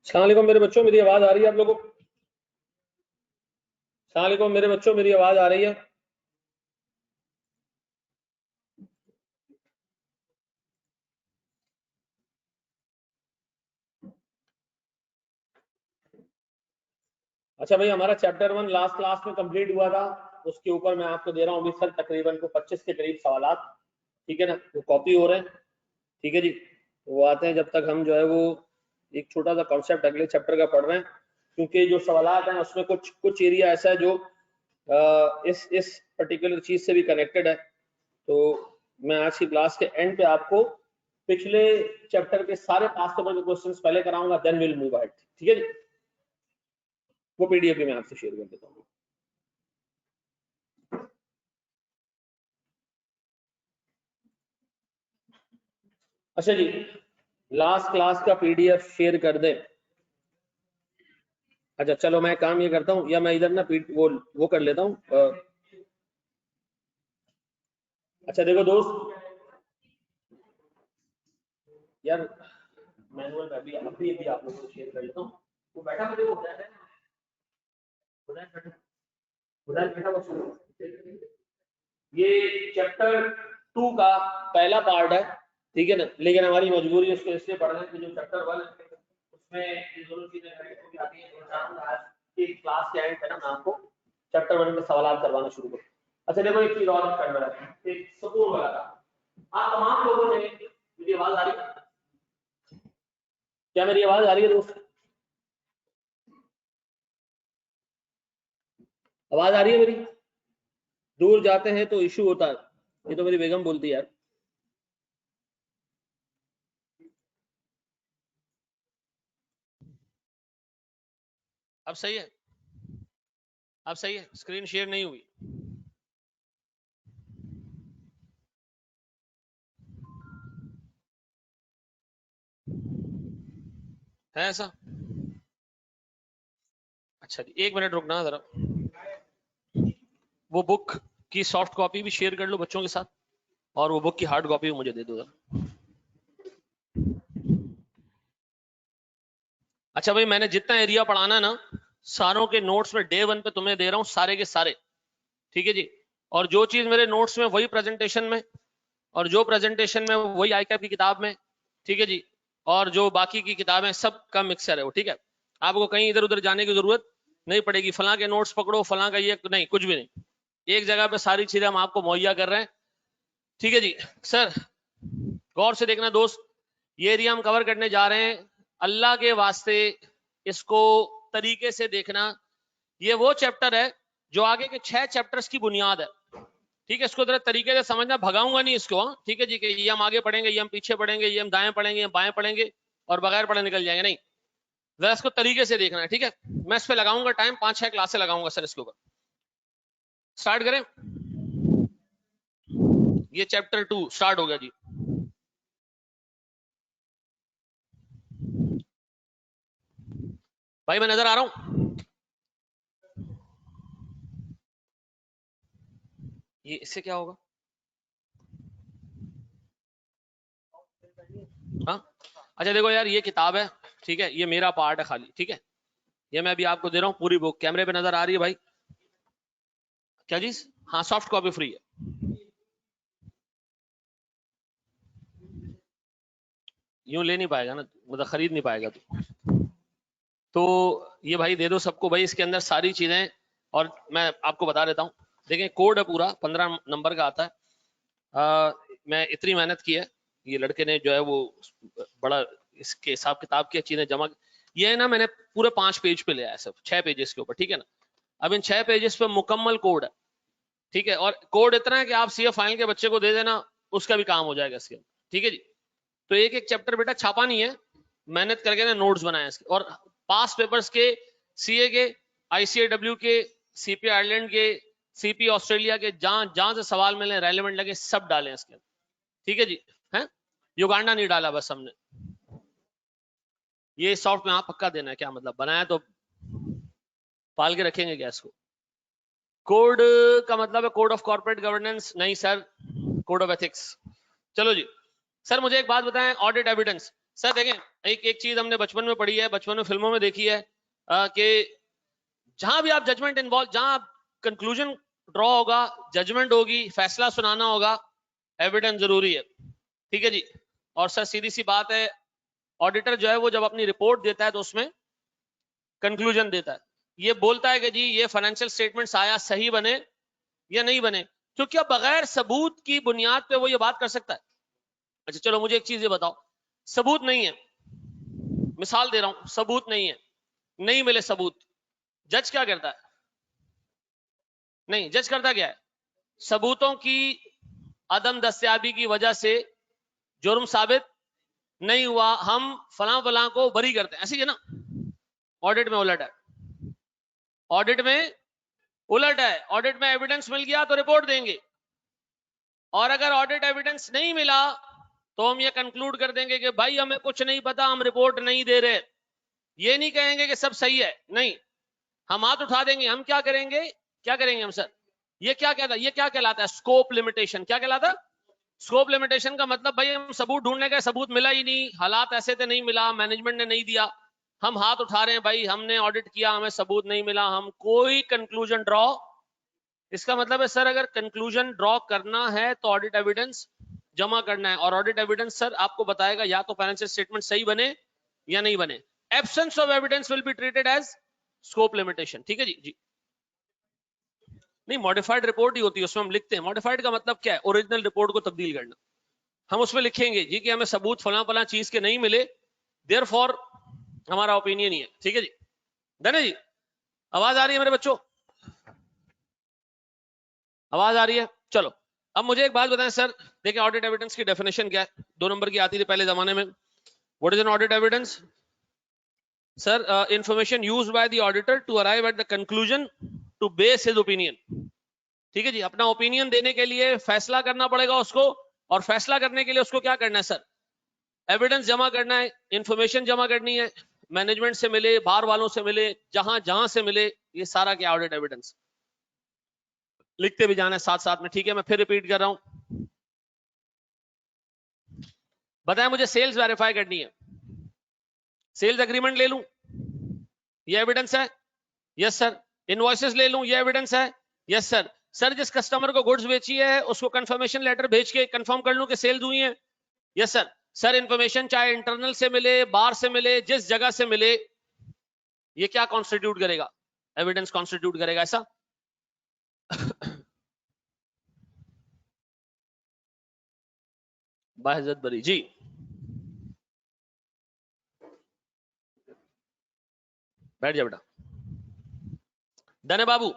अस्सलाम वालेकुम मेरे बच्चों, मेरी आवाज आ रही है आप लोगों को? अस्सलाम वालेकुम मेरे बच्चों, मेरी आवाज आ रही है? अच्छा भाई, हमारा चैप्टर 1 लास्ट क्लास में कंप्लीट हुआ था। उसके ऊपर मैं आपको दे रहा हूँ अभी सर तकरीबन को 25 के करीब सवालात। ठीक है ना, वो कॉपी हो रहे हैं। ठीक है जी, वो आते हैं जब तक हम जो है वो एक छोटा सा कॉन्सेप्ट अगले चैप्टर का पढ़ रहे हैं, क्योंकि जो सवालात हैं उसमें कुछ कुछ एरिया ऐसा है जो इस पर्टिकुलर चीज से भी कनेक्टेड है। तो मैं आज की क्लास के एंड पे आपको पिछले चैप्टर के सारे पास्ट पेपर के क्वेश्चंस पहले कराऊंगा, देन विल मूव अहेड। ठीक है जी, वो पीडीएफ भी मैं आपसे शेयर कर देता हूँ। अच्छा जी, लास्ट क्लास का पीडीएफ शेयर कर दें। अच्छा चलो, मैं काम ये करता हूँ, या मैं इधर ना वो कर लेता हूँ। अच्छा देखो दोस्त, यार मैनुअल में भी अभी आप लोगों को शेयर कर लेता हूँ। वो बैठा मुझे वो है बैठा बस। ये चैप्टर 2 का पहला पार्ट है। ठीक है ना, लेकिन हमारी मजबूरी उसको इसलिए पढ़ रहे हैं कि जो चैप्टर 1 उसमें ये दोनों चीजें आती हैं। आज की क्लास के एंड पे ना मैं आपको चैप्टर 1 के सवाल करवाना शुरू करूँ। अच्छा देखो, एक चीज और कर रहा है, एक सपोर्ट वाला था। आप तमाम लोगों ने, मेरी आवाज आ रही है? क्या मेरी आवाज आ रही है दोस्त? आवाज आ रही है मेरी? दूर जाते हैं तो इशू होता है, ये तो मेरी बेगम बोलती है यार। अब सही है? अब सही है? स्क्रीन शेयर नहीं हुई? है ऐसा? अच्छा जी, एक मिनट रुकना जरा। वो बुक की सॉफ्ट कॉपी भी शेयर कर लो बच्चों के साथ, और वो बुक की हार्ड कॉपी भी मुझे दे दो जरा। अच्छा भाई, मैंने जितना एरिया पढ़ाना है ना, सारों के नोट्स में डे 1 पे तुम्हें दे रहा हूँ, सारे के सारे। ठीक है जी, और जो चीज मेरे नोट्स में वही प्रेजेंटेशन में, और जो प्रेजेंटेशन में वही आईकैप की किताब में। ठीक है जी, और जो बाकी की किताबें सब का मिक्सर है वो। ठीक है, आपको कहीं इधर उधर जाने की जरूरत नहीं पड़ेगी, फलां के नोट्स पकड़ो, फलां का ये नहीं, कुछ भी नहीं। एक जगह पे सारी चीजें हम आपको मुहैया कर रहे हैं। ठीक है जी सर, गौर से देखना दोस्त, ये एरिया हम कवर करने जा रहे हैं। अल्लाह के वास्ते इसको तरीके से देखना। ये वो चैप्टर है जो आगे के 6 चैप्टर्स की बुनियाद है। ठीक है, इसको जरा तरीके से समझना, भगाऊंगा नहीं इसको। हाँ ठीक है जी, कि ये हम आगे पढ़ेंगे, ये हम पीछे पढ़ेंगे, ये हम दाएं पढ़ेंगे, ये हम बाएं पढ़ेंगे और बगैर पढ़े निकल जाएंगे, नहीं। जरा इसको तरीके से देखना है। ठीक है, मैं इस पे लगाऊंगा टाइम, 5-6 क्लासे लगाऊंगा सर इसके ऊपर। स्टार्ट करें? ये चैप्टर 2 स्टार्ट हो गया जी। भाई मैं नजर आ रहा हूं? ये इससे क्या होगा? हाँ अच्छा देखो यार, ये किताब है। ठीक है, ये मेरा पार्ट है खाली। ठीक है, ये मैं अभी आपको दे रहा हूँ पूरी बुक। कैमरे पे नजर आ रही है भाई? क्या चीज? हाँ, सॉफ्ट कॉपी फ्री है। यूं ले नहीं पाएगा ना, मतलब खरीद नहीं पाएगा तो ये भाई दे दो सबको भाई, इसके अंदर सारी चीजें। और मैं आपको बता देता हूँ, देखें कोड है पूरा, 15 नंबर का आता है। मैं इतनी मेहनत की है, ये लड़के ने जो है वो बड़ा इसके हिसाब किताब की चीजें जमा। ये है ना, मैंने पूरे 5 पेज पे लिया है, सब 6 पेजेस के ऊपर। ठीक है ना, अब इन 6 पेजेस पे मुकम्मल कोड है। ठीक है, और कोड इतना है कि आप सीए फाइनल के बच्चे को दे देना, उसका भी काम हो जाएगा इसके अंदर। ठीक है जी, तो एक एक चैप्टर बेटा छापा नहीं है, मेहनत करके ना नोट्स बनाए इसके। और पास पेपर्स के, सीए के, आईसीएडब्ल्यू के, सीपी आयरलैंड के, सीपी ऑस्ट्रेलिया के, जहां जहां से सवाल मिले रेलेवेंट लगे सब डाले इसके अंदर। ठीक है जी, है युगांडा नहीं डाला बस हमने। ये सॉफ्ट में आप पक्का देना है, क्या मतलब बनाया तो पाल के रखेंगे क्या इसको? कोड का मतलब है कोड ऑफ कॉर्पोरेट गवर्नेंस, नहीं सर, कोड ऑफ एथिक्स। चलो जी सर, मुझे एक बात बताएं, ऑडिट एविडेंस, सर देखें, एक चीज हमने बचपन में पढ़ी है, बचपन में फिल्मों में देखी है कि जहां भी आप जजमेंट इन्वॉल्व, जहां कंक्लूजन ड्रॉ होगा, जजमेंट होगी, फैसला सुनाना होगा, एविडेंस जरूरी है। ठीक है जी। और सर सीधी सी बात है, ऑडिटर जो है वो जब अपनी रिपोर्ट देता है तो उसमें कंक्लूजन देता है, ये बोलता है कि जी ये फाइनेंशियल स्टेटमेंट्स आया सही बने या नहीं बने, क्योंकि अब बगैर सबूत की बुनियाद पे वो ये बात कर सकता है। अच्छा चलो मुझे एक चीज ये बताओ, सबूत नहीं है, मिसाल दे रहा हूं, सबूत नहीं है, नहीं मिले सबूत, जज क्या करता है? नहीं, जज करता क्या है? सबूतों की अदम दस्तयाबी की वजह से जुर्म साबित नहीं हुआ, हम फलां फलां को बरी करते हैं, ऐसी है ना। ऑडिट में उलट है, ऑडिट में उलट है, ऑडिट में एविडेंस मिल गया तो रिपोर्ट देंगे, और अगर ऑडिट एविडेंस नहीं मिला तो हम ये कंक्लूड कर देंगे कि भाई हमें कुछ नहीं पता, हम रिपोर्ट नहीं दे रहे। ये नहीं कहेंगे कि सब सही है, नहीं, हम हाथ उठा देंगे। हम क्या करेंगे, क्या करेंगे हम सर, ये क्या कहलाता है? Scope limitation. क्या कहलाता है? स्कोप लिमिटेशन का मतलब भाई हम सबूत ढूंढने गए, सबूत मिला ही नहीं, हालात ऐसे थे नहीं मिला, मैनेजमेंट ने नहीं दिया, हम हाथ उठा रहे हैं भाई हमने ऑडिट किया, हमें सबूत नहीं मिला, हम कोई कंक्लूजन ड्रॉ। इसका मतलब है सर अगर कंक्लूजन ड्रॉ करना है तो ऑडिट एविडेंस जमा करना है, और ऑडिट एविडेंस सर आपको बताएगा या तो फाइनेंशियल स्टेटमेंट सही बने या नहीं बने। Absence of evidence will be treated as scope limitation. ठीक है जी। जी नहीं, मॉडिफाइड रिपोर्ट ही होती है, उसमें हम लिखते हैं, मॉडिफाइड का मतलब क्या है? ओरिजिनल रिपोर्ट को तब्दील करना। हम उसमें लिखेंगे जी कि हमें सबूत फला फला चीज के नहीं मिले, देयरफॉर हमारा ओपिनियन ही है। ठीक है जी, डन है जी। आवाज आ रही है मेरे बच्चों? आवाज आ रही है? चलो अब मुझे एक बात बताएं सर, देखिए ऑडिट एविडेंस की डेफिनेशन क्या है? 2 नंबर की आती थी पहले जमाने में। What is an audit evidence? Sir information used by the auditor to arrive at the conclusion to base his opinion. ठीक है जी, अपना ओपिनियन देने के लिए फैसला करना पड़ेगा उसको, और फैसला करने के लिए उसको क्या करना है सर? एविडेंस जमा करना है, इंफॉर्मेशन जमा करनी है, मैनेजमेंट से मिले, बाहर वालों से मिले, जहां जहां से मिले, ये सारा क्या ऑडिट एविडेंस। लिखते भी जाना है साथ साथ में। ठीक है, मैं फिर रिपीट कर रहा हूं, बताएं मुझे सेल्स वेरीफाई करनी है, सेल्स एग्रीमेंट ले लूं, ये एविडेंस है, यस सर। इनवॉइसेस ले लूं, ये एविडेंस है, यस सर। सर जिस कस्टमर को गुड्स बेची है उसको कंफर्मेशन लेटर भेज के कंफर्म कर लूं कि सेल्स हुई है, यस सर। सर इंफॉर्मेशन चाहे इंटरनल से मिले, बाहर से मिले, जिस जगह से मिले, ये क्या कॉन्स्टिट्यूट करेगा? एविडेंस कॉन्स्टिट्यूट करेगा, ऐसा। बाहिज्जत बरी जी, बैठ जा बेटा, धने बाबू,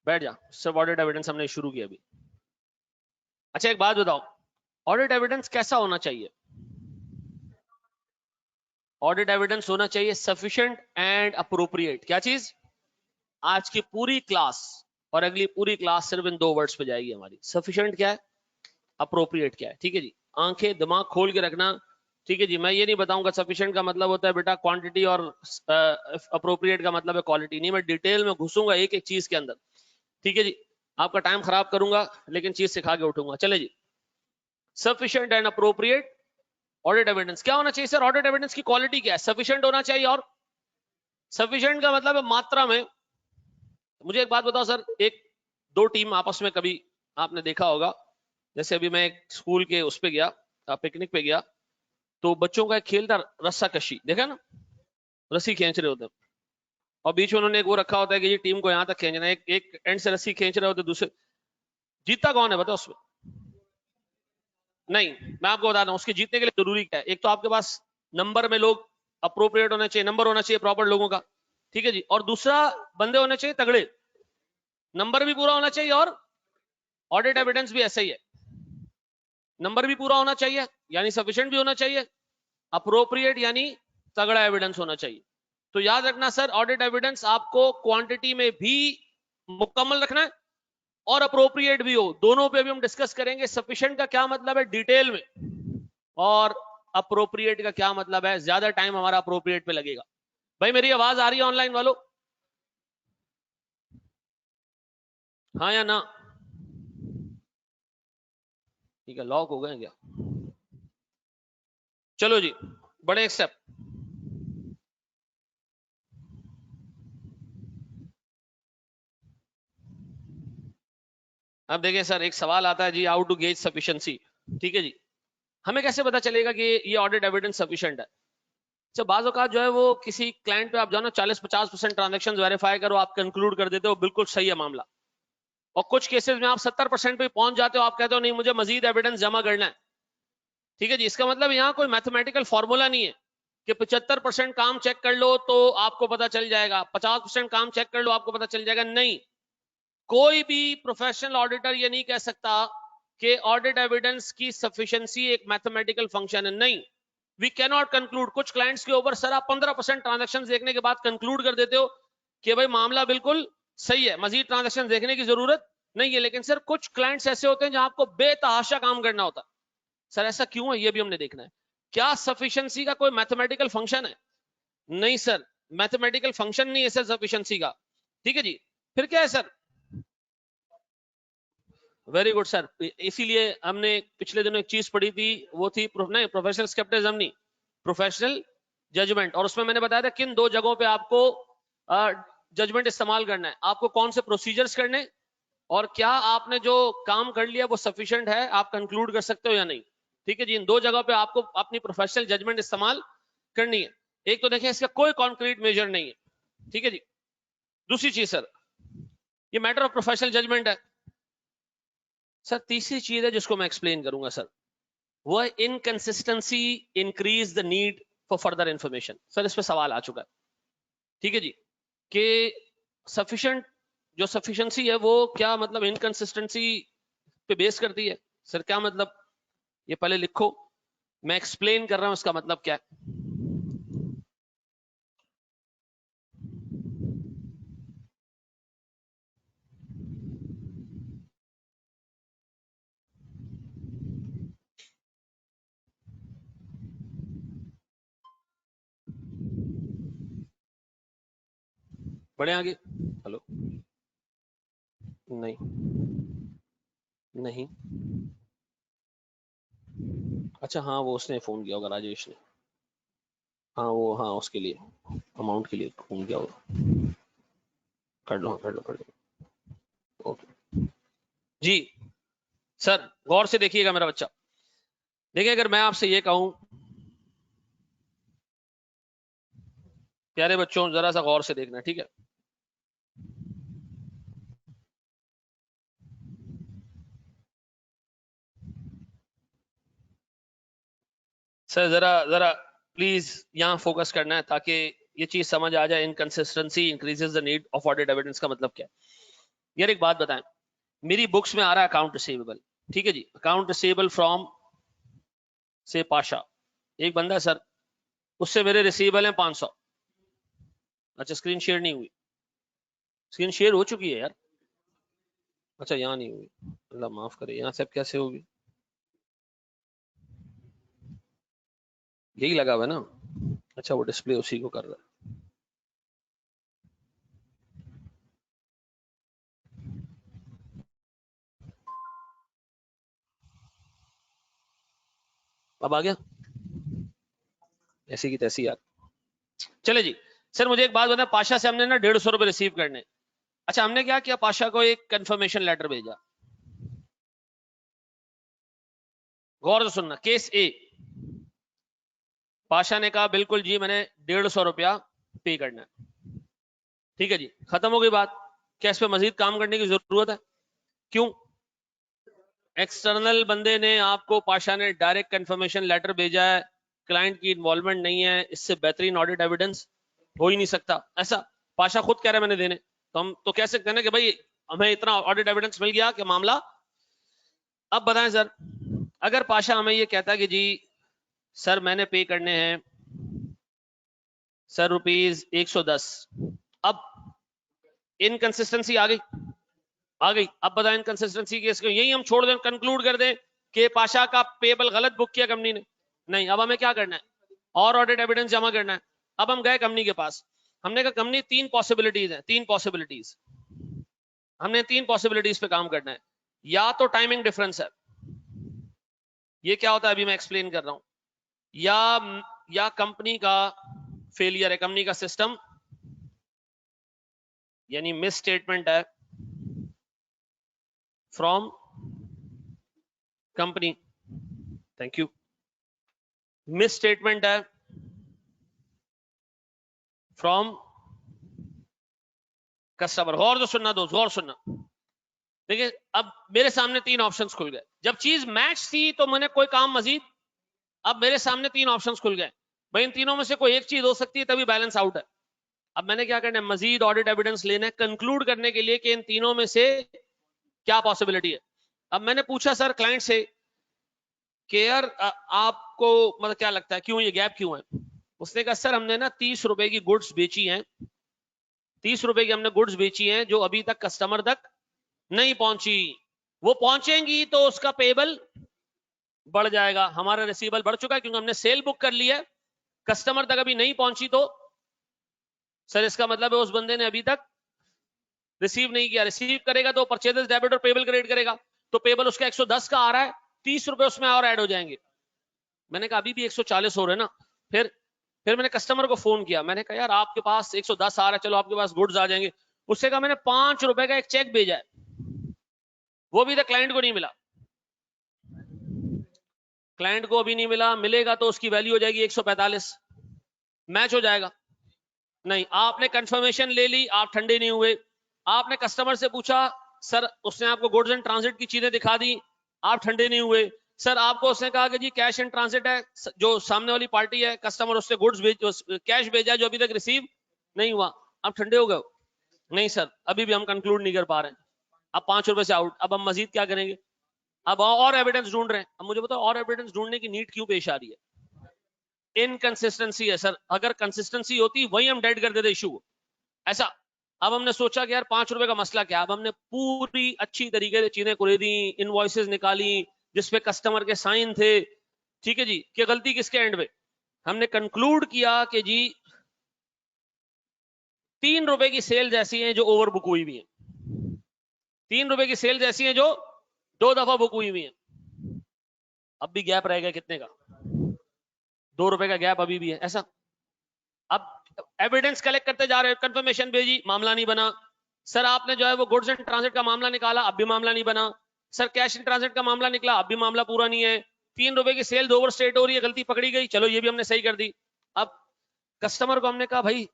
बैठ जा। सब ऑडिट एविडेंस हमने शुरू किया अभी। अच्छा एक बात बताओ, ऑडिट एविडेंस कैसा होना चाहिए? ऑडिट एविडेंस होना चाहिए सफिशिएंट एंड अप्रोप्रिएट। क्या चीज? आज की पूरी क्लास और अगली पूरी क्लास सिर्फ इन 2 वर्ड्स पे जाएगी हमारी। सफिशिएंट क्या है, अप्रोप्रिएट क्या है? ठीक है जी, आंखें दिमाग खोल के रखना। ठीक है जी, मैं ये नहीं बताऊंगा सफिशिएंट का मतलब होता है बेटा क्वांटिटी, और अप्रोप्रिएट का मतलब है क्वालिटी। नहीं, मैं डिटेल में घुसूंगा एक एक चीज के अंदर। ठीक है जी, आपका टाइम खराब करूंगा लेकिन चीज सिखा के उठूंगा। चले जी, sufficient and appropriate audit evidence क्या होना चाहिए सर? ऑडिट एविडेंस की क्वालिटी क्या है? सफिशिएंट होना चाहिए, और सफिशिएंट का मतलब है मात्रा में। मुझे एक बात बताओ सर, एक 2 टीम आपस में कभी आपने देखा होगा, जैसे अभी मैं एक स्कूल के उस पे गया, पिकनिक पे गया, तो बच्चों का एक खेल था रस्सा कशी, देखा ना? रस्सी खींच रहे होते हैं, और बीच में उन्होंने एक वो रखा होता है कि ये टीम को यहां तक खींचना है, एक एंड से रस्सी खींच रहे होते, दूसरे। जीतता कौन है बताओ उसमें? नहीं, मैं आपको बता रहा हूं उसके जीतने के लिए जरूरी क्या है। एक तो आपके पास नंबर में लोग अप्रोप्रिएट होने चाहिए, नंबर होना चाहिए प्रॉपर लोगों का। ठीक है जी, और दूसरा बंदे होने चाहिए तगड़े, नंबर भी पूरा होना चाहिए, और ऑडिट एविडेंस भी ऐसा ही है, नंबर भी पूरा होना चाहिए यानी सफिशिएंट भी होना चाहिए, अप्रोप्रिएट यानी तगड़ा एविडेंस होना चाहिए। तो याद रखना सर, ऑडिट एविडेंस आपको क्वांटिटी में भी मुकम्मल रखना है, और अप्रोप्रिएट भी हो, दोनों पे भी हम डिस्कस करेंगे। सफिशिएंट का क्या मतलब है डिटेल में, और अप्रोप्रिएट का क्या मतलब है, ज्यादा टाइम हमारा अप्रोप्रिएट पे लगेगा। भाई मेरी आवाज आ रही है ऑनलाइन वालों? हाँ या ना? ठीक है, लॉक हो गए क्या? चलो जी, बड़े एक स्टेप। अब देखिए सर, एक सवाल आता है जी, हाउ टू गेज सफिशिएंसी। ठीक है जी, हमें कैसे पता चलेगा कि ये ऑडिट एविडेंस सफिशिएंट है? जब बाज़ औक़ात जो है वो किसी क्लाइंट पे आप जाओ ना, 40-50% ट्रांजैक्शंस वेरीफाई करो, आप कंक्लूड कर देते हो बिल्कुल सही है मामला, और कुछ केसेस में आप 70% पे पहुंच जाते हो, आप कहते हो नहीं मुझे मजीद एविडेंस जमा करना है। ठीक है जी, इसका मतलब यहाँ कोई मैथमेटिकल फॉर्मूला नहीं है कि 75% काम चेक कर लो तो आपको पता चल जाएगा, 50% काम चेक कर लो आपको पता चल जाएगा। नहीं, कोई भी प्रोफेशनल ऑडिटर ये नहीं कह सकता कि ऑडिट एविडेंस की सफिशिएंसी एक मैथमेटिकल फंक्शन है। नहीं, वी कैन नॉट कंक्लूड। कुछ क्लाइंट्स के ऊपर सर आप 15% ट्रांजैक्शन देखने के बाद कंक्लूड कर देते हो कि भाई मामला बिल्कुल सही है, मजीद ट्रांजैक्शन देखने की जरूरत नहीं है। लेकिन सर कुछ क्लाइंट्स ऐसे होते हैं जहां आपको बेतहाशा काम करना होता है। सर ऐसा क्यों है, ये भी हमने देखना है। क्या सफिशिएंसी का कोई मैथमेटिकल फंक्शन है? नहीं सर, मैथमेटिकल फंक्शन नहीं है सर सफिशिएंसी का। ठीक है जी, फिर क्या है सर? वेरी गुड सर, इसीलिए हमने पिछले दिनों एक चीज पढ़ी थी, वो थी नहीं प्रोफेशनल स्केप्टिज्म नहीं, प्रोफेशनल जजमेंट। और उसमें मैंने बताया था किन दो जगहों पे आपको जजमेंट इस्तेमाल करना है, आपको कौन से प्रोसीजर्स करने, और क्या आपने जो काम कर लिया वो सफिशिएंट है, आप कंक्लूड कर सकते हो या नहीं। ठीक है जी, इन दो जगहों पे आपको अपनी प्रोफेशनल जजमेंट इस्तेमाल करनी है। एक तो देखिए इसका कोई कॉन्क्रीट मेजर नहीं है। ठीक है जी, दूसरी चीज सर, ये मैटर ऑफ प्रोफेशनल जजमेंट है। सर तीसरी चीज है जिसको मैं एक्सप्लेन करूंगा सर, वो है inconsistency increase the need for further information. Sir इस पे सवाल आ चुका है। ठीक है जी, कि सफिशिएंट जो सफिशिएंसी है वो क्या मतलब इनकंसिस्टेंसी पे बेस करती है? सर क्या मतलब, ये पहले लिखो, मैं एक्सप्लेन कर रहा हूं इसका मतलब क्या है। बढ़े आगे। हेलो, नहीं नहीं, अच्छा हाँ वो उसने फोन किया होगा, राजेश ने। हाँ वो, हाँ उसके लिए अमाउंट के लिए फोन किया होगा। कर लो कर लो कर लो, ओके जी। सर गौर से देखिएगा मेरा बच्चा, देखिए अगर मैं आपसे ये कहूं, प्यारे बच्चों जरा सा गौर से देखना, ठीक है? सर जरा जरा प्लीज यहाँ फोकस करना है ताकि ये चीज समझ आ जाए। Inconsistency increases the need of audit evidence का मतलब क्या है? यार एक बात बताएं, मेरी बुक्स में आ रहा है अकाउंट रिसीवेबल, ठीक है जी, अकाउंट रिसीवेबल फ्रॉम से पाशा, एक बंदा है सर, उससे मेरे रिसीवेबल है 500। अच्छा स्क्रीन शेयर नहीं हुई? स्क्रीन शेयर हो चुकी है यार। अच्छा यहाँ नहीं हुई, अल्लाह माफ करे, यहाँ से अब कैसे होगी? यही लगा हुआ है ना? अच्छा वो डिस्प्ले उसी को कर रहा है। अब आ गया? ऐसी की तैसी यार। चले जी, सर मुझे एक बात बताएं, पाशा से हमने ना 150 रुपए रिसीव करने। अच्छा हमने क्या किया, पाशा को एक कंफर्मेशन लेटर भेजा। गौर से सुनना, केस ए, पाशा ने कहा बिल्कुल जी मैंने 150 रुपया पे करना है। ठीक है जी, खत्म हो गई बात। क्या इस पे मजीद काम करने की जरूरत है? क्यों? एक्सटर्नल बंदे ने आपको, पाशा ने डायरेक्ट कंफर्मेशन लेटर भेजा है, क्लाइंट की इन्वॉल्वमेंट नहीं है, इससे बेहतरीन ऑडिट एविडेंस हो ही नहीं सकता। ऐसा पाशा खुद कह रहा है मैंने देने, तो हम तो कह सकते हैं ना कि भाई हमें इतना ऑडिट एविडेंस मिल गया कि मामला। अब बताएं सर, अगर पाशा हमें ये कहता कि जी सर मैंने पे करने हैं सर ₹110, अब इनकंसिस्टेंसी आ गई, आ गई। अब बताएं इनकंसिस्टेंसी केस को यही हम छोड़ दें, कंक्लूड कर दें कि पाशा का पेबल गलत बुक किया कंपनी ने? नहीं, अब हमें क्या करना है, और ऑडिट एविडेंस जमा करना है। अब हम गए कंपनी के पास, हमने कहा कंपनी तीन पॉसिबिलिटीज है, तीन पॉसिबिलिटीज, हमने तीन पॉसिबिलिटीज पे काम करना है। या तो टाइमिंग डिफरेंस है, ये क्या होता है अभी मैं एक्सप्लेन कर रहा हूं। या कंपनी का फेलियर है, कंपनी का सिस्टम, यानी मिस स्टेटमेंट है from company, thank you, miss statement है फ्रॉम कस्टमर। गौर तो सुनना दोस्त, गौर सुनना। देखिए अब मेरे सामने 3 ऑप्शंस खुल गए। जब चीज मैच थी तो मैंने कोई काम मजीद, अब मेरे सामने 3 ऑप्शंस खुल गए, भाई इन तीनों में से कोई एक चीज हो सकती है, तभी बैलेंस आउट है। अब मैंने क्या करना है, मजीद ऑडिट एविडेंस लेना है कंक्लूड करने के लिए कि इन तीनों में से क्या पॉसिबिलिटी है। अब मैंने पूछा सर क्लाइंट से कि यार आपको मतलब क्या लगता है क्यों ये गैप क्यों है। उसने कहा सर हमने ना 30 रुपए की गुड्स बेची हैं, 30 रुपए की हमने गुड्स बेची हैं जो अभी तक कस्टमर तक नहीं पहुंची, वो पहुंचेंगी तो उसका पेबल बढ़ जाएगा, हमारा रिसीवेबल बढ़ चुका है क्योंकि हमने सेल बुक कर लिया है, कस्टमर तक अभी नहीं पहुंची तो सर इसका मतलब है उस बंदे ने अभी तक रिसीव नहीं किया, रिसीव करेगा तो परचेजेस डेबिट और पेबल क्रेडिट करेगा, तो पेबल उसका 110 का आ रहा है, 30 रुपए उसमें और ऐड हो जाएंगे। मैंने कहा अभी भी 140 हो रहे ना। फिर मैंने कस्टमर को फोन किया, मैंने कहा यार आपके पास 110 आ रहा है, चलो आपके पास गुड्स आ जाएंगे। उससे कहा मैंने 5 रुपए का एक चेक भेजा है, वो भी तो क्लाइंट को नहीं मिला, क्लाइंट को अभी नहीं मिला, मिलेगा तो उसकी वैल्यू हो जाएगी 145, मैच हो जाएगा। नहीं, आपने कंफर्मेशन ले ली, आप ठंडे नहीं हुए, आपने कस्टमर से पूछा, सर उसने आपको गुड्स एंड ट्रांजिट की चीजें दिखा दी, आप ठंडे नहीं हुए। सर आपको उसने कहा कि जी कैश एंड ट्रांजिट है, जो सामने वाली पार्टी है कस्टमर, उससे गुड्स कैश भेजा जो अभी तक रिसीव नहीं हुआ, आप ठंडे हो गए। नहीं सर अभी भी हम कंक्लूड नहीं कर पा रहे हैं, अब 5 रुपए से आउट, अब हम मजीद क्या करेंगे, अब और एविडेंस ढूंढ रहे हैं। अब मुझे बताओ और एविडेंस ढूंढने की नीड क्यों पेश आ रही है, इनकंसिस्टेंसी है सर, अगर कंसिस्टेंसी होती वही हम डेड कर देते इशू को, ऐसा। अब हमने सोचा कि यार 5 रुपए का मसला क्या, अब हमने पूरी अच्छी तरीके से चीजें खुली दी, इनवॉइसेस निकाली जिसपे कस्टमर के साइन थे, ठीक है जी, कि गलती किसके एंड पे। हमने कंक्लूड किया कि जी 3 रुपए की सेल जैसी है जो ओवर बुक हुई हुई है, 3 रुपए की सेल जैसी है जो 2 दफा बुक हुई हुई है। अब भी गैप रहेगा कितने का, 2 रुपए का गैप अभी भी है, ऐसा। अब एविडेंस कलेक्ट करते जा रहे हैं, कंफर्मेशन भेजी, मामला नहीं बना। सर आपने जो है वो गुड्स एंड ट्रांजिट का मामला निकाला, अब भी मामला नहीं बना। सर कैश एंड ट्रांजिट का मामला निकला, अब भी मामला पूरा नहीं है। 3 रुपए की सेल ओवर स्टेट हो रही है, गलती पकड़ी गई, चलो ये भी हमने सही कर दी। अब कस्टमर को हमने कहा भाई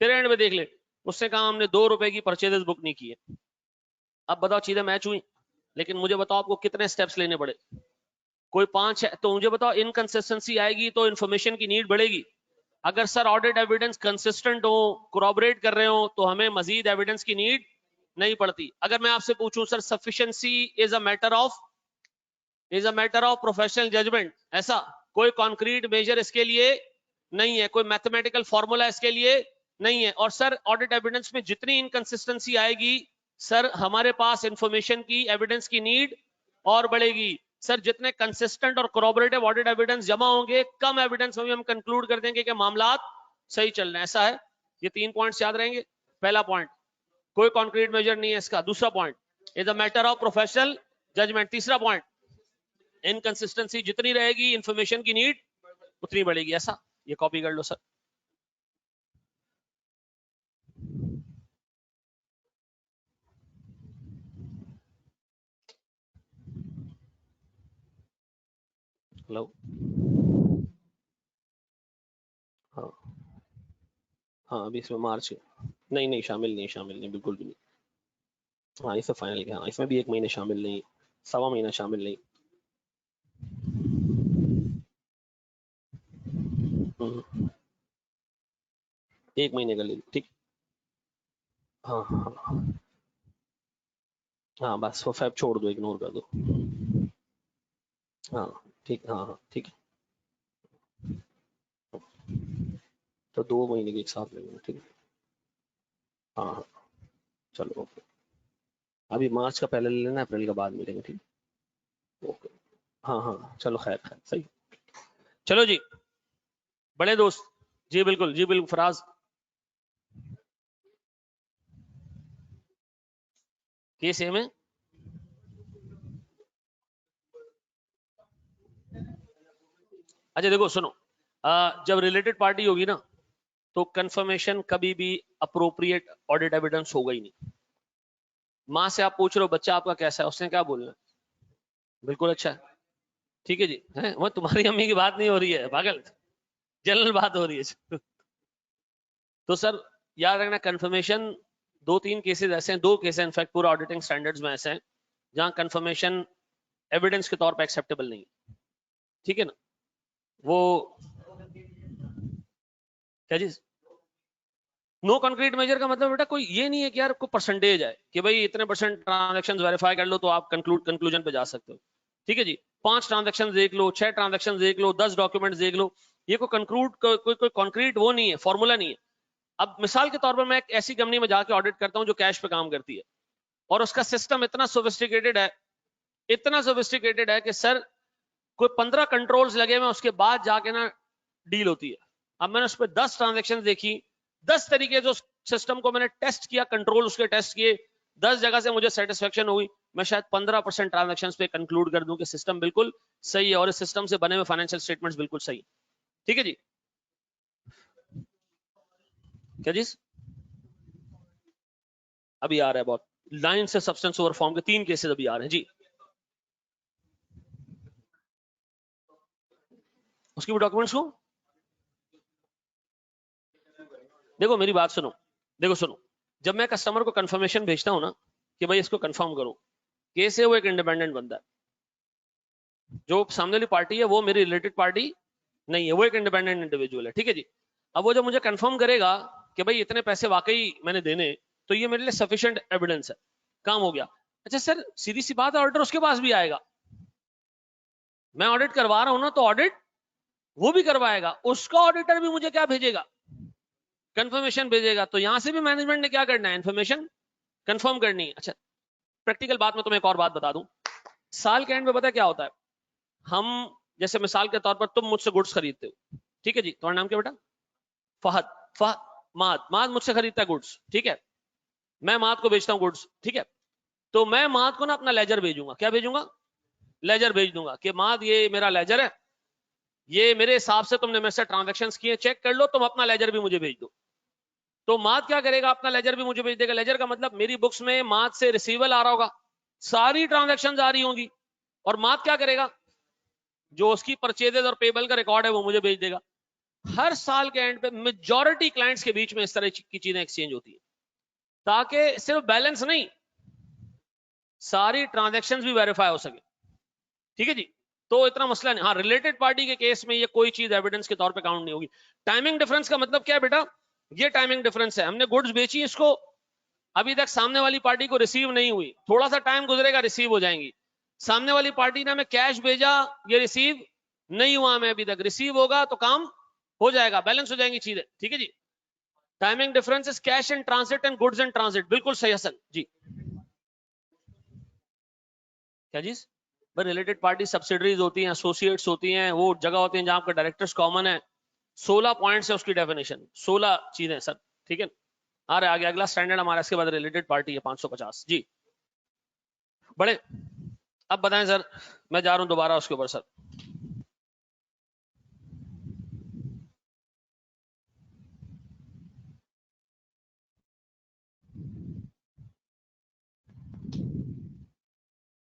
तेरे एंड में देख ले, उसने कहा हमने 2 रुपए की परचेजेस बुक नहीं की है। अब बताओ चीजें मैच हुई, लेकिन मुझे बताओ आपको कितने स्टेप्स लेने पड़े, कोई 5 है तो मुझे बताओ इनकंसिस्टेंसी आएगी तो इन्फॉर्मेशन की नीड बढ़ेगी। अगर सर ऑडिट एविडेंस कंसिस्टेंट हो, कोरॉबरेट कर रहे हो, तो हमें मजीद एविडेंस की नीड नहीं पड़ती। अगर मैं आपसे पूछूं sir sufficiency is a matter of professional judgement, ऐसा कोई कॉन्क्रीट मेजर इसके लिए नहीं है, कोई मैथमेटिकल फॉर्मूला इसके लिए नहीं है। और सर ऑडिट एविडेंस में जितनी इनकंसिस्टेंसी आएगी सर हमारे पास इंफॉर्मेशन की एविडेंस की नीड और बढ़ेगी। सर जितने कंसिस्टेंट और कोरॉबरेटिव ऑडिट एविडेंस जमा होंगे, कम एविडेंस में भी हम कंक्लूड कर देंगे कि मामला सही चल रहे हैं, ऐसा है। ये 3 पॉइंट्स याद रहेंगे। पहला पॉइंट कोई कॉन्क्रीट मेजर नहीं है इसका, दूसरा point is a matter of professional judgement, तीसरा पॉइंट इनकंसिस्टेंसी जितनी रहेगी इंफॉर्मेशन की नीड उतनी बढ़ेगी, ऐसा। ये कॉपी कर लो सर। हेलो, हाँ हाँ अभी इसमें मार्च नहीं नहीं शामिल नहीं, शामिल नहीं, बिल्कुल भी नहीं। हाँ इसे फाइनल किया, हाँ इसमें भी 1 महीने शामिल नहीं, 1.25 महीना शामिल नहीं। 1 महीने का ले लो, ठीक। हाँ हाँ हाँ हाँ, बस वो फैब छोड़ दो, इग्नोर कर दो। हाँ ठीक, हाँ हाँ ठीक है, तो 2 महीने के एक साथ लगेगा, ठीक है। हाँ हाँ चलो ओके, अभी मार्च का पहले ले लेना, अप्रैल का बाद मिलेंगे, ठीक। ओके, हाँ हाँ चलो, खैर खैर सही। चलो जी बड़े दोस्त, जी बिल्कुल, जी बिल्कुल फराज। केस ए में अच्छा देखो सुनो, जब रिलेटेड पार्टी होगी ना तो कंफर्मेशन कभी भी अप्रोप्रिएट ऑडिट एविडेंस होगा ही नहीं। माँ से आप पूछ रहे हो बच्चा आपका कैसा है, उसने क्या बोलना है? बिल्कुल अच्छा है, ठीक है जी, है वो तुम्हारी अम्मी की बात नहीं हो रही है पागल, जनरल बात हो रही है। तो सर याद रखना, कंफर्मेशन 2-3 केसेस ऐसे हैं, 2 केस इनफैक्ट पूरा ऑडिटिंग स्टैंडर्ड्स में ऐसे हैं जहां कंफर्मेशन एविडेंस के तौर पे एक्सेप्टेबल नहीं है, ठीक है ना। वो क्या चीज, नो कंक्रीट मेजर का मतलब बेटा कोई ये नहीं है कि यार कोई परसेंटेज है कि भाई इतने परसेंट ट्रांजैक्शंस वेरीफाई कर लो तो आप कंक्लूजन पे जा सकते हो, ठीक है जी। 5 ट्रांजैक्शंस देख लो, 6 ट्रांजैक्शंस देख लो, 10 डॉक्यूमेंट्स देख लो, ये कोई कंक्लूड कोई कॉन्क्रीट वो नहीं है, फॉर्मूला नहीं है। अब मिसाल के तौर पर मैं एक ऐसी कंपनी में जाके ऑडिट करता हूं जो कैश पे काम करती है और उसका सिस्टम इतना सोफिस्टिकेटेड है, इतना सोफिस्टिकेटेड है कि सर कोई 15 कंट्रोल्स लगे हुए उसके बाद जाके ना डील होती है। अब मैंने उस पर 10 ट्रांजेक्शन देखी, 10 तरीके जो सिस्टम को मैंने टेस्ट किया, कंट्रोल उसके टेस्ट किए, 10 जगह से मुझे सेटिस्फेक्शन हुई, मैं शायद 15% ट्रांजेक्शन पे कंक्लूड कर दूं कि सिस्टम बिल्कुल सही है और इस सिस्टम से बने हुए फाइनेंशियल स्टेटमेंट्स बिल्कुल सही, ठीक है जी। क्या जी, अभी आ रहा है बहुत, लाइन से सब्सटेंस ओवर फॉर्म के 3 केसेस अभी आ रहे हैं जी। उसकी भी डॉक्यूमेंट्स को देखो, मेरी बात सुनो, देखो सुनो, जब मैं कस्टमर को कंफर्मेशन भेजता हूं ना कि भाई इसको कंफर्म करो, केस है वो एक इंडिपेंडेंट बंदा है, जो सामने वाली पार्टी है वो मेरी रिलेटेड पार्टी नहीं है, वो एक इंडिपेंडेंट इंडिविजुअल है, ठीक है जी। अब वो जब मुझे कंफर्म करेगा कि भाई इतने पैसे वाकई मैंने देने, तो ये मेरे लिए सफिशिएंट एविडेंस है, काम हो गया। अच्छा सर सीधी सी बात है, ऑडिटर उसके पास भी आएगा, मैं ऑडिट करवा रहा हूं ना तो ऑडिट वो भी करवाएगा, उसका ऑडिटर भी मुझे क्या भेजेगा, कंफर्मेशन भेजेगा। तो यहां से भी मैनेजमेंट ने क्या करना है, इन्फॉर्मेशन कंफर्म करनी है। अच्छा प्रैक्टिकल बात में तुम्हें एक और बात बता दूं, साल के एंड में पता है क्या होता है, हम जैसे मिसाल के तौर पर तुम मुझसे गुड्स खरीदते हो, ठीक है जी, तुम्हारा नाम क्या बेटा, फहद, माद, माद मुझसे खरीदता है गुड्स, ठीक है, मैं माद को बेचता हूँ गुड्स, ठीक है। तो मैं माद को ना अपना लेजर भेजूंगा, क्या भेजूंगा, लेजर भेज दूंगा कि माद ये मेरा लेजर है, ये मेरे हिसाब से तुमने मेरे से ट्रांजेक्शंस किए, चेक कर लो, तुम अपना लेजर भी मुझे भेज दो। तो माद क्या करेगा, अपना लेजर भी मुझे भेज देगा। लेजर का मतलब मेरी बुक्स में माद से रिसीवल आ रहा होगा, सारी ट्रांजेक्शंस आ रही होंगी, और माद क्या करेगा, जो उसकी परचेजेस और पेबल का रिकॉर्ड है वो मुझे भेज देगा। हर साल के एंड पे मेजॉरिटी क्लाइंट्स के बीच में इस तरह की चीजें एक्सचेंज होती है, ताकि सिर्फ बैलेंस नहीं, सारी ट्रांजेक्शंस भी वेरीफाई हो सके, ठीक है जी। तो इतना मसला नहीं। हाँ रिलेटेड पार्टी के केस में ये कोई चीज एविडेंस के तौर पे काउंट नहीं होगी। टाइमिंग डिफरेंस का मतलब क्या है बेटा, ये टाइमिंग डिफरेंस है, हमने गुड्स बेची इसको, अभी तक सामने वाली पार्टी को रिसीव नहीं हुई, थोड़ा सा टाइम गुजरेगा रिसीव हो जाएंगी। सामने वाली पार्टी ने हमें कैश भेजा, ये रिसीव नहीं हुआ, हमें अभी तक रिसीव होगा तो काम हो जाएगा, बैलेंस हो जाएंगी चीजें, ठीक है जी। Timing difference is cash in transit and goods in transit, बिल्कुल सही हसन जी। क्या चीज, रिलेटेड पार्टी सब्सिडरीज होती हैं, एसोसिएट्स होती हैं, वो जगह होती हैं जहां आपका डायरेक्टर्स कॉमन है। 16 पॉइंट्स है उसकी डेफिनेशन, 16 चीजें सर, ठीक है। आ रहा है आगे अगला स्टैंडर्ड हमारा, इसके बाद रिलेटेड पार्टी है 550 जी। बड़े अब बताएं सर, मैं जा रहा हूं दोबारा उसके ऊपर सर।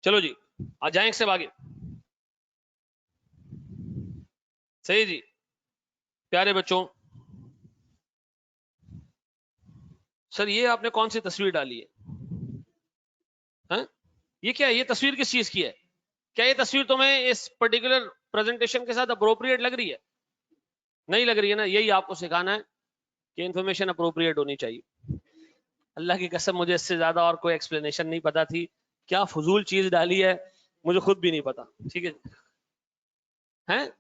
चलो जी आ जाएं एक से आगे, सही जी। प्यारे बच्चों, सर ये आपने कौन सी तस्वीर डाली है? ये क्या है, ये तस्वीर किस चीज की है? क्या ये तस्वीर तुम्हें इस पर्टिकुलर प्रेजेंटेशन के साथ अप्रोप्रिएट लग रही है? नहीं लग रही है ना, यही आपको सिखाना है कि इन्फॉर्मेशन अप्रोप्रिएट होनी चाहिए। अल्लाह की कसम मुझे इससे ज्यादा और कोई एक्सप्लेनेशन नहीं पता थी, क्या फजूल चीज डाली है मुझे खुद भी नहीं पता, ठीक है। हैं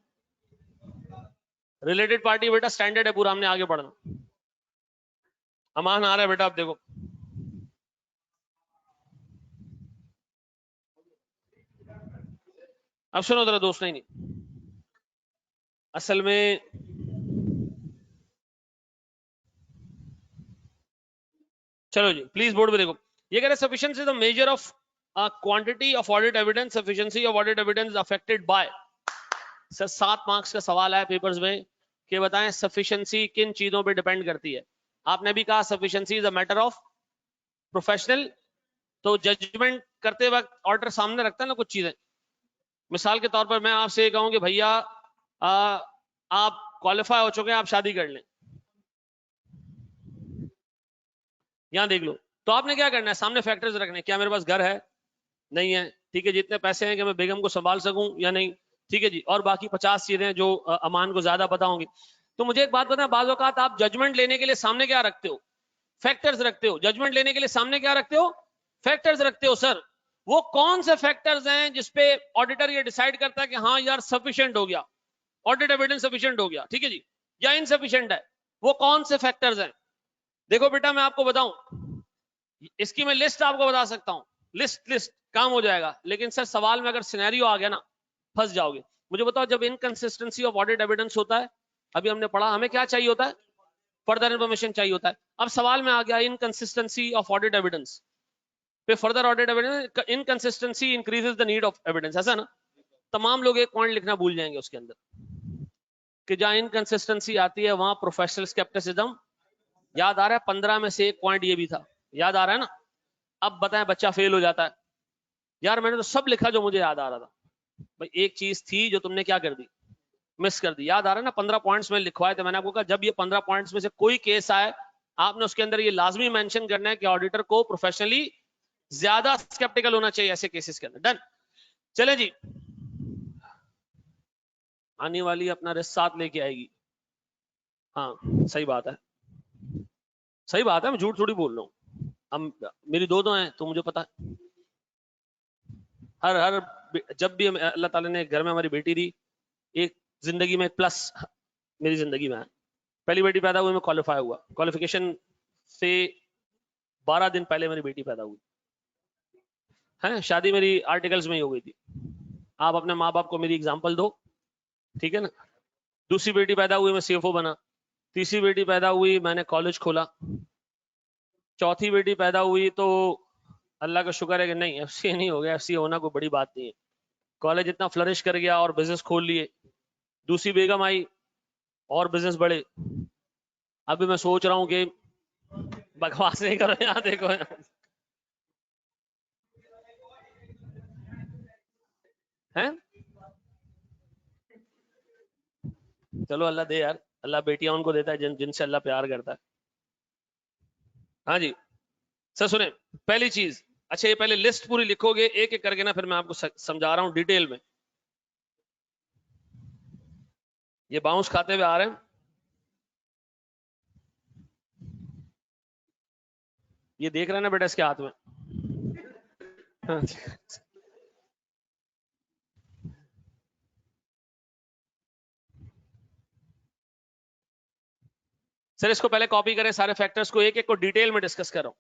रिलेटेड पार्टी बेटा स्टैंडर्ड है पूरा, हमने आगे बढ़ना। अमान आ रहा है बेटा, आप देखो, अब सुनो जरा दोस्त, नहीं असल में चलो जी प्लीज बोर्ड पे देखो, ये कह रहे sufficiency the measure of quantity of audit evidence, sufficiency of audit evidence affected by sir 7 marks का सवाल है पेपर्स में कि बताएं सफिशिएंसी किन चीजों पे डिपेंड करती है। आपने भी कहा sufficiency is a matter of professional, तो जजमेंट करते वक्त ऑर्डर सामने रखता है ना कुछ चीजें। मिसाल के तौर पर मैं आपसे कहूं कि भैया आप क्वालिफाई हो चुके हैं, आप शादी कर लें, यहां देख लो, तो आपने क्या करना है, सामने फैक्टर्स रखने, क्या मेरे पास घर है, नहीं है, ठीक है, जितने पैसे हैं कि मैं बेगम को संभाल सकूं या नहीं, ठीक है जी, और बाकी 50 चीजें जो अमान को ज्यादा पता होंगी। तो मुझे एक बात बताएं, बाज़ औक़ात आप जजमेंट लेने के लिए सामने क्या रखते हो, फैक्टर्स रखते हो। जजमेंट लेने के लिए सामने क्या रखते हो, फैक्टर्स रखते हो। सर वो कौन से फैक्टर्स हैं जिसपे ऑडिटर ये डिसाइड करता है कि हाँ यार सफिशिएंट हो गया, ऑडिट एविडेंस सफिशिएंट हो गया, ठीक है जी, या इनसफिशिएंट है, वो कौन से फैक्टर्स हैं। देखो बेटा मैं आपको बताऊं, इसकी मैं लिस्ट आपको बता सकता हूं, लिस्ट लिस्ट काम हो जाएगा, लेकिन सर सवाल में अगर सिनेरियो आ गया ना फंस जाओगे। मुझे बताओ, जब इनकंसिस्टेंसी ऑफ ऑडिट एविडेंस होता है, अभी हमने पढ़ा, हमें क्या चाहिए होता है, फर्दर इन्फॉर्मेशन चाहिए होता है। अब सवाल में आ गया इनकंसिस्टेंसी ऑफ ऑडिट एविडेंस, पे further audit evidence, inconsistency increases the need of evidence, ऐसा ना। तमाम लोग एक पॉइंट लिखना भूल जाएंगे उसके अंदर कि जहां इनकंसिस्टेंसी आती है वहां प्रोफेशनल स्केप्टिसिज्म, याद आ रहा है 15 में से एक पॉइंट ये भी था, याद आ रहा है ना। अब बताएं बच्चा फेल हो जाता है, यार मैंने तो सब लिखा जो मुझे याद आ रहा था, भाई एक चीज थी जो तुमने क्या कर दी, मिस कर दी। याद आ रहा है ना, 15 पॉइंट्स में लिखवाए थे, मैंने आपको कहा जब ये 15 पॉइंट्स में से कोई केस आए, आपने उसके अंदर ये लाजमी मेंशन करना है कि ऑडिटर को प्रोफेशनली ज्यादा स्केप्टिकल होना चाहिए ऐसे केसेस के अंदर। डन, चले जी, आने वाली अपना रिस्क साथ लेके आएगी, हाँ सही बात है, सही बात है, मैं झूठ थोड़ी बोल रहा हूँ। अब मेरी दो हैं तो मुझे पता है, हर हर जब भी अल्लाह ताला ने घर में हमारी बेटी दी, एक जिंदगी में प्लस मेरी जिंदगी में है। पहली बेटी पैदा हुई, मैं क्वालिफाई हुआ, क्वालिफिकेशन से 12 दिन पहले मेरी बेटी पैदा हुई है, शादी मेरी आर्टिकल्स में ही हो गई थी। आप अपने माँ बाप को मेरी एग्जांपल दो, ठीक है ना। दूसरी बेटी पैदा हुई, मैं सीएफओ बना। तीसरी बेटी पैदा हुई, मैंने कॉलेज खोला। चौथी बेटी पैदा हुई तो अल्लाह का शुक्र है कि नहीं एफसीए नहीं हो गया, एफसीए होना कोई बड़ी बात नहीं है, कॉलेज इतना फ्लरिश कर गया और बिजनेस खोल लिए। दूसरी बेगम आई और बिजनेस बढ़े। अभी मैं सोच रहा हूँ कि बकवास नहीं करो, यहाँ देखो हैं, चलो अल्लाह दे यार, अल्लाह बेटियां उनको देता है जिनसे अल्लाह प्यार करता है। हाँ जी सर सुने, पहली चीज, अच्छा ये पहले लिस्ट पूरी लिखोगे एक एक करके ना, फिर मैं आपको समझा रहा हूँ डिटेल में। ये बाउंस खाते हुए आ रहे हैं, ये देख रहे हैं ना बेटा इसके हाथ में। हाँ। सर इसको पहले कॉपी करें, सारे फैक्टर्स को एक एक को डिटेल में डिस्कस कर रहा हूं।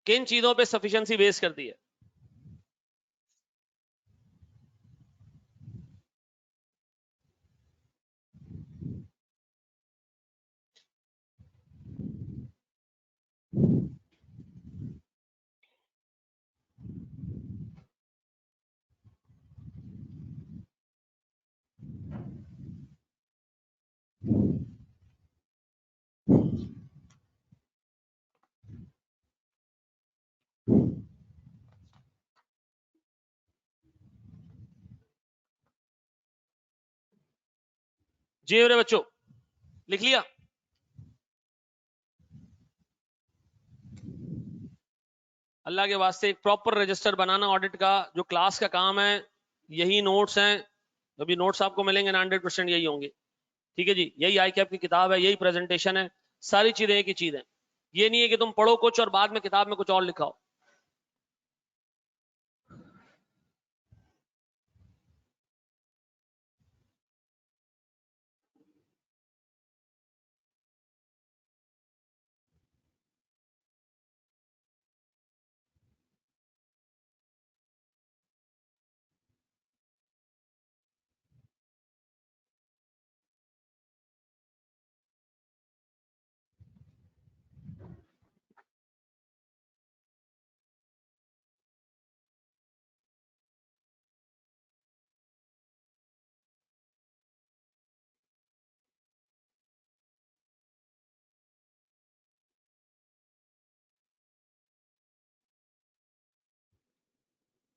किन चीजों पे सफिशिएंसी बेस करती है, जी मेरे बच्चों लिख लिया। अल्लाह के वास्ते एक प्रॉपर रजिस्टर बनाना ऑडिट का, जो क्लास का काम है, यही नोट्स हैं, अभी नोट्स आपको मिलेंगे ना 100% यही होंगे, ठीक है जी, यही आई कैप की किताब है, यही प्रेजेंटेशन है, सारी चीजें एक ही चीज है। ये नहीं है कि तुम पढ़ो कुछ और बाद में किताब में कुछ और लिखाओ।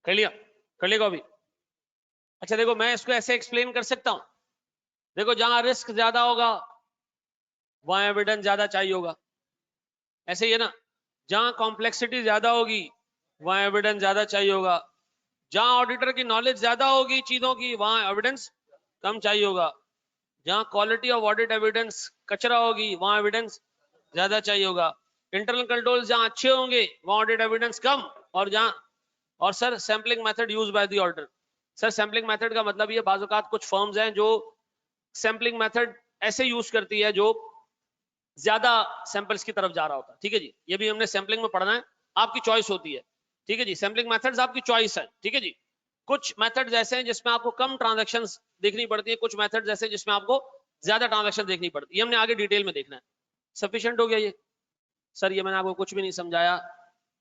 कर लिया, कर लेगा अभी। अच्छा देखो, मैं इसको ऐसे एक्सप्लेन कर सकता हूं, देखो जहां रिस्क ज्यादा होगा वहां एविडेंस ज्यादा चाहिए होगा, ऐसे ही है ना। जहां कॉम्प्लेक्सिटी ज्यादा होगी वहां एविडेंस ज्यादा चाहिए होगा, जहां ऑडिटर की नॉलेज ज्यादा होगी चीजों की वहां एविडेंस कम चाहिए होगा, जहां क्वालिटी ऑफ ऑडिट एविडेंस कचरा होगी वहां एविडेंस ज्यादा चाहिए होगा, इंटरनल कंट्रोल जहां अच्छे होंगे वहां ऑडिट एविडेंस कम, और जहां, और sir sampling method use by the auditor. Sir sampling method का मतलब ये, बाज़ औक़ात कुछ फर्म्स हैं जो सैम्पलिंग मेथड ऐसे यूज करती है जो ज्यादा सैंपल्स की तरफ जा रहा होता है, ठीक है जी। ये भी हमने सैम्पलिंग में पढ़ना है, आपकी चॉइस होती है, ठीक है जी। सैम्पलिंग मेथड्स आपकी चॉइस है, ठीक है जी। कुछ मेथड्स ऐसे हैं जिसमें आपको कम ट्रांजैक्शंस देखनी पड़ती है, कुछ मेथड्स ऐसे हैं जिसमें आपको ज्यादा ट्रांजैक्शन देखनी पड़ती है। ये हमने आगे डिटेल में देखना है। सफिशिएंट हो गया ये? सर ये मैंने आपको कुछ भी नहीं समझाया,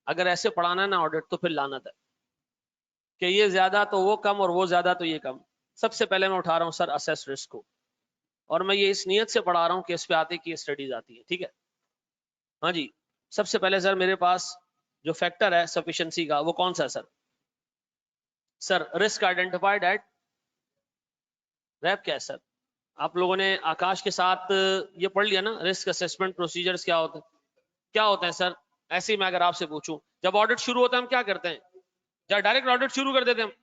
अगर ऐसे पढ़ाना है ना ऑडिट तो फिर लानत है कि ये ज्यादा तो वो कम और वो ज्यादा तो ये कम। सबसे पहले मैं उठा रहा हूं सर असेस रिस्क को, और मैं ये इस नियत से पढ़ा रहा हूं कि इस पे आते की स्टडीज आती है, ठीक है। हाँ जी, सबसे पहले सर मेरे पास जो फैक्टर है सफिशिएंसी का वो कौन सा है sir? Sir risk identified at rap क्या है सर? आप लोगों ने आकाश के साथ ये पढ़ लिया ना, रिस्क असेसमेंट प्रोसीजर्स क्या होते हैं? क्या होते हैं सर? ऐसे ही मैं अगर आपसे पूछूं, जब ऑडिट शुरू होता है हम क्या करते हैं? या डायरेक्ट ऑडिट शुरू कर देते हैं हम?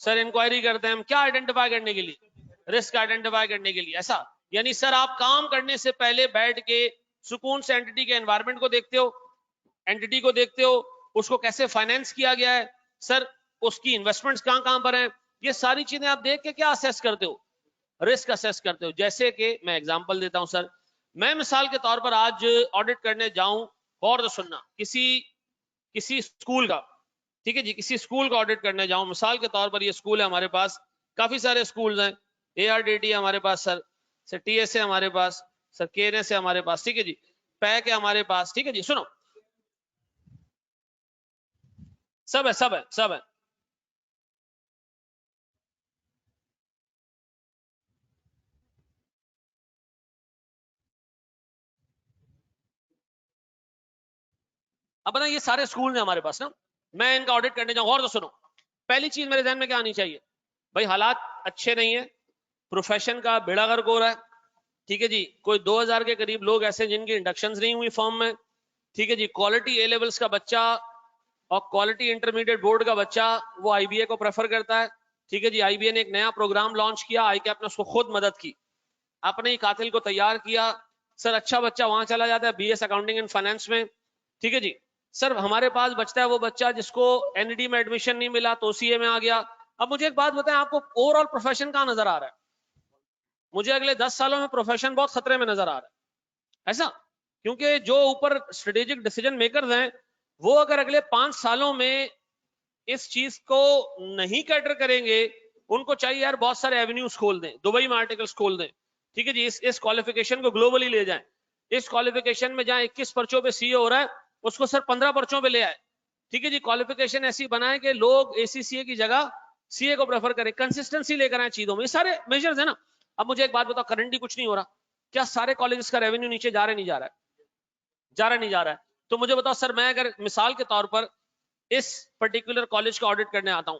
सर इंक्वायरी करते हैं हम, क्या आइडेंटिफाई करने के लिए? रिस्क आइडेंटिफाई करने के लिए, ऐसा? यानी सर आप काम करने से पहले बैठ के सुकून से एंटिटी के एनवायरनमेंट को देखते हो, एंटिटी को देखते हो, उसको कैसे फाइनेंस किया गया है, सर उसकी इन्वेस्टमेंट्स कहां कहां पर हैं, ये सारी चीजें आप देख के क्या असेस करते हो? रिस्क असेस करते हो। जैसे कि मैं एग्जांपल देता हूं सर, मैं मिसाल के तौर पर आज ऑडिट करने जाऊं, और तो सुनना, किसी किसी स्कूल का, ठीक है जी, किसी स्कूल का ऑडिट करने जाऊं, मिसाल के तौर पर ये स्कूल है हमारे पास, काफी सारे स्कूल हैं, ARDT हमारे पास सर TS है हमारे पास, सर KNS है हमारे पास, ठीक है जी, पैक है हमारे पास, ठीक है जी। सुनो, सब है सब है सब है। अब बताइए, ये सारे स्कूल हैं हमारे पास ना, मैं इनका ऑडिट करने जाऊं, और तो सुनो, पहली चीज मेरे ध्यान में क्या आनी चाहिए भाई? हालात अच्छे नहीं है, प्रोफेशन का बेड़ा गर्क हो रहा है, ठीक है जी। कोई 2000 के करीब लोग ऐसे जिनकी इंडक्शंस नहीं हुई फॉर्म में, ठीक है जी। क्वालिटी A लेवल्स का बच्चा और क्वालिटी इंटरमीडिएट बोर्ड का बच्चा वो IBA को प्रेफर करता है, ठीक है जी। IBA ने एक नया प्रोग्राम लॉन्च किया, ICAP ने उसको खुद मदद की, अपने ही कातिल को तैयार किया, सर अच्छा बच्चा वहां चला जाता है BS अकाउंटिंग एंड फाइनेंस में, ठीक है जी। सर हमारे पास बचता है वो बच्चा जिसको ND में एडमिशन नहीं मिला तो CA में आ गया। अब मुझे एक बात बताएं, आपको ओवरऑल प्रोफेशन कहां नजर आ रहा है? मुझे अगले 10 सालों में प्रोफेशन बहुत खतरे में नजर आ रहा है, ऐसा? क्योंकि जो ऊपर स्ट्रेटेजिक डिसीजन मेकर्स हैं वो अगर अगले 5 सालों में इस चीज को नहीं कैटर करेंगे, उनको चाहिए यार बहुत सारे एवेन्यूज खोल दें, दुबई में आर्टिकल्स खोल दें, ठीक है जी। इस क्वालिफिकेशन को ग्लोबली ले जाएं, इस क्वालिफिकेशन में जहां 21 पर्चों पे CA हो रहा है उसको सर 15 पर्चों पे ले आए, ठीक है जी। क्वालिफिकेशन ऐसी बनाए कि लोग ACCA की जगह CA को प्रेफर करें, कंसिस्टेंसी लेकर आए चीजों में, ये सारे मेजर्स है ना। अब मुझे एक बात बताओ, करंटली कुछ नहीं हो रहा, क्या सारे कॉलेजेस का रेवेन्यू नीचे जा रहा है? नहीं जा रहा है? जा रहा नहीं जा रहा है? तो मुझे बताओ सर, मैं अगर मिसाल के तौर पर इस पर्टिकुलर कॉलेज का ऑडिट करने आता हूं,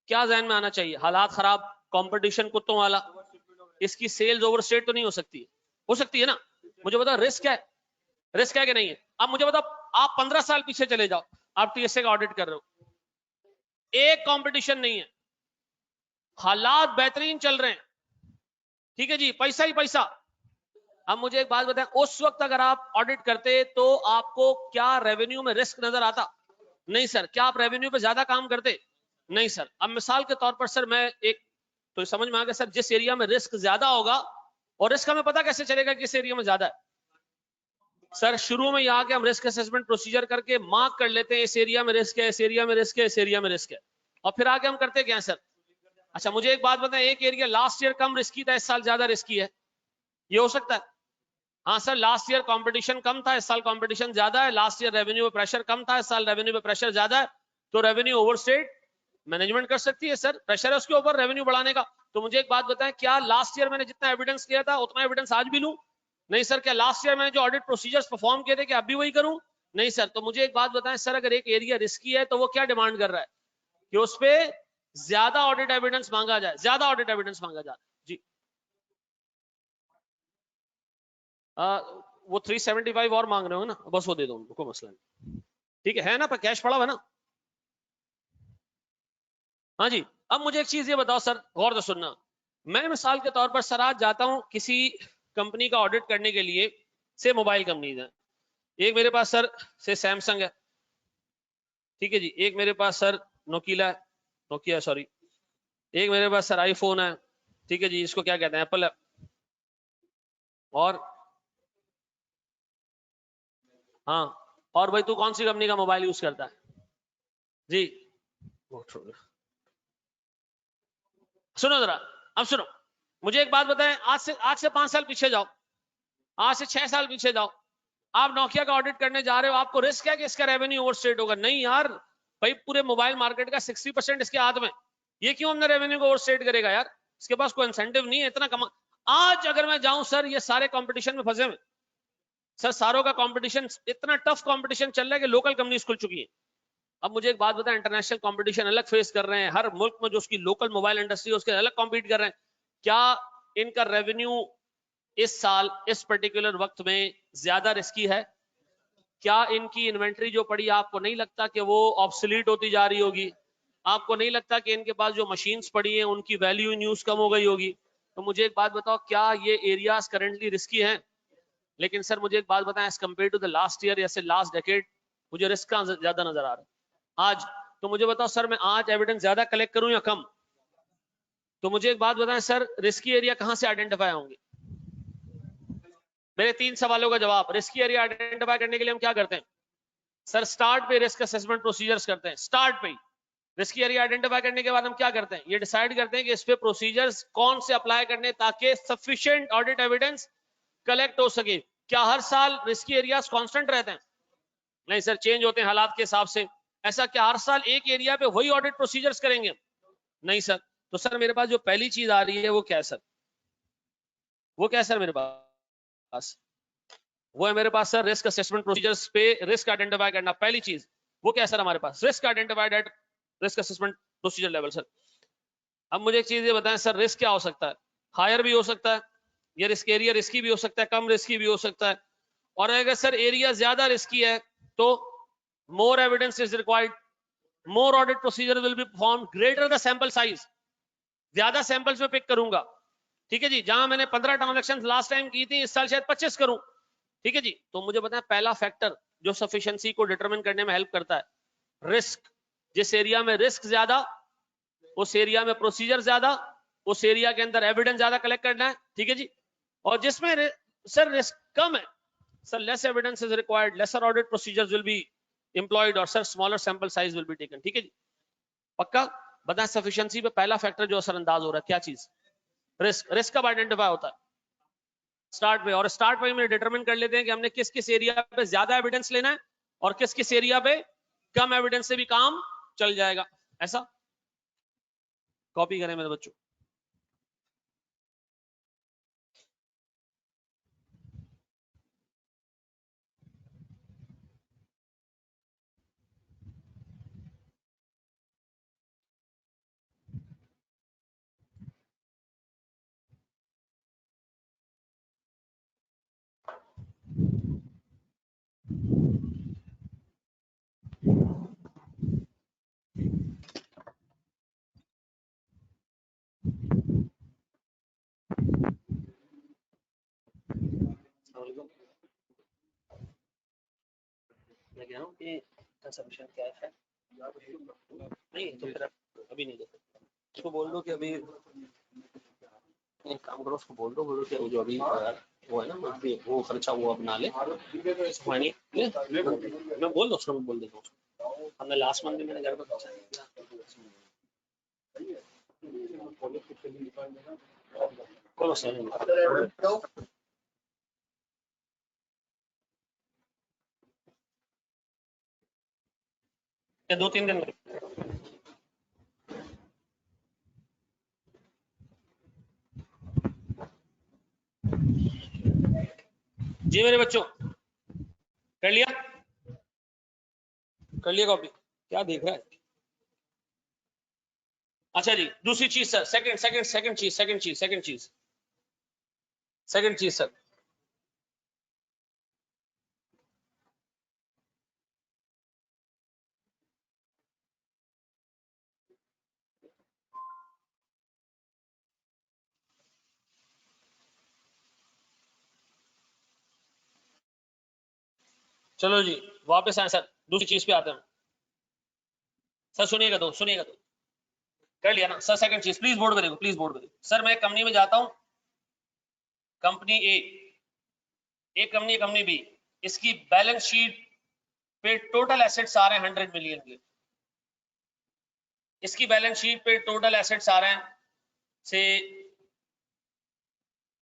क्या जहन में आना चाहिए? हालात खराब, कंपटीशन कुत्तों वाला, इसकी सेल्स ओवरस्टेट तो नहीं हो सकती? हो सकती है ना। मुझे बताओ रिस्क है, रिस्क है कि नहीं है? अब मुझे बताओ, आप 15 साल पीछे चले जाओ, आप TSA का ऑडिट कर रहे हो, एक कंपटीशन नहीं है, हालात बेहतरीन चल रहे हैं, ठीक है जी, पैसा ही पैसा। अब मुझे एक बात बताएं, उस वक्त अगर आप ऑडिट करते तो आपको क्या रेवेन्यू में रिस्क नजर आता? नहीं सर। क्या आप रेवेन्यू पे ज्यादा काम करते? नहीं सर। अब मिसाल के तौर पर सर मैं एक, तो समझ में आ गया सर, जिस एरिया में रिस्क ज्यादा होगा, और रिस्क हमें पता कैसे चलेगा किस एरिया में ज्यादा है? सर शुरू में यहाँ के हम रिस्क असेसमेंट प्रोसीजर करके मार्क कर लेते हैं, इस एरिया में रिस्क है, इस एरिया में रिस्क है, इस एरिया में रिस्क है, और फिर आगे हम करते क्या है सर? अच्छा मुझे एक बात बताएं, एक एरिया लास्ट ईयर कम रिस्की था, इस साल ज्यादा रिस्की है, ये हो सकता है? हाँ सर, लास्ट ईयर कंपटीशन कम था, इस साल कंपटीशन ज्यादा है, लास्ट ईयर रेवेन्यू पे प्रेशर कम था, इस साल रेवेन्यू पे प्रेशर ज्यादा है, तो रेवेन्यू ओवरस्टेट मैनेजमेंट कर सकती है सर, प्रेशर है उसके ऊपर रेवेन्यू बढ़ाने का। तो मुझे एक बात बताएं, क्या लास्ट ईयर मैंने जितना एविडेंस किया था उतना एविडेंस आज भी लूं? नहीं सर। क्या लास्ट ईयर मैंने जो ऑडिट प्रोसीजर्स परफॉर्म किए थे क्या अब भी वही करूं? नहीं सर, तो मुझे एक बात बताएं सर, अगर एक एरिया रिस्की है तो वो क्या डिमांड कर रहा है कि उस पे ज्यादा ऑडिट एविडेंस मांगा जाए, ज्यादा ऑडिट एविडेंस मांगा जाए। जी वो 375 और मांग रहे हो ना, बस वो दे दो उनको, कोई मसला नहीं, ठीक है ना, पर कैश पड़ा हुआ ना। हाँ जी। अब मुझे एक चीज ये बताओ सर, गौर से सुनना, मैं मिसाल के तौर पर सर आज जाता हूं किसी कंपनी का ऑडिट करने के लिए, से मोबाइल कंपनीज है, एक मेरे पास सर से सैमसंग है, ठीक है जी, एक मेरे पास सर नोकिया है, नोकिया सॉरी, एक मेरे पास सर आईफोन है, ठीक है जी, इसको क्या कहते हैं, एप्पल है, और हाँ, और भाई तू कौन सी कंपनी का मोबाइल यूज करता है? जी सुनो जरा, अब सुनो, मुझे एक बात बताएं, आज से 5 साल पीछे जाओ, आज से 6 साल पीछे जाओ, आप नोकिया का ऑडिट करने जा रहे हो, आपको रिस्क है कि इसका रेवेन्यू ओवरस्टेट होगा? नहीं यार भाई, पूरे मोबाइल मार्केट का 60% इसके हाथ में, ये क्यों अपने रेवेन्यू को ओवरस्टेट करेगा यार? इसके पास कोई इंसेंटिव नहीं है इतना कमा। आज अगर मैं जाऊं सर, ये सारे कंपटीशन में फंसे हुए सर, सारों का कंपटीशन, इतना टफ कंपटीशन चल रहा है कि लोकल कंपनीज खुल चुकी है। अब मुझे एक बात बताएं, इंटरनेशनल कंपटीशन अलग फेस कर रहे हैं, हर मुल्क में जो उसकी लोकल मोबाइल इंडस्ट्री है उसके अलग कॉम्पीट कर रहे हैं, क्या इनका रेवेन्यू इस साल इस पर्टिकुलर वक्त में ज्यादा रिस्की है? क्या इनकी इन्वेंट्री जो पड़ी, आपको नहीं लगता कि वो ऑब्सोलीट होती जा रही होगी? आपको नहीं लगता कि इनके पास जो मशीन्स पड़ी हैं उनकी वैल्यू इन यूज कम हो गई होगी? तो मुझे एक बात बताओ, क्या ये एरियाज करेंटली रिस्की हैं? लेकिन सर मुझे एक बात बताएं, as compared to the last year या से लास्ट डेकेड, मुझे रिस्क का ज्यादा नजर आ रहा है आज। तो मुझे बताओ सर, मैं आज एविडेंस ज्यादा कलेक्ट करूं या कम? तो मुझे एक बात बताएं सर, रिस्की एरिया कहां से आइडेंटिफाई होंगे? मेरे 3 सवालों का जवाब, रिस्की एरिया आइडेंटिफाई करने के लिए हम क्या करते हैं सर? स्टार्ट पे रिस्क असेसमेंट प्रोसीजर्स करते हैं, स्टार्ट पे रिस्की एरिया आइडेंटिफाई करने के बाद हम क्या करते हैं, ये डिसाइड करते हैं कि इस पे प्रोसीजर्स कौन से अप्लाई करने ताकि सफिशिएंट ऑडिट एविडेंस कलेक्ट हो सके। क्या हर साल रिस्की एरियाज कांस्टेंट रहते हैं? नहीं सर, चेंज होते हैं हालात के हिसाब से। ऐसा क्या हर साल एक एरिया पे वही ऑडिट प्रोसीजर्स करेंगे? नहीं सर। तो सर मेरे पास जो पहली चीज आ रही है वो क्या है सर? वो क्या है सर मेरे पास? वो है मेरे पास सर रिस्क असेसमेंट प्रोसीजर्स पे रिस्क आइडेंटिफाई करना, पहली चीज। वो क्या है सर हमारे पास? Risk identified at risk assessment procedure level sir. अब मुझे एक चीज ये बताएं सर, रिस्क क्या हो सकता है? हायर भी हो सकता है, ये रिस्क एरिया रिस्की भी हो सकता है, कम रिस्की भी हो सकता है। और अगर सर एरिया ज्यादा रिस्की है तो मोर evidence is required, more audit procedure will be perform, greater the sample size, ज्यादा सैंपल्स में पिक करूंगा, ठीक है जी। जहां मैंने 15 ट्रांजेक्शन लास्ट टाइम की थी, इस साल शायद 25 करूं, ठीक है जी। तो मुझे बताएं, पहला फैक्टर जो सफिशिएंसी को डिटरमिन करने में हेल्प करता है, रिस्क। जिस एरिया में रिस्क ज्यादा, उस एरिया में प्रोसीजर ज्यादा, उस एरिया के अंदर एविडेंस ज्यादा कलेक्ट करना है, ठीक है जी। और जिसमें सर रिस्क कम है sir, less evidence is required, lesser audit procedures will be employed, और sir smaller sample size will be taken, ठीक है जी। पक्का? बताएं सफिशिएंसी पे पहला फैक्टर जो असरअंदाज हो रहा है क्या चीज? रिस्क। रिस्क कब आइडेंटिफाई होता है? स्टार्ट पे। और स्टार्ट पे में डिटरमिन कर लेते हैं कि हमने किस किस एरिया पे ज्यादा एविडेंस लेना है और किस किस एरिया पे कम एविडेंस से भी काम चल जाएगा। ऐसा कॉपी करें मेरे बच्चों। मैं कह रहा हूँ कि कंसम्पशन क्या है, नहीं तो फिर अभी नहीं दे सकता। उसको बोल दो कि अभी एक काम करो, उसको बोल दो, बोलो कि वो जो अभी वो है ना मंथली, वो खर्चा वो अपना ले, मनी ले, मैं बोल दो उसको, मैं बोल देता हूँ उसको। हमने लास्ट मंथ भी मेरे घर पे पहुंचा दिया, कोई मसला नहीं। या 2-3 दिन में। जी मेरे बच्चों, कर लिया? कर लिया कॉपी? क्या देख रहा है? अच्छा जी, दूसरी चीज सर, सेकंड चीज सर, चलो जी वापस आए सर, दूसरी चीज पे आते हैं सर। सुनिएगा तो कर लिया ना सर। सेकंड चीज प्लीज बोर्ड करिए, प्लीज बोर्ड करिए सर। मैं कंपनी में जाता हूं, कंपनी ए, एक कंपनी बी, इसकी बैलेंस शीट पे टोटल एसेट्स आ रहे हैं 100 मिलियन के, इसकी बैलेंस शीट पे टोटल एसेट्स आ रहे हैं से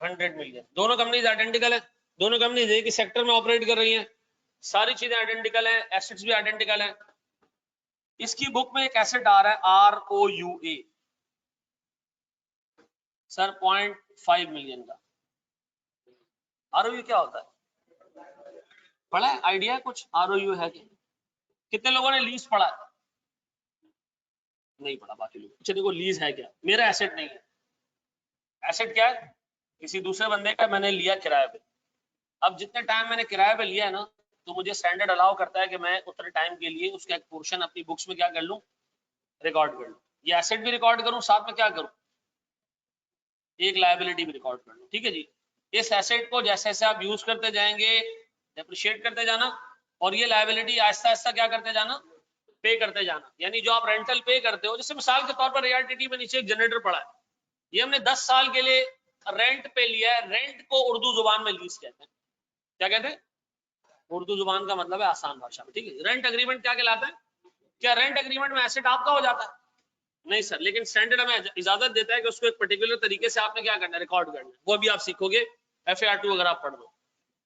100 मिलियन। दोनों कंपनीज आइडेंटिकल है, दोनों कंपनीज एक ही सेक्टर में ऑपरेट कर रही हैं, सारी चीजें आइडेंटिकल हैं, एसेट्स भी आइडेंटिकल हैं। इसकी बुक में एक एसेट आ रहा है ROUA सर 0.5 मिलियन का। ROU क्या होता है? पढ़ा है? आइडिया है कुछ ROU है क्या? कितने लोगों ने लीज पढ़ा है? नहीं पढ़ा बाकी लोग। अच्छा देखो, लीज है क्या? मेरा एसेट नहीं है। एसेट क्या है? किसी दूसरे बंदे का मैंने लिया किराए पे। अब जितने टाइम मैंने किराए पे लिया है ना, तो मुझे स्टैंडर्ड अलाउ करता है कि मैं उतने टाइम के लिए उसका एक पोर्शन अपनी बुक्स में क्या कर लूं, रिकॉर्ड कर लूं। ये एसेट भी रिकॉर्ड करूं, साथ में क्या करूं, एक लायबिलिटी भी रिकॉर्ड कर लूं। ठीक है जी। इस एसेट को जैसे जैसे आप यूज करते जाएंगे, डेप्रिशिएट करते जाना, और ये लायबिलिटी आहिस्ता आहिस्ता क्या करते जाना, पे करते जाना। यानी जो आप रेंटल पे करते हो, जैसे मिसाल के तौर पर ARTT में नीचे एक जनरेटर पड़ा है, ये हमने 10 साल के लिए रेंट पे लिया है। रेंट को उर्दू जुबान में लीज कहते हैं। क्या कहते हैं? उर्दू जुबान का मतलब है आसान भाषा में। ठीक है, रेंट एग्रीमेंट क्या कहलाता है? क्या रेंट एग्रीमेंट में एसेट आपका हो जाता है? नहीं सर, लेकिन स्टैंडर्ड हमें इजाजत देता है कि उसको एक पर्टिकुलर तरीके से आपने क्या करना है, रिकॉर्ड करना है। वो भी आप सीखोगे FAR2 अगर आप पढ़ लो।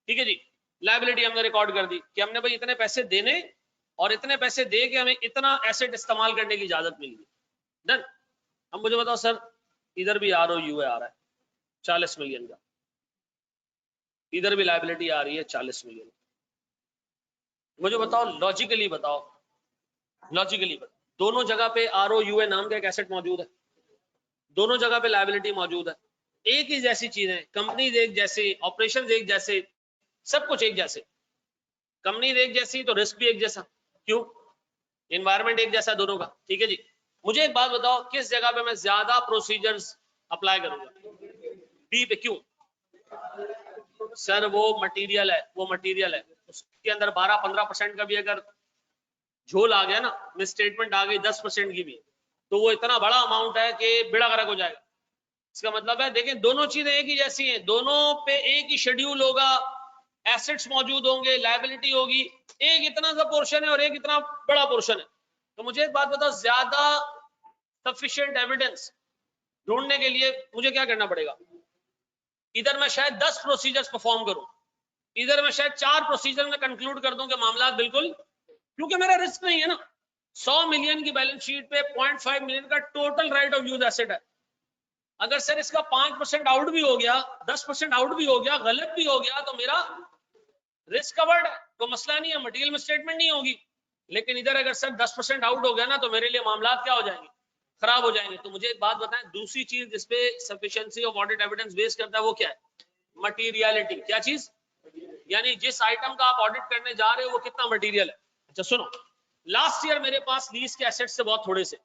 ठीक है जी। लायबिलिटी हमने रिकॉर्ड कर दी कि हमने भाई इतने पैसे देने और इतने पैसे दे के हमें इतना एसेट इस्तेमाल करने की इजाजत मिल गई। डन। अब मुझे बताओ सर, इधर भी ROU आ रहा है 40 मिलियन का, इधर भी लायबिलिटी आ रही है 40 मिलियन। मुझे बताओ लॉजिकली बताओ, दोनों जगह पे ROUA नाम का एक एसेट मौजूद है, दोनों जगह पे लायबिलिटी मौजूद है, एक ही जैसी चीजें, कंपनीज एक जैसे, ऑपरेशंस एक जैसे, सब कुछ एक जैसे। कंपनीज एक जैसी तो रिस्क भी एक जैसा, क्यों? एनवायरमेंट एक जैसा दोनों का। ठीक है जी। मुझे एक बात बताओ, किस जगह पे मैं ज्यादा प्रोसीजर्स अप्लाई करूंगा? बी पे। क्यों? सर वो मटेरियल है, उसके अंदर 12-15% का भी अगर झोल आ गया ना, मिस स्टेटमेंट आ गई 10% की भी, तो वो इतना बड़ा अमाउंट है कि बेड़ा गर्क हो जाएगा। इसका मतलब है, देखें दोनों चीजें एक ही जैसी हैं, दोनों पे एक ही शेड्यूल होगा, एसेट्स मौजूद होंगे, लायबिलिटी होगी, एक इतना सा पोर्शन है और एक इतना बड़ा पोर्शन है। तो मुझे एक बात बताओ, ज्यादा सफिशिएंट एविडेंस ढूंढने के लिए मुझे क्या करना पड़ेगा? इधर मैं शायद 10 प्रोसीजर्स परफॉर्म करूं, इधर मैं शायद 4 प्रोसीजर में कंक्लूड कर दूं कि मामला बिल्कुल, क्योंकि मेरा रिस्क नहीं है ना। 100 मिलियन की बैलेंस शीट पे 0.5 मिलियन का total right of use asset है। अगर सर इसका 5% आउट भी हो गया, 10% आउट भी हो गया, गलत भी हो गया, तो मेरा रिस्क कवर्ड है, तो मसला नहीं है, मटेरियल में स्टेटमेंट नहीं होगी। लेकिन इधर अगर सर 10% आउट हो गया ना, तो मेरे लिए मामला क्या हो जाएंगे, खराब हो जाएंगे। तो मुझे एक बात बताएं, दूसरी चीज जिसपे sufficiency of audit evidence base करता है वो क्या है? मटीरियलिटी। क्या चीज? यानी जिस आइटम का आप ऑडिट करने जा रहे हो वो कितना मटीरियल है। अच्छा सुनो, लास्ट ईयर मेरे पास लीज के एसेट्स से बहुत थोड़े से,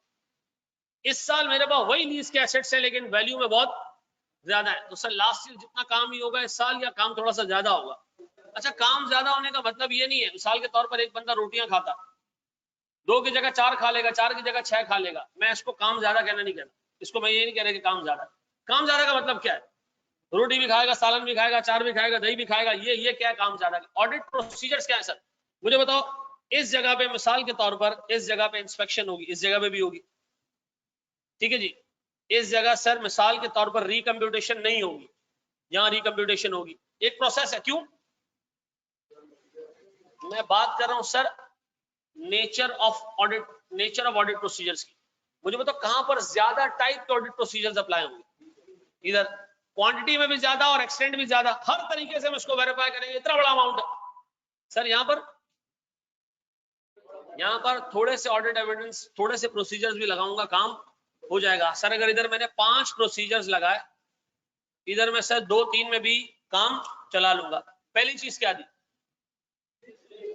इस साल मेरे पास वही लीज के एसेट्स है लेकिन वैल्यू में बहुत ज्यादा है। तो सर लास्ट ईयर जितना काम ही होगा इस साल, या काम थोड़ा सा ज्यादा होगा? अच्छा, काम ज्यादा होने का मतलब ये नहीं है, मिसाल के तौर पर एक बंदा रोटियां खाता, 2 की जगह 4 खा लेगा, 4 की जगह 6 खा लेगा, मैं इसको काम ज्यादा कहना नहीं कहना, इसको मैं ये नहीं कह रहा कि काम ज्यादा। काम ज्यादा का मतलब क्या है? रोटी भी खाएगा, सालन भी खाएगा, चार भी खाएगा, दही भी खाएगा, ये क्या है काम ज्यादा? ऑडिट प्रोसीजर्स क्या है सर? मुझे बताओ, इस जगह पे मिसाल के तौर पर इस जगह पे इंस्पेक्शन होगी, इस जगह पे भी होगी। ठीक है जी। इस जगह सर मिसाल के तौर पर रिकम्प्यूटेशन नहीं होगी, यहां रिकम्प्यूटेशन होगी। एक प्रोसेस है। क्यों? मैं बात कर रहा हूं sir nature of audit procedures की। मुझे बताओ कहां पर ज्यादा टाइप के ऑडिट प्रोसीजर्स अप्लाई होंगे? इधर क्वांटिटी में भी ज्यादा और एक्सटेंट भी ज्यादा, हर तरीके से हम इसको वेरीफाई करेंगे, इतना बड़ा अमाउंट है। सर यहां पर यहाँ पर थोड़े से ऑडिट एविडेंस, थोड़े से प्रोसीजर्स भी लगाऊंगा, काम हो जाएगा सर। अगर इधर मैंने 5 प्रोसीजर्स लगाए, इधर मैं सर 2-3 में भी काम चला लूंगा। पहली चीज क्या दी,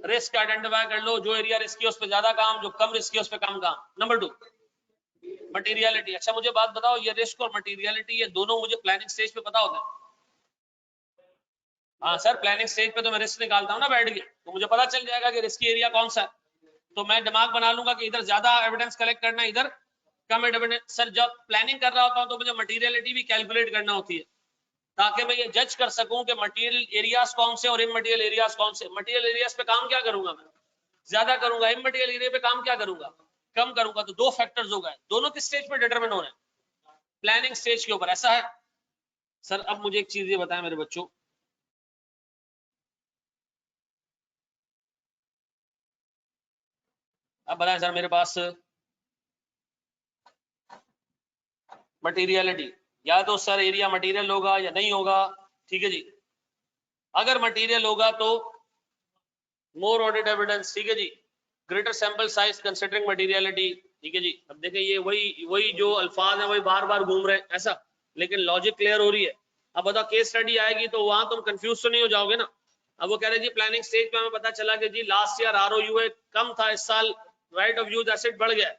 रिस्क आइडेंटिफाई कर लो, जो एरिया रिस्की है उस पर ज्यादा काम, जो कम रिस्की है उस पर कम काम। Number 2 materiality. अच्छा मुझे बात बताओ, ये रिस्क और मटेरियलिटी ये दोनों मुझे प्लानिंग स्टेज पे पता होता है? हाँ सर, प्लानिंग स्टेज पे तो मैं रिस्क निकालता हूँ ना बैठ के, तो मुझे पता चल जाएगा कि रिस्की एरिया कौन सा है, तो मैं दिमाग बना लूंगा कि इधर ज्यादा एविडेंस कलेक्ट करना है, इधर कम एविडेंस। सर जब प्लानिंग कर रहा होता हूँ तो मुझे मटेरियलिटी भी कैलकुलेट करना होती है, ताकि मैं ये जज कर सकूं कि मटेरियल एरियाज कौन से और इमटेरियल एरियाज कौन से। मटेरियल एरियाज पे काम क्या करूंगा मैं, ज्यादा करूंगा, इमटेरियल एरिया पे काम क्या करूंगा, कम करूंगा। तो 2 फैक्टर्स हो गए, दोनों किस स्टेज पे डिटरमिन हो रहे हैं, प्लानिंग स्टेज के ऊपर। ऐसा है सर। अब मुझे एक चीज ये बताएं मेरे बच्चों, अब बताएं सर, मेरे पास मटेरियलिटी, या तो सर एरिया मटेरियल होगा या नहीं होगा, ठीक है जी। अगर मटेरियल होगा तो मोर ऑडिट एविडेंस, ठीक है जी, greater sample size considering materiality, ठीक है जी। अब देखें ये वही जो अल्फाज है वही बार बार घूम रहे हैं ऐसा, लेकिन लॉजिक क्लियर हो रही है। अब बताओ केस स्टडी आएगी तो वहां तुम कंफ्यूज तो नहीं हो जाओगे ना। अब वो कह रहे जी प्लानिंग स्टेज पे हमें पता चला कि जी लास्ट ईयर ROUA कम था, इस साल राइट ऑफ यूज एसेट बढ़ गया,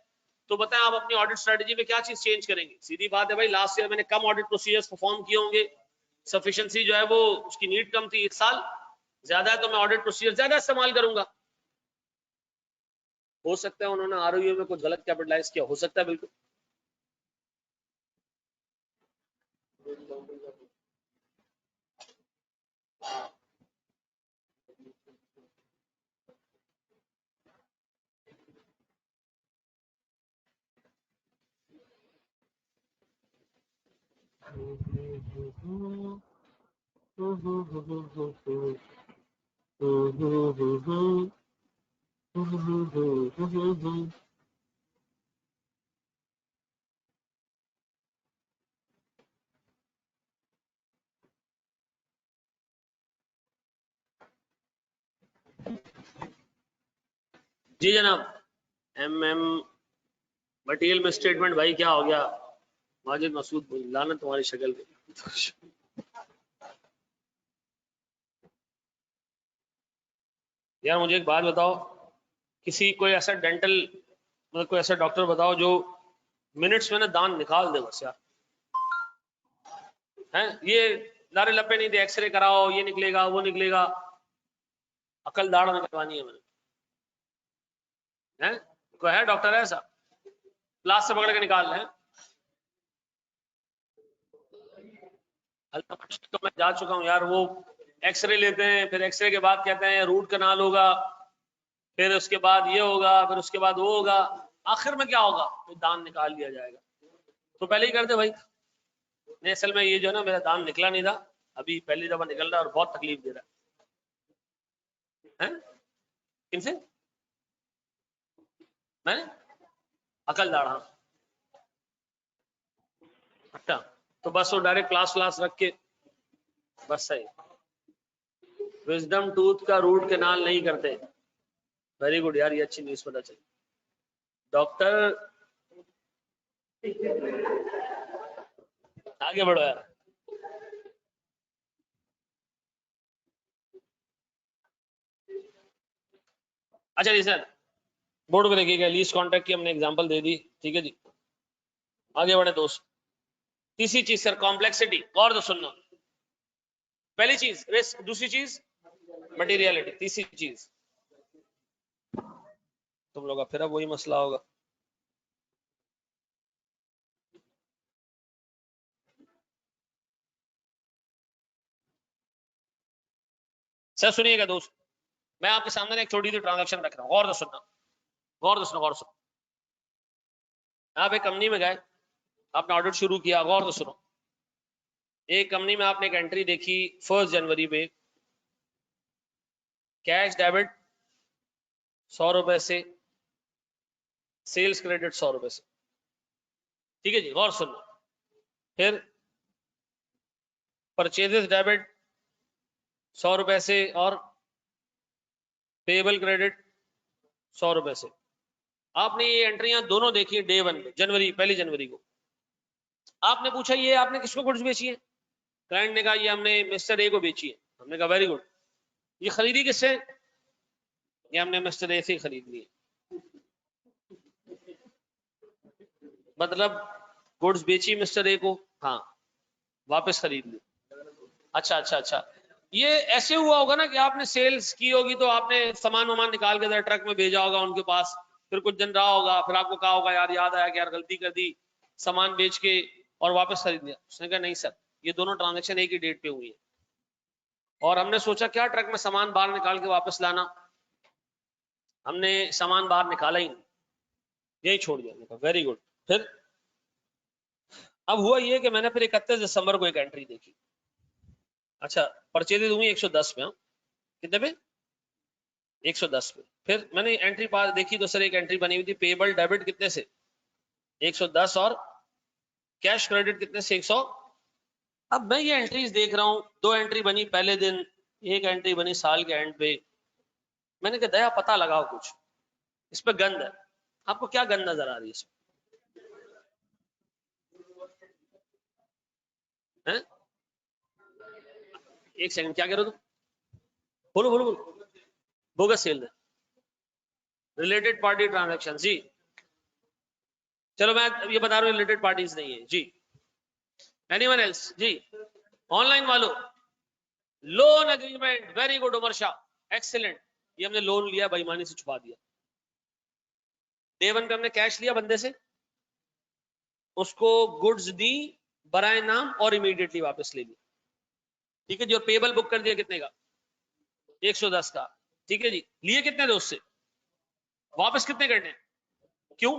तो बताएं आप अपनी ऑडिट स्ट्रेटेजी में क्या चीज चेंज करेंगे। सीधी बात है भाई, लास्ट ईयर मैंने कम ऑडिट प्रोसीजर्स परफॉर्म किए होंगे, सफिशिएंसी जो है वो उसकी नीड कम थी, इस साल ज्यादा है तो मैं ऑडिट प्रोसीजर ज्यादा इस्तेमाल करूंगा। हो सकता है उन्होंने ROU में कुछ गलत कैपिटलाइज किया, हो सकता है बिल्कुल। जी जनाब। MM मटेरियल में स्टेटमेंट भाई क्या हो गया, माजिद मसूद लाना तुम्हारी शक्ल पे। यार मुझे एक बात बताओ, किसी कोई ऐसा डेंटल मतलब कोई ऐसा डॉक्टर बताओ जो मिनट्स में ना दांत निकाल दे बस यार, हैं ये लारे लपे नहीं दे, एक्सरे कराओ ये निकलेगा वो निकलेगा, अकल दाढ़ निकलवानी है मैंने, हैं कोई है डॉक्टर है ऐसा, प्लास से पकड़ के निकाल रहे हैं। तो मैं जा चुका हूँ यार, वो एक्सरे लेते हैं, फिर एक्सरे के बाद कहते हैं रूट कनाल होगा, फिर उसके बाद ये होगा, फिर उसके बाद वो होगा, आखिर में क्या होगा, तो दांत निकाल लिया जाएगा। तो पहले ही कर दे भाई। नहीं असल में ये जो है ना, मेरा दांत निकला नहीं था, अभी पहली दफा निकल रहा है और बहुत तकलीफ दे रहा है। किनसे? मैंने अकल दाढ़ा। अच्छा, तो बस वो डायरेक्ट क्लास रख के बस सही। विजडम टूथ का रूट कैनाल नहीं करते। वेरी गुड यार, ये अच्छी न्यूज पता चली। डॉक्टर आगे बढ़ो यार। अच्छा जी सर, बोर्ड को देखिएगा, लीज कॉन्ट्रैक्ट की हमने एग्जांपल दे दी, ठीक है जी। आगे बढ़े दोस्त। तीसरी चीज सर कॉम्प्लेक्सिटी, और तो सुनना। पहली चीज रिस्क, दूसरी चीज मटेरियलिटी, तीसरी चीज तुम लोग का फिर अब वही मसला होगा। सर सुनिएगा दोस्त, मैं आपके सामने एक छोटी सी ट्रांजेक्शन रख रहा हूँ, गौर से सुनना, गौर से सुनो, गौर से। आप एक कंपनी में गए, आपने ऑडिट शुरू किया, गौर से सुनो। एक कंपनी में आपने एक एंट्री देखी 1 जनवरी पे, कैश डेबिट 100 रुपए से, सेल्स क्रेडिट 100 रुपए से, ठीक है जी, गौर सुनो। फिर परचेजेस डेबिट 100 रुपए से और पेबल क्रेडिट 100 रुपए से। आपने ये एंट्रियां दोनों देखी डे 1 में, जनवरी, 1 जनवरी को। आपने पूछा ये आपने किसको गुड्स बेची है? क्लाइंट ने कहा ये हमने मिस्टर ए को बेची है। हमने कहा वेरी गुड। ये खरीदी किससे? ये हमने मिस्टर ए से खरीद ली। मतलब गुड्स बेची मिस्टर ए को, हाँ, वापस खरीद ली। अच्छा अच्छा अच्छा, ये ऐसे हुआ होगा ना कि आपने सेल्स की होगी तो आपने सामान वामान निकाल के ट्रक में भेजा होगा उनके पास, फिर कुछ दिन रहा होगा, फिर आपको कहा होगा यार याद आया कि यार गलती कर दी, सामान बेच के और वापस खरीद लिया। उसने कहा नहीं सर, ये दोनों ट्रांजेक्शन एक ही डेट पे हुई है, और हमने सोचा क्या ट्रक में सामान बाहर निकाल के वापस लाना, हमने सामान बाहर निकाला ही नहीं, यही छोड़ दिया। Very good. फिर अब हुआ ये कि मैंने फिर 31 दिसंबर को एक एंट्री देखी। अच्छा, परचेजेज हुई 110 पे। कितने पे? 110 पे। फिर मैंने एंट्री पास देखी तो सर एक एंट्री बनी हुई थी, पेबल डेबिट कितने से? 110, और कैश क्रेडिट कितने से? 100। अब मैं ये एंट्रीज देख रहा हूं, 2 एंट्री बनी पहले दिन, एक एंट्री बनी साल के एंड पे। मैंने कहा दया पता लगाओ कुछ, इस पे गंद है। आपको क्या गंद नजर आ रही है इसमें? हैं? एक सेकंड, क्या कह रहे हो तुम? बोलो बोलो बोलो। Bogus sale, related party transaction जी। चलो मैं ये बता रहा हूँ, रिलेटेड पार्टीज नहीं है जी। एनीवन एल्स जी? ऑनलाइन वालों, loan agreement, very good Umar Shah, excellent. ये हमने लोन लिया, बेईमानी से छुपा दिया। डे 1 पे हमने कैश लिया बंदे से, उसको गुड्स दी बराए नाम और इमीडिएटली वापस ले ली। ठीक है जी। और पेबल बुक कर दिया कितने का? 110 का। ठीक है जी। लिए कितने थे उससे? वापस कितने करने? क्यों?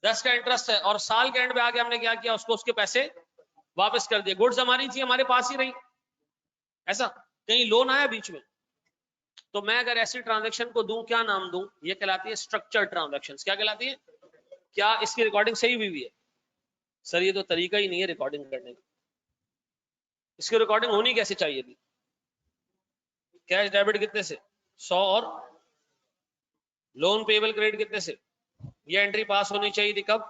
10 का इंटरेस्ट है, और साल के एंड पे आके हमने क्या किया, उसको उसके पैसे वापस कर दिए। गुड्स हमारी थी, हमारे पास ही रही। ऐसा कहीं लोन आया बीच में? तो मैं अगर ऐसी ट्रांजैक्शन को दूं, क्या नाम दूं? ये कहलाती है स्ट्रक्चर्ड ट्रांजैक्शंस। क्या कहलाती है? क्या इसकी रिकॉर्डिंग सही हुई है? सर ये तो तरीका ही नहीं है रिकॉर्डिंग करने का। इसकी रिकॉर्डिंग होनी कैसे चाहिए थी? कैश डेबिट कितने से? 100, और लोन पेबल क्रेडिट कितने से? ये एंट्री पास होनी चाहिए थी कब?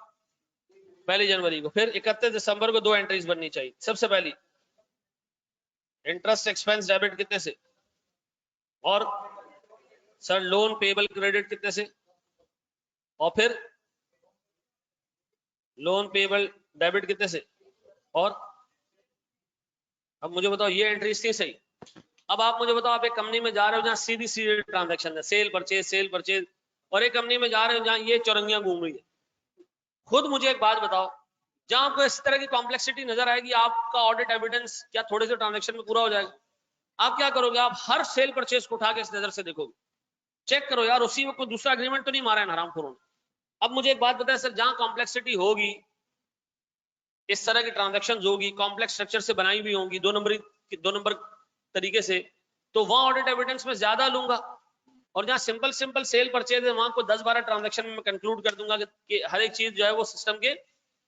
1 जनवरी को। फिर 31 दिसंबर को 2 एंट्रीज बननी चाहिए। सबसे पहली इंटरेस्ट एक्सपेंस डेबिट कितने से? और सर लोन पेबल क्रेडिट कितने से? और फिर लोन पेबल डेबिट कितने से? और अब मुझे बताओ, ये एंट्रीज थी सही। अब आप मुझे बताओ, आप एक कंपनी में जा रहे हो जहां सीधी सीधी ट्रांजैक्शन है, सेल परचेज, और एक कंपनी में जा रहे हो जहां ये चौरंगियां घूम रही है। खुद मुझे एक बात बताओ, जहां आपको इस तरह की कॉम्प्लेक्सिटी नजर आएगी, आपका ऑडिट एविडेंस क्या थोड़े से ट्रांजैक्शन में पूरा हो जाएगा? आप क्या करोगे? आप हर सेल परचेज को उठा के इस नजर से देखोगे, चेक करो यार उसी में कोई दूसरा एग्रीमेंट तो नहीं मारा है हरामखोरों ने। अब मुझे एक बात बताए सर, जहां कॉम्प्लेक्सिटी होगी, इस तरह की ट्रांजैक्शन होगी, कॉम्प्लेक्स स्ट्रक्चर से बनाई हुई होंगी, 2 नंबर तरीके से, तो वहां ऑडिट एविडेंस में ज्यादा लूंगा। और जहां सिंपल सेल परचेज है, वहां को 10-12 ट्रांजैक्शन में कंक्लूड कर दूंगा कि हर एक चीज जो है वो सिस्टम के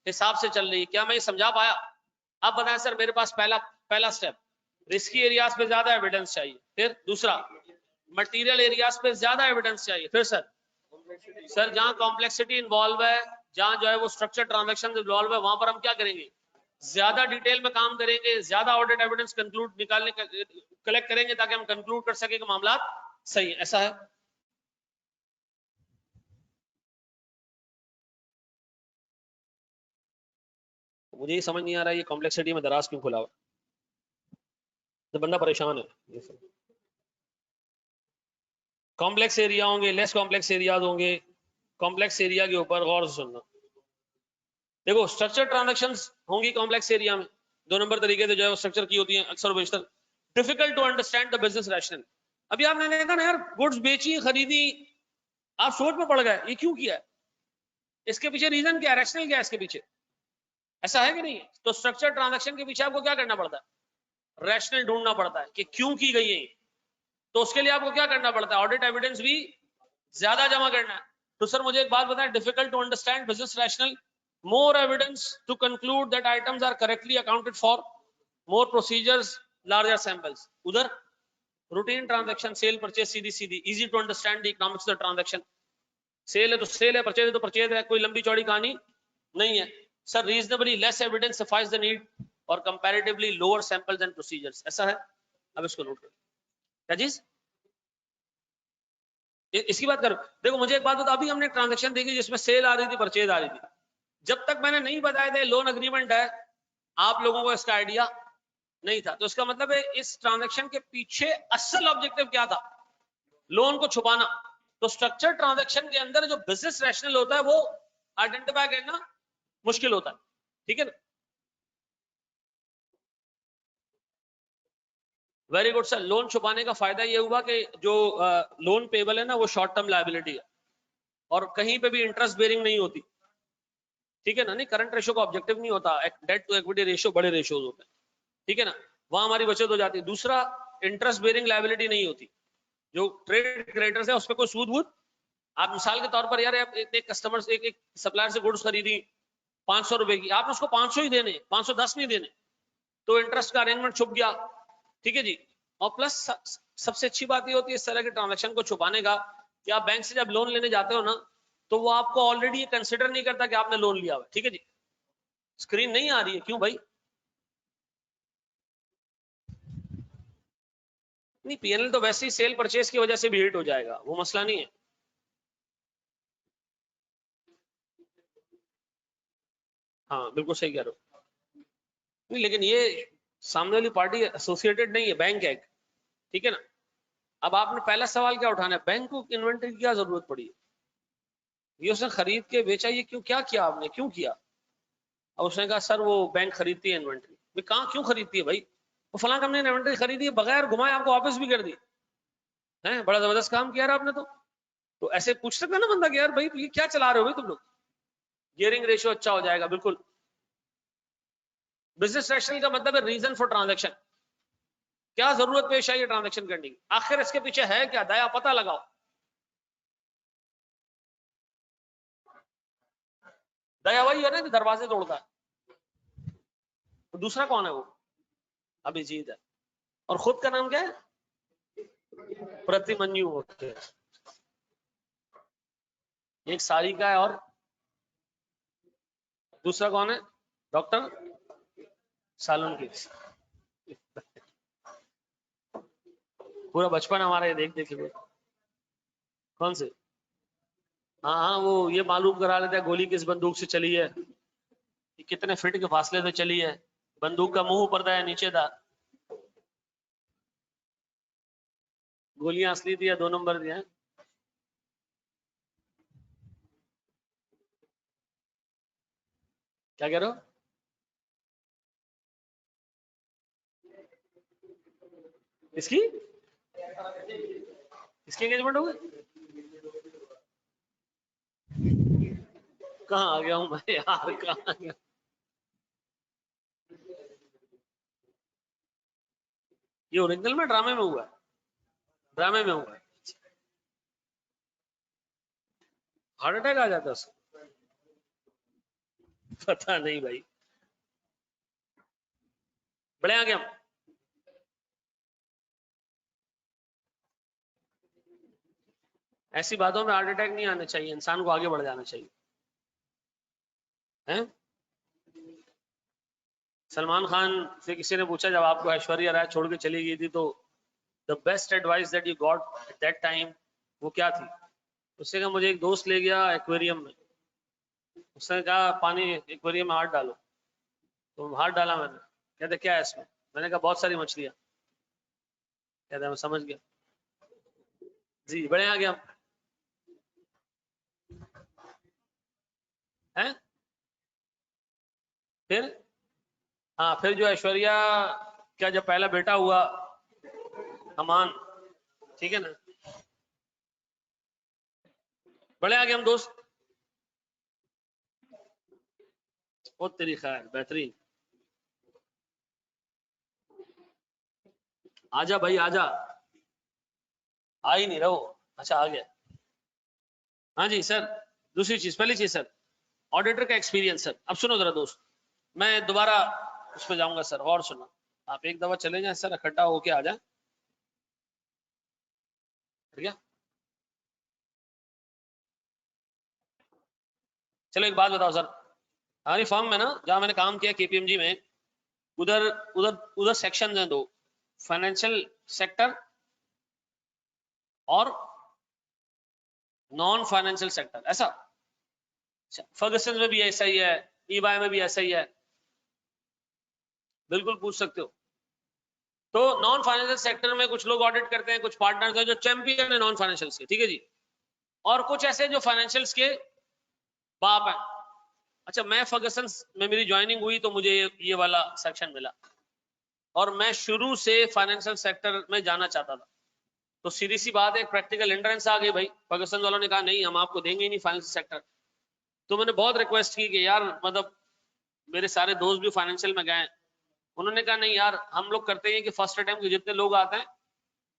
हिसाब से चल रही है। क्या मैं ये समझा पाया? अब बताएं सर, मेरे पास पहला स्टेप, रिस्की एरियाज पे ज्यादा एविडेंस चाहिए। फिर दूसरा, मटेरियल एरियाज पे ज्यादा एविडेंस चाहिए। फिर सर जहां कॉम्प्लेक्सिटी इन्वॉल्व है, जहां जो है वो स्ट्रक्चर ट्रांजैक्शन इन्वॉल्व है, वहां पर हम क्या करेंगे? ज्यादा डिटेल में काम करेंगे, ज्यादा ऑडिट एविडेंस कलेक्ट करेंगे, ताकि हम कंक्लूड कर सके कि मामला सही है। ऐसा है? मुझे ये समझ नहीं आ रहा है, ये कॉम्प्लेक्सिटी में दराज क्यों खुला हुआ, तो बंदा परेशान है। कॉम्प्लेक्स एरिया होंगे, लेस कॉम्प्लेक्स एरियाज होंगे, कॉम्प्लेक्स एरिया के ऊपर गौर से सुनना। देखो, स्ट्रक्चर ट्रांजैक्शंस होंगी कॉम्प्लेक्स एरिया में, 2 नंबर तरीके से जो है वो स्ट्रक्चर की होती है अक्सर बेशतर। Difficult to understand the business rationale. अभी आपने देखा ना यार, गुड्स बेची, खरीदी, आप सोच में पड़ गए ये क्यों किया है, इसके पीछे रीजन क्या है, रैशनल क्या है इसके पीछे? ऐसा है कि नहीं? तो स्ट्रक्चर ट्रांजैक्शन के पीछे आपको क्या करना पड़ता है? रैशनल ढूंढना पड़ता है कि क्यों की गई है। तो उसके लिए आपको क्या करना पड़ता है? ऑडिट एविडेंस भी ज्यादा जमा करना है। तो सर मुझे एक बात बताएं, difficult to understand business rational, more evidence to conclude that items are correctly accounted for, more procedures, larger samples। उधर रूटीन ट्रांजैक्शन, सेल परचेज, सीधी सीधी, easy to understand the economics of the transaction. Sale है तो cell है, purchase है तो purchase है, कोई लंबी चौड़ी कहानी नहीं है सर। Reasonably less evidence suffice the need और comparatively lower samples and procedures, ऐसा है। अब इसको नोट करो क्या चीज, इसकी बात करो। देखो मुझे एक बात बता, अभी हमने ट्रांजैक्शन देखी जिसमें सेल आ रही थी, परचेज आ रही थी। जब तक मैंने नहीं बताए थे लोन अग्रीमेंट है, आप लोगों को इसका आइडिया नहीं था। तो इसका मतलब है इस ट्रांजैक्शन के पीछे असल ऑब्जेक्टिव क्या था, लोन को छुपाना। तो स्ट्रक्चर ट्रांजैक्शन के अंदर जो बिजनेस रैशनल होता है वो आइडेंटिफाई करना मुश्किल होता है, ठीक है ना। Very good sir. लोन छुपाने का फायदा ये हुआ कि जो लोन पेबल है ना वो शॉर्ट टर्म लायबिलिटी है और कहीं पे भी इंटरेस्ट बेरिंग नहीं होती, ठीक है ना। नहीं, करंट रेशियो का ऑब्जेक्टिव नहीं होता, डेट टू इक्विटी रेशियो बड़े रेशियोज होते हैं, ठीक है ना, वहां हमारी बचत हो जाती है। दूसरा, इंटरेस्ट बेरिंग लायबिलिटी नहीं होती, जो ट्रेड क्रेडिटर्स है उस पर कोई सूद वूद। आप मिसाल के तौर पर यार एक कस्टमर से एक सप्लायर से गुड्स खरीदी 500 रुपए की, आपने उसको 500 ही देने, 510 नहीं देने, तो इंटरेस्ट का अरेंजमेंट छुप गया, ठीक है जी। और प्लस सबसे अच्छी बात ये होती है इस तरह के ट्रांजैक्शन को छुपाने का कि आप बैंक से जब लोन लेने जाते हो ना तो वो आपको ऑलरेडी ये कंसिडर नहीं करता कि आपने लोन लिया हुआ है, ठीक है जी। स्क्रीन नहीं आ रही है क्यों भाई? नहीं, पीएनएल तो वैसे ही सेल परचेज की वजह से भी हिट हो जाएगा, वो मसला नहीं है। हाँ बिल्कुल सही कह रहे हो। नहीं लेकिन ये सामने वाली पार्टी एसोसिएटेड नहीं है, बैंक है, ठीक है ना। अब आपने पहला सवाल क्या उठाना है, बैंक को इन्वेंटरी की क्या जरूरत पड़ी है, ये उसने खरीद के बेचा, ये क्यों, क्या किया आपने, क्यों किया? अब उसने कहा सर वो बैंक खरीदती है इन्वेंटरी। भाई कहाँ क्यों खरीदती है भाई? वो फलां कंपनी ने इन्वेंटरी खरीदी है, बगैर घुमाए आपको वापस भी कर दी है, बड़ा जबरदस्त काम किया आपने। तो ऐसे पूछ सकता ना बंदा कि यार भाई ये क्या चला रहे हो भाई तुम लोग। गियरिंग रेशियो अच्छा हो जाएगा, बिल्कुल। बिजनेस रैशनल का मतलब है रीजन फॉर ट्रांजैक्शन, क्या जरूरत पेश आई है ट्रांजैक्शन करने की, आखिर इसके पीछे है क्या, दया पता लगाओ। दया वही है ना कि दरवाजे तोड़ता है, तो दूसरा कौन है वो? अभिजीत है। और खुद का नाम क्या है? प्रतिमन्यु होते हैं। एक सारिका है और दूसरा कौन है? डॉक्टर सालुंकी। पूरा बचपन हमारा ये देख देख के। कौन से? हाँ हाँ, वो ये मालूम करा लेते हैं गोली किस बंदूक से चली है, कितने फीट के फासले से चली है, बंदूक का मुंह ऊपर था या नीचे था, गोलियां असली थी या 2 नंबर दिया। क्या कह रहे हो? इसकी इसकी एंगेजमेंट हो गई? कहाँ आ गया हूँ मैं यार, कहाँ आ गया? ये ओरिजिनल में ड्रामे में हुआ है? ड्रामे में हुआ है। हार्ट अटैक आ जाता है उसको? पता नहीं भाई, बड़े आ गए हम। ऐसी बातों में हार्ट अटैक नहीं आना चाहिए, इंसान को आगे बढ़ जाना चाहिए है। सलमान खान से किसी ने पूछा जब आपको ऐश्वर्या राय छोड़ के चली गई थी तो the best advice that you got at that time वो क्या थी? उसने कहा मुझे एक दोस्त ले गया एक्वेरियम में, उसने कहा पानी एक्वेरियम में हाथ डालो, तो हाथ डाला मैंने, कहते क्या है इसमें, मैंने कहा बहुत सारी मछलियां, कहते मैं समझ गया। जी बड़े आ गए हम हैं। फिर हाँ, फिर जो ऐश्वर्या का जब पहला बेटा हुआ अमान, ठीक है ना, बड़े आ गए हम दोस्त। वो तेरी खैर बेहतरीन, आजा भाई आजा, आ ही नहीं रहो। अच्छा आ गया। हाँ जी सर। दूसरी चीज, पहली चीज सर ऑडिटर का एक्सपीरियंस सर। अब सुनो जरा दोस्त, मैं दोबारा उस पर जाऊंगा सर, और सुनो। आप एक दफा चले जाए सर, इकट्ठा होके आ जाए। ठीक है। चलो एक बात बताओ सर, हमारी फर्म में ना जहां मैंने काम किया केपीएमजी में, उधर उधर उधर सेक्शन हैं दो, फाइनेंशियल सेक्टर और नॉन फाइनेंशियल सेक्टर। ऐसा फर्गसन में भी ऐसा ही है, ईवाई में भी ऐसा ही है, बिल्कुल पूछ सकते हो। तो नॉन फाइनेंशियल सेक्टर में कुछ लोग ऑडिट करते हैं, कुछ पार्टनर्स हैं जो चैंपियन है नॉन फाइनेंशियल्स के, ठीक है जी, और कुछ ऐसे जो फाइनेंशियल्स के बाप है। अच्छा, मैं फर्गसन में मेरी ज्वाइनिंग हुई तो मुझे ये वाला सेक्शन मिला, और मैं शुरू से फाइनेंशियल सेक्टर में जाना चाहता था। तो सीधी सी बात है, प्रैक्टिकल एंट्रेंस आ गई भाई, फर्गसन वालों ने कहा नहीं हम आपको देंगे ही नहीं फाइनेंशियल सेक्टर। तो मैंने बहुत रिक्वेस्ट की कि यार मतलब मेरे सारे दोस्त भी फाइनेंशियल में गए, उन्होंने कहा नहीं यार हम लोग करते हैं कि फर्स्ट अटेम्प्ट के जितने लोग आते हैं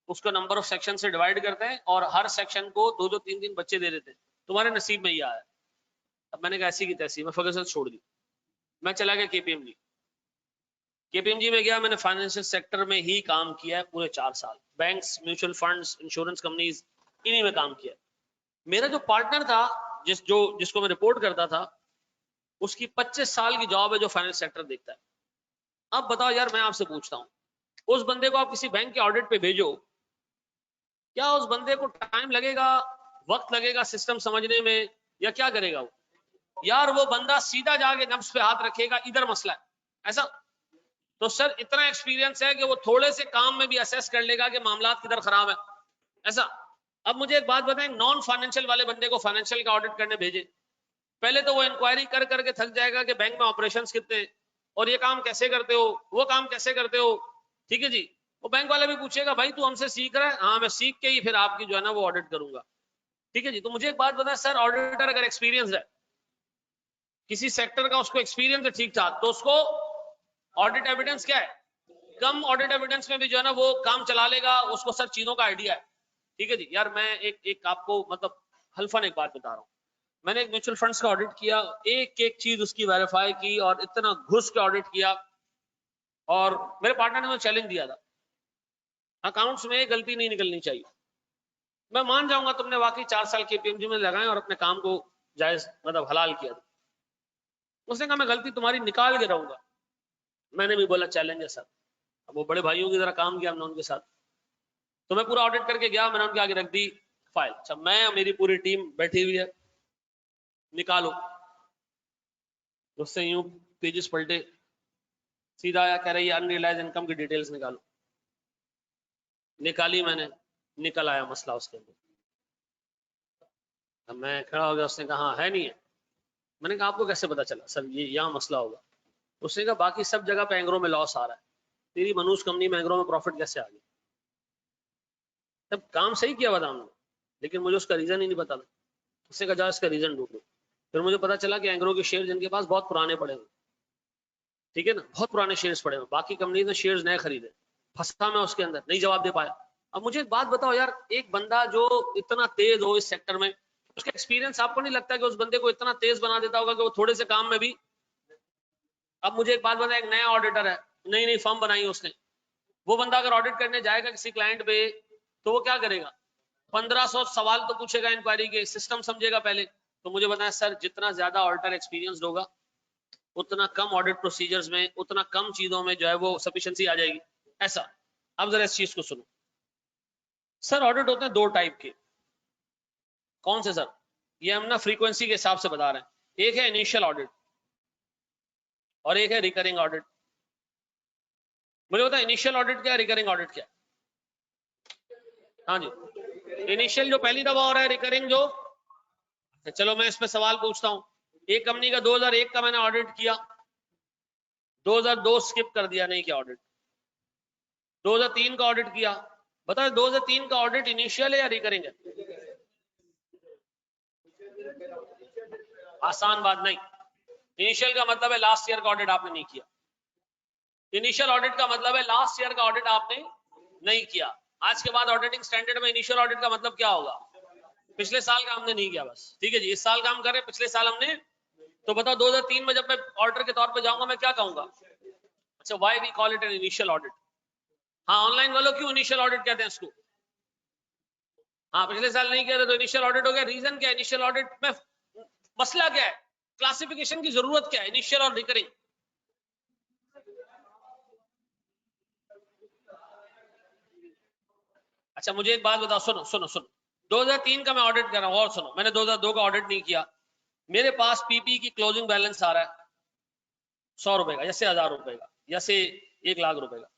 उसको नंबर ऑफ सेक्शन से डिवाइड करते हैं और हर सेक्शन को 2-2 3-3 बच्चे दे देते हैं, तुम्हारे नसीब में ही आया है। अब मैंने कहा ऐसी की तैसी, मैं फर्गसन छोड़ दी, मैं चला गया केपीएमजी। केपीएमजी में गया, मैंने फाइनेंशियल सेक्टर में ही काम किया है पूरे 4 साल, banks, mutual funds, insurance companies, इन्हीं में काम किया। मेरा जो पार्टनर था जिसको मैं रिपोर्ट करता था, उसकी 25 साल की जॉब है जो फाइनेंस सेक्टर देखता है। अब बताओ यार, मैं आपसे पूछता हूं, उस बंदे को आप किसी बैंक के ऑडिट पे भेजो, क्या उस बंदे को टाइम लगेगा, वक्त लगेगा सिस्टम समझने में, या क्या करेगा वो? यार वो बंदा सीधा जाके नब्ज पे हाथ रखेगा, इधर मसला है ऐसा। तो सर इतना एक्सपीरियंस है कि वो थोड़े से काम में भी असेस कर लेगा कि मामला किधर खराब है ऐसा। अब मुझे एक बात बताएं, नॉन फाइनेंशियल वाले बंदे को फाइनेंशियल का ऑडिट करने भेजे, पहले तो वो इंक्वायरी कर करके थक जाएगा कि बैंक में ऑपरेशंस कितने हैं और ये काम कैसे करते हो, वो काम कैसे करते हो, ठीक है जी। वो बैंक वाला भी पूछेगा भाई तू हमसे सीख रहा है, हाँ मैं सीख के ही फिर आपकी जो है ना वो ऑडिट करूंगा, ठीक है जी। तो मुझे एक बात बताएं सर, ऑडिटर अगर एक्सपीरियंस है किसी सेक्टर का, उसको एक्सपीरियंस है ठीक ठाक, तो उसको ऑडिट एविडेंस क्या है, कम ऑडिट एविडेंस में भी जो है ना वो काम चला लेगा, उसको सब चीजों का आइडिया है, ठीक है जी। यार मैं एक आपको मतलब हल्फन एक बात बता रहा हूँ, मैंने एक म्यूचुअल फंड्स का ऑडिट किया, एक एक चीज उसकी वेरीफाई की और इतना घुस के ऑडिट किया, और मेरे पार्टनर ने मुझे चैलेंज दिया था, अकाउंट्स में गलती नहीं निकलनी चाहिए। मैं मान जाऊंगा तुमने वाकई 4 साल केपीएमजी में लगाए और अपने काम को जायज मतलब हलाल किया था। उसने कहा मैं गलती तुम्हारी निकाल के रहूंगा। मैंने भी बोला चैलेंज है सर। अब वो बड़े भाइयों की तरह काम किया हमने उनके साथ, तो मैं पूरा ऑडिट करके गया, मैंने उनके आगे रख दी फाइल। अच्छा, मैं मेरी पूरी टीम बैठी हुई है, निकालो, उससे यूं पेजेस पलटे, सीधा आया कह रही है अनरियलाइज इनकम की डिटेल्स निकालो। निकाली मैंने, निकल आया मसला उसके अंदर। अब मैं खड़ा हो गया, उसने कहा हाँ है नहीं है। मैंने कहा आपको कैसे पता चला? सर ये यहाँ मसला होगा। उसने कहा बाकी सब जगह पे एंग्रो में लॉस आ रहा है, तेरी मनूस कंपनी में एंग्रो में प्रॉफिट कैसे आ गया? तब काम सही किया बता हमने, लेकिन मुझे उसका रीजन ही नहीं पता था। उसने कहा जाओ इसका रीजन ढूंढो। फिर मुझे पता चला कि एंग्रो के शेयर जिनके पास बहुत पुराने पड़े हुए, ठीक है ना, बहुत पुराने शेयर्स पड़े हुए, बाकी कंपनी ने शेयर्स नए खरीदे। फंसा मैं उसके अंदर, नहीं जवाब दे पाया। अब मुझे एक बात बताओ यार, एक बंदा जो इतना तेज हो इस सेक्टर में, उसका एक्सपीरियंस आपको नहीं लगता कि उस बंदे को इतना तेज बना देता होगा कि वो थोड़े से काम में भी। अब मुझे एक बात बताओ, एक नया ऑडिटर है, नई नई फर्म बनाई उसने, वो बंदा अगर ऑडिट करने जाएगा किसी क्लाइंट पे तो वो क्या करेगा? 1500 सवाल तो पूछेगा इंक्वायरी के, सिस्टम समझेगा पहले। तो मुझे बताएं सर, जितना ज्यादा ऑडिटर एक्सपीरियंस होगा उतना कम ऑडिट प्रोसीजर्स में, उतना कम चीजों में जो है वो सफिशिएंसी आ जाएगी ऐसा। अब जरा इस चीज को सुनो सर, ऑडिट होते हैं 2 टाइप के। कौन से सर? ये हम ना फ्रीक्वेंसी के हिसाब से बता रहे हैं। एक है इनिशियल ऑडिट और एक है रिकरिंग ऑडिट। मुझे बता इनिशियल ऑडिट क्या है, रिकरिंग ऑडिट क्या है? हाँ जी, इनिशियल जो पहली दफा हो रहा है, रिकरिंग जो, चलो मैं इस पे सवाल पूछता हूँ। एक कंपनी का 2001 का मैंने ऑडिट किया, 2002 स्किप कर दिया, नहीं किया ऑडिट। 2003 का ऑडिट किया, बताओ 2003 का ऑडिट इनिशियल है या रिकरिंग है? आसान बात नहीं। इनिशियल का मतलब है लास्ट ईयर का ऑडिट आपने नहीं किया। इनिशियल ऑडिट का मतलब है लास्ट ईयर का ऑडिट आपने नहीं किया। आज के बाद ऑडिटिंग स्टैंडर्ड में इनिशियल ऑडिट का मतलब क्या होगा? पिछले साल का हमने नहीं किया बस, ठीक है जी। इस साल काम कर रहे, पिछले साल हमने। तो बताओ 2003 में जब मैं ऑडिटर के तौर पे जाऊंगा मैं क्या कहूंगा? अच्छा, why we call it an initial audit. हाँ, ऑनलाइन वालों क्यों इनिशियल ऑडिट कहते हैं इसको? हाँ पिछले साल नहीं किया था तो इनिशियल ऑडिट हो गया। रीजन क्या है? इनिशियल ऑडिट में मसला क्या है? क्लासिफिकेशन की जरूरत क्या है इनिशियल और रिकरिंग? अच्छा मुझे एक बात बताओ, सुनो सुनो सुनो, 2003 का मैं ऑडिट कर रहा हूँ और सुनो, मैंने 2002 का ऑडिट नहीं किया। मेरे पास पीपी की क्लोजिंग बैलेंस आ रहा है 100 रुपए का, या से 1000 रुपए का, या से 1 लाख रुपए का,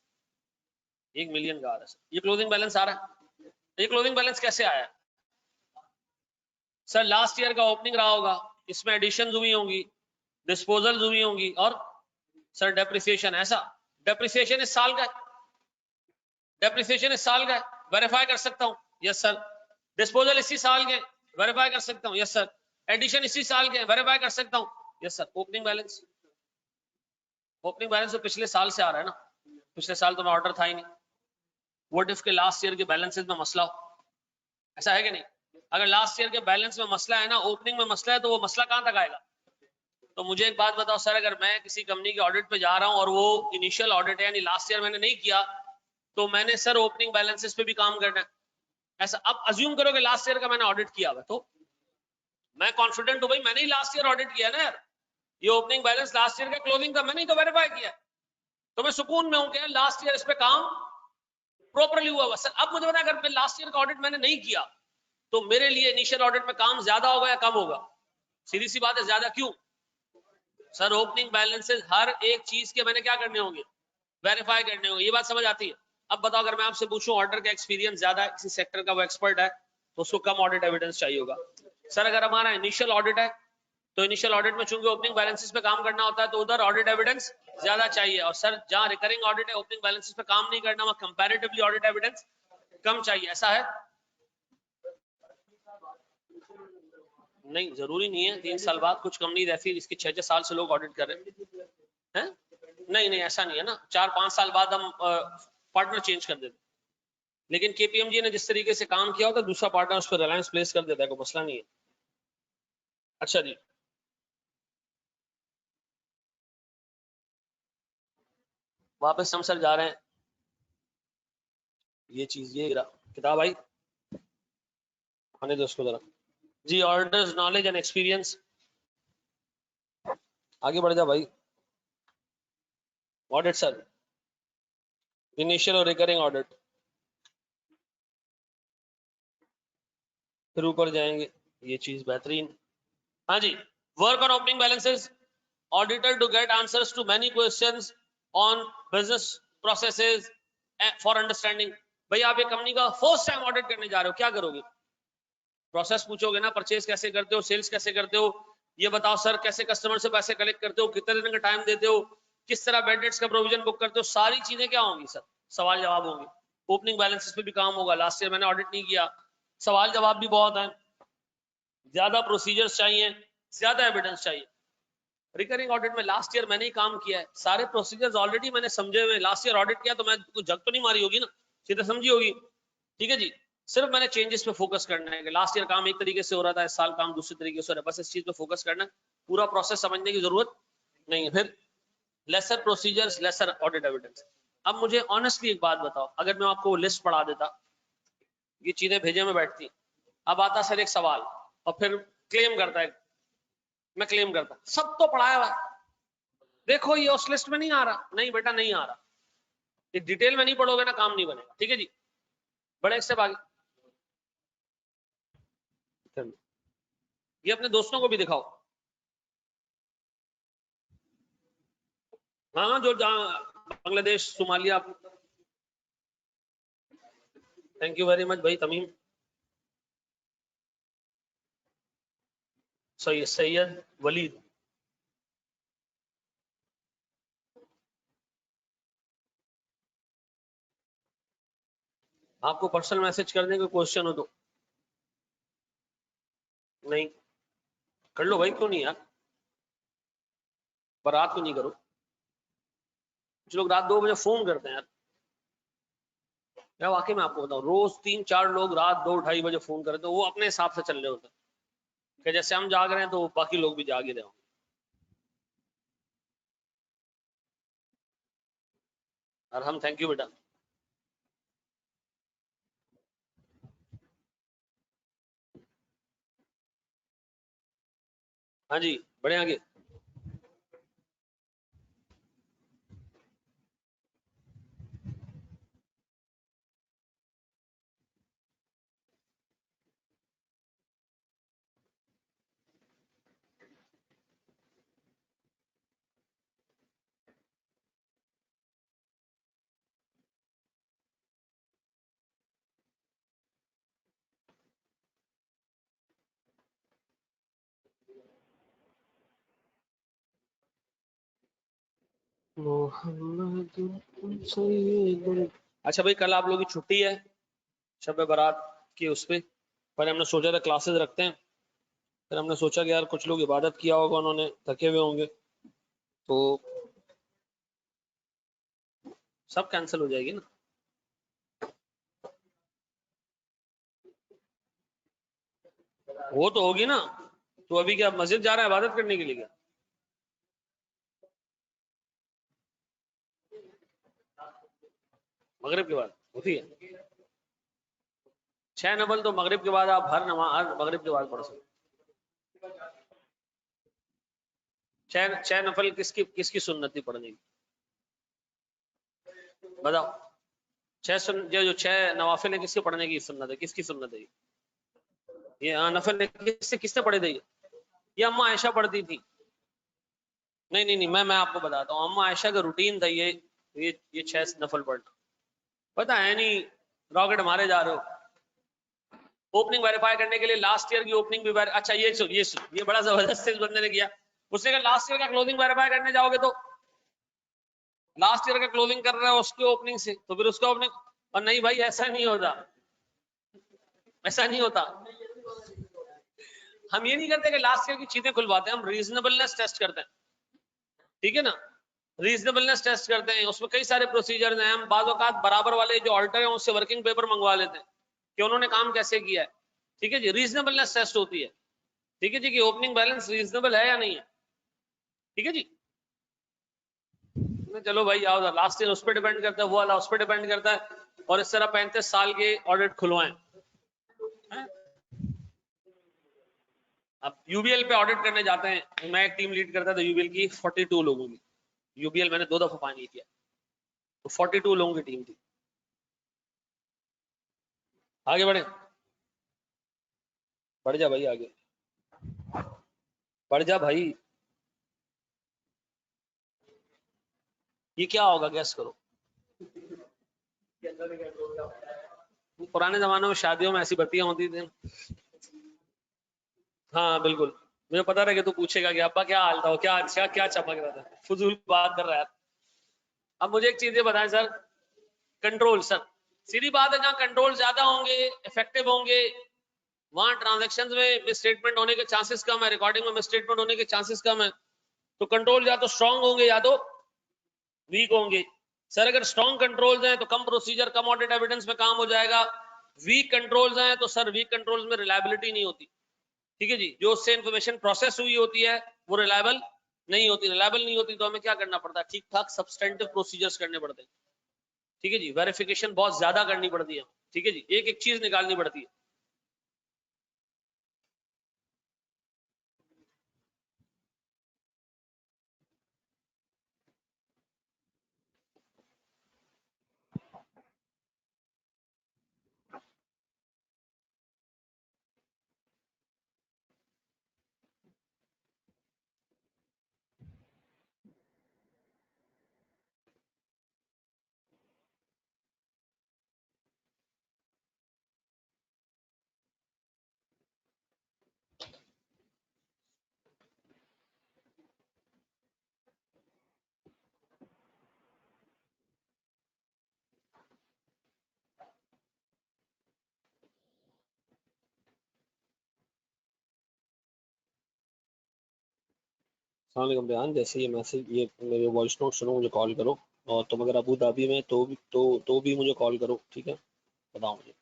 1 मिलियन का आ रहा है। ये क्लोजिंग बैलेंस आ रहा है। ये क्लोजिंग बैलेंस कैसे आया है? सर लास्ट ईयर का ओपनिंग रहा होगा, इसमें एडिशन हुई होंगी, डिस्पोजल हुई होंगी, और सर डेप्रिसिएशन। ऐसा डेप्रिसिएशन इस साल का है, डेप्रिसिएशन इस साल का है, वेरीफाई कर सकता हूं। Yes sir. डिस्पोजल इसी साल के, वेरीफाई कर सकता हूं। Yes sir. एडिशन इसी साल के, वेरीफाई कर सकता हूं। Yes sir. Opening balance, opening balance तो पिछले साल से आ रहा है ना, पिछले साल तो मैं ऑर्डर था ही नहीं। व्हाट इफ के लास्ट ईयर के बैलेंसेस में मसला हो? ऐसा है कि नहीं? अगर लास्ट ईयर के बैलेंस में मसला है ना, ओपनिंग में मसला है, तो वो मसला कहां तक आएगा? तो मुझे एक बात बताओ सर, अगर मैं किसी कंपनी के ऑडिट पे जा रहा हूं और वो इनिशियल ऑडिट है, यानी लास्ट ईयर मैंने नहीं किया, तो मैंने सर ओपनिंग बैलेंसेस पे भी काम करना है। ऐसा अब अज्यूम करो कि लास्ट ईयर का मैंने ऑडिट किया हुआ, तो मैं कॉन्फिडेंट हूं भाई मैंने ही लास्ट ईयर ऑडिट किया ना यार, ये ओपनिंग बैलेंस लास्ट ईयर का क्लोजिंग का मैंने ही तो वेरीफाई किया, तो मैं सुकून में हूं कि लास्ट ईयर इस पे काम प्रॉपरली हुआ हुआ। सर अब मुझे बता, अगर मैं लास्ट ईयर का ऑडिट मैंने नहीं किया, तो मेरे लिए इनिशियल ऑडिट में काम ज्यादा होगा या कम होगा? सीधी सी बात है, ज्यादा। क्यों? सर ओपनिंग बैलेंसेस हर एक चीज के मैंने क्या करने होंगे? वेरीफाई करने होंगे। ये बात समझ आती है? अब बताओ, अगर मैं आपसे पूछूं ऑर्डर का एक्सपीरियंस ज्यादा है, किसी सेक्टर का वो एक्सपर्ट है, तो उसको कम ऑडिट एविडेंस चाहिए होगा। सर अगर हमारा इनिशियल ऑडिट है, तो इनिशियल ऑडिट में चूंकि ओपनिंग बैलेंसेस पे काम करना होता है, तो उधर ऑडिट एविडेंस ज्यादा चाहिए। और सर जहां रिकरिंग ऑडिट है, ओपनिंग बैलेंसेस पे काम नहीं करना, वहां कंपैरेटिवली ऑडिट एविडेंस कम चाहिए। ऐसा है? नहीं जरूरी नहीं है, 3 साल बाद कुछ कंपनी ऐसी जिसके 6-6 साल से लोग ऑडिट कर रहे हैं। नहीं नहीं ऐसा नहीं है ना, 4-5 साल बाद हम पार्टनर चेंज कर देते। लेकिन केपीएमजी ने जिस तरीके से काम किया होता है, दूसरा पार्टनर उस पर रिलायंस प्लेस कर देता है, कोई मसला नहीं है। अच्छा जी, वापस हम सर जा रहे हैं। ये चीज, ये किताब आई, आने दो उसको जरा। जी ऑर्डर्स, नॉलेज एंड एक्सपीरियंस, आगे बढ़ जा भाई। ऑडिट सर, इनिशियल और रिकरिंग ऑडिट, फिर ऊपर जाएंगे। ये चीज बेहतरीन। हाँ जी, work on opening balances, auditor to get answers to many questions on business processes for understanding. भाई आप एक कंपनी का फर्स्ट टाइम ऑडिट करने जा रहे हो, क्या करोगे? प्रोसेस पूछोगे ना, परचेज कैसे करते हो, सेल्स कैसे करते हो, ये बताओ सर, कैसे कस्टमर से पैसे कलेक्ट करते हो, कितने दिन का टाइम देते हो, किस तरह बेड डेट्स का प्रोविजन बुक करते हो, सारी चीजें क्या होंगी सर? सवाल जवाब होंगे। ओपनिंग बैलेंसेस पे भी काम होगा। लास्ट ईयर मैंने ऑडिट नहीं किया, सवाल जवाब भी बहुत है, ज्यादा प्रोसीजर्स चाहिए, ज्यादा एविडेंस चाहिए। रिकरिंग ऑडिट में लास्ट ईयर मैंने ही काम किया है, सारे प्रोसीजर्स ऑलरेडी मैंने समझे हुए। लास्ट ईयर ऑडिट किया तो मैं जग तो नहीं मारी होगी ना, सीधे समझी होगी। ठीक है जी, सिर्फ मैंने चेंजेस पे फोकस करना है कि लास्ट ईयर काम एक तरीके से हो रहा था, इस साल काम दूसरे तरीके से हो रहा है, बस इस चीज पे फोकस करना है। पूरा प्रोसेस समझने की जरूरत नहीं है। फिर lesser procedures, lesser audit evidence. अब मुझे ऑनेस्टली एक बात बताओ, अगर मैं आपको लिस्ट पढ़ा देता, ये चीजें भेजे में बैठती, अब आता सर एक सवाल, और फिर क्लेम करता है, मैं क्लेम करता सब तो पढ़ाया हुआ है, देखो ये उस लिस्ट में नहीं आ रहा। नहीं बेटा नहीं आ रहा, ये डिटेल में नहीं पढ़ोगे ना, काम नहीं बनेगा। ठीक है जी, बड़े स्टेप आगे। ये अपने दोस्तों को भी दिखाओ। हाँ जो Bangladesh, Somalia. Thank you very much भाई तमीम। सैयद वलीद, आपको पर्सनल मैसेज करने का क्वेश्चन हो तो? नहीं कर लो भाई, क्यों नहीं यार, पर रात को नहीं करो। कुछ लोग रात 2 बजे फोन करते हैं यार, मैं वाकई में आपको बताऊं, रोज 3-4 लोग रात 2-2:30 बजे फोन करते हैं, वो अपने हिसाब से चल रहे होते हैं कि जैसे हम जाग रहे हैं तो बाकी लोग भी जाग ही रहे होंगे। और हम थैंक यू बेटा। हाँ जी, बढ़े आगे। अच्छा भाई, कल आप लोगों की छुट्टी है शब बारात की, उस पे पर हमने सोचा था क्लासेस रखते हैं। फिर हमने सोचा कि यार कुछ लोग इबादत किया होगा, उन्होंने थके हुए होंगे, तो सब कैंसिल हो जाएगी ना। वो तो होगी ना। तो अभी क्या मस्जिद जा रहा है इबादत करने के लिए क्या? मगरिब के बाद होती है 6 नफल, तो मगरिब के बाद आप हर नमाज मगरिब के बाद पढ़ सकते। छह नफल किसकी किसकी सुन्नत थी पढ़ने की, बताओ। जो 6 नवाफिल है, किसके पढ़ने की सुन्नत है, किसकी सुन्नत है ये? नफल है, किससे किसने पढ़े थे ये अम्मा आयशा पढ़ती थी। नहीं नहीं नहीं, मैं आपको बताता हूँ, अम्मा आयशा का रूटीन था ये 6 नफल पढ़ना। पता है नहीं, रॉकेट मारे जा रहे हो। ओपनिंग वेरीफाई करने के लिए लास्ट ईयर की ओपनिंग भी अच्छा ये बड़ा जबरदस्त इस बंदे ने किया। उसने कहा लास्ट ईयर का क्लोजिंग वेरीफाई करने जाओगे तो लास्ट ईयर का क्लोजिंग कर रहा है उसके ओपनिंग से, तो फिर उसका ओपनिंग। और नहीं भाई, ऐसा नहीं होता, ऐसा नहीं होता। हम ये नहीं करते कि लास्ट ईयर की चीजें खुलवाते हैं, हम रीजनेबलनेस टेस्ट करते हैं, ठीक है ना। रीजनेबलनेस टेस्ट करते हैं, उसमें कई सारे प्रोसीजर हैं। हम बाज़ औक़ात बराबर वाले जो ऑल्टर हैं उससे वर्किंग पेपर मंगवा लेते हैं कि उन्होंने काम कैसे किया है, ठीक है जी। रीजनेबलनेस टेस्ट होती है, ठीक है जी, कि ओपनिंग बैलेंस रीजनेबल है या नहीं है, ठीक है जी। चलो भाई आओ, लास्ट ईयर उस पर डिपेंड करता है, वो वाला उस पर डिपेंड करता है। और इस तरह 35 साल के ऑडिट खुलवाएं। अब यूबीएल पे ऑडिट करने जाते हैं, मैं एक टीम लीड करता था यूबीएल की 42 लोगों की। यूबीएल मैंने 2 दफा फाइनल किया, तो 42 लोगों की टीम थी। आगे बढ़े, बढ़ जा भाई आगे, बढ़ जा भाई। ये क्या होगा, गैस करो। पुराने जमाने में शादियों में ऐसी बत्तियां होती थी। हाँ बिल्कुल, मुझे पता था कि तू पूछेगा कि अब्बा क्या हाल था, क्या अच्छा क्या चमक रहा था, फजूल बात कर रहा है। अब मुझे एक चीज ये बताएं सर, कंट्रोल सर, सीधी बात है, जहां कंट्रोल ज्यादा होंगे, इफेक्टिव होंगे, वहां ट्रांजेक्शन में मिसस्टेटमेंट होने के चांसेस कम है, रिकॉर्डिंग में मिसस्टेटमेंट होने के चांसेस कम है। तो कंट्रोल या तो स्ट्रांग होंगे या तो वीक होंगे। सर अगर स्ट्रांग कंट्रोल्स हैं तो कम प्रोसीजर कम ऑडिट एविडेंस में काम हो जाएगा। वीक कंट्रोल्स हैं तो सर वीक कंट्रोल्स में रिलायबिलिटी नहीं होती, ठीक है जी। जो उससे इंफॉर्मेशन प्रोसेस हुई होती है वो रिलायबल नहीं होती, रिलायबल नहीं होती, तो हमें क्या करना पड़ता है, ठीक ठाक सब्सटेंटिव प्रोसीजर्स करने पड़ते हैं, ठीक है जी। वेरिफिकेशन बहुत ज्यादा करनी पड़ती है, ठीक है जी, एक एक चीज निकालनी पड़ती है। अस्सलाम बयान, जैसे ये मैसेज ये मेरे वॉइस नोट सुनो, मुझे कॉल करो। और तुम अगर अबू धाबी में तो भी मुझे कॉल करो, ठीक है, बताओ मुझे।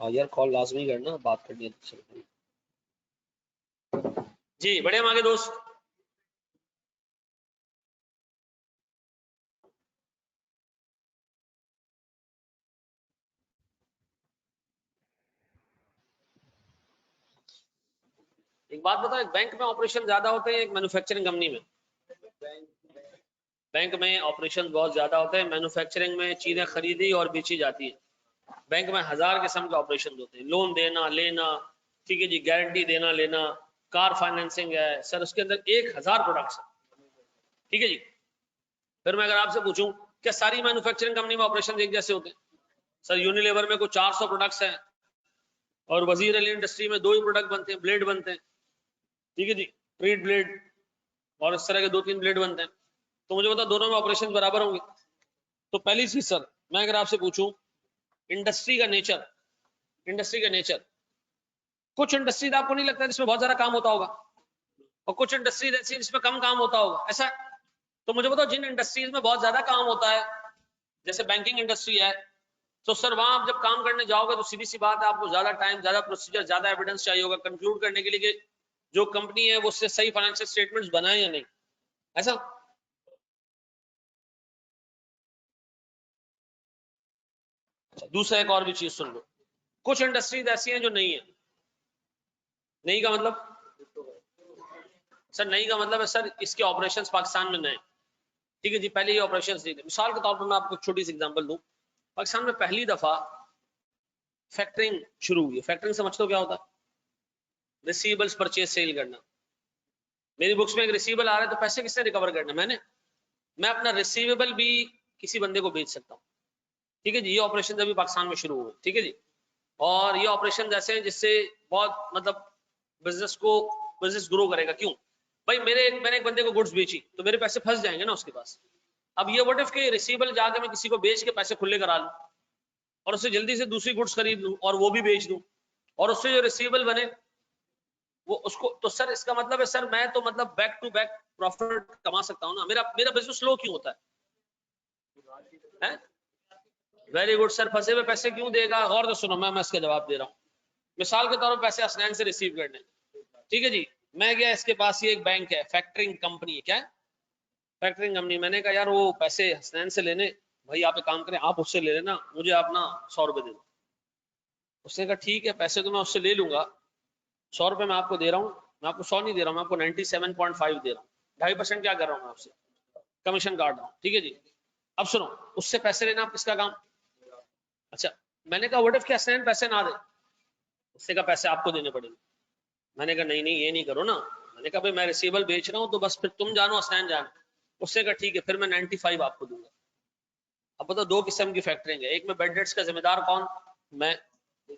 हाँ यार, कॉल लाजमी करना, बात करनी है तुझसे। जी बढ़िया मांगे दोस्त। एक बात बताओ, एक बैंक में ऑपरेशन ज्यादा होते हैं एक मैन्युफैक्चरिंग कंपनी में? बैंक में ऑपरेशन बहुत ज्यादा होते हैं, मैन्युफैक्चरिंग में चीजें खरीदी और बेची जाती है। बैंक में 1000 किस्म के ऑपरेशन होते हैं, लोन देना लेना, ठीक है जी, गारंटी देना लेना, कार फाइनेंसिंग है सर, उसके अंदर 1000 प्रोडक्ट्स है, ठीक है जी। फिर मैं अगर आपसे पूछूं क्या सारी मैन्युफैक्चरिंग कंपनी में ऑपरेशन एक जैसे होते हैं? सर यूनिलीवर में कुछ 400 प्रोडक्ट्स हैं और वजीर अली इंडस्ट्री में 2 ही प्रोडक्ट बनते हैं, ब्लेड बनते हैं, ठीक है जी, ट्रीट ब्लेड, और इस तरह के 2-3 ब्लेड बनते हैं। तो मुझे बताओ दोनों में ऑपरेशन बराबर होंगे? तो पहली चीज सर, मैं अगर आपसे पूछूं इंडस्ट्री का नेचर, इंडस्ट्री का नेचर, कुछ इंडस्ट्रीज आपको नहीं लगता जिसमें बहुत ज्यादा काम होता होगा और कुछ इंडस्ट्रीज ऐसी जिसमें कम काम होता होगा, ऐसा है? तो मुझे बताओ जिन इंडस्ट्रीज में बहुत ज्यादा काम होता है, जैसे बैंकिंग इंडस्ट्री है, तो सर वहां आप जब काम करने जाओगे तो सीधी सी बात है आपको ज्यादा टाइम, ज्यादा प्रोसीजर, ज्यादा एविडेंस चाहिए होगा कंक्लूड करने के लिए कि जो कंपनी है वो उससे सही फाइनेंशियल स्टेटमेंट्स बनाए या नहीं, ऐसा? दूसरा एक और भी चीज सुन लो, कुछ इंडस्ट्रीज ऐसी हैं जो नहीं है। नहीं का मतलब सर, नहीं का मतलब है सर इसके ऑपरेशंस पाकिस्तान में नहीं, ठीक है जी, पहले ये ऑपरेशंस नहीं थे। मिसाल के तौर पर मैं आपको छोटी सी एग्जांपल दूं, पाकिस्तान में पहली दफा फैक्टरिंग शुरू हुई है। फैक्टरिंग समझते हो क्या होता है? रिसीवेबल्स परचेज सेल करना। मेरी बुक्स में एक रिसीवेबल आ रहा है तो पैसे किसने रिकवर करना? मैंने। मैं अपना रिसीवेबल भी किसी बंदे को बेच सकता हूँ, ठीक है जी। ये ऑपरेशन अभी पाकिस्तान में शुरू हुए, ठीक है जी। और ये ऑपरेशन ऐसे हैं जिससे बहुत मतलब बिजनेस ग्रो करेगा। क्यों भाई? मैंने एक बंदे को गुड्स बेची तो मेरे पैसे फंस जाएंगे ना उसके पास। अब ये व्हाट इफ के रिसीवेबल जाके मैं किसी को बेच के पैसे खुले करा लूं और उससे जल्दी से दूसरी गुड्स खरीद लूं और वो भी बेच दूं और उससे जो रिसीवेबल बने वो उसको, तो सर इसका मतलब है सर मैं तो मतलब बैक टू बैक प्रॉफिट कमा सकता हूं ना। मेरा मेरा बिजनेस स्लो क्यों होता है? वेरी गुड सर, फंसे हुए पैसे क्यों देगा? गौर से सुनो, मैं इसका जवाब दे रहा हूँ। मिसाल के तौर पर पैसे हसनैन से रिसीव करने, ठीक है जी। मैं गया इसके पास, ये एक बैंक है, फैक्टरिंग कंपनी है। क्या है? Factoring company. मैंने कहा यार वो पैसे हसनैन से लेने, भाई आप एक काम करें आप उससे ले लेना, मुझे आप ना 100 रुपए दे दो। उसने कहा ठीक है, पैसे तो मैं उससे ले लूंगा, 100 रुपए मैं आपको दे रहा हूँ। मैं आपको 100 नहीं दे रहा हूँ, मैं आपको 97.5 दे रहा हूँ। 2.5% क्या कर रहा हूँ मैं आपसे? कमीशन काट रहा हूँ, ठीक है जी। अब सुनो, उससे पैसे लेना आप किसका काम? अच्छा, मैंने कहा व्हाट इफ के हसनैन पैसे ना दे? उससे कहा पैसे आपको देने पड़ेंगे। मैंने कहा नहीं नहीं ये नहीं करो ना। मैंने कहा भाई मैं रिसीवेबल बेच रहा हूँ तो बस फिर तुम जानो हसनैन जानो। उससे कहा ठीक है फिर मैं 95 आपको दूंगा। अब बताओ दो किस्म की फैक्टरिंग है, एक में बेड डेट्स का जिम्मेदार कौन? मैं।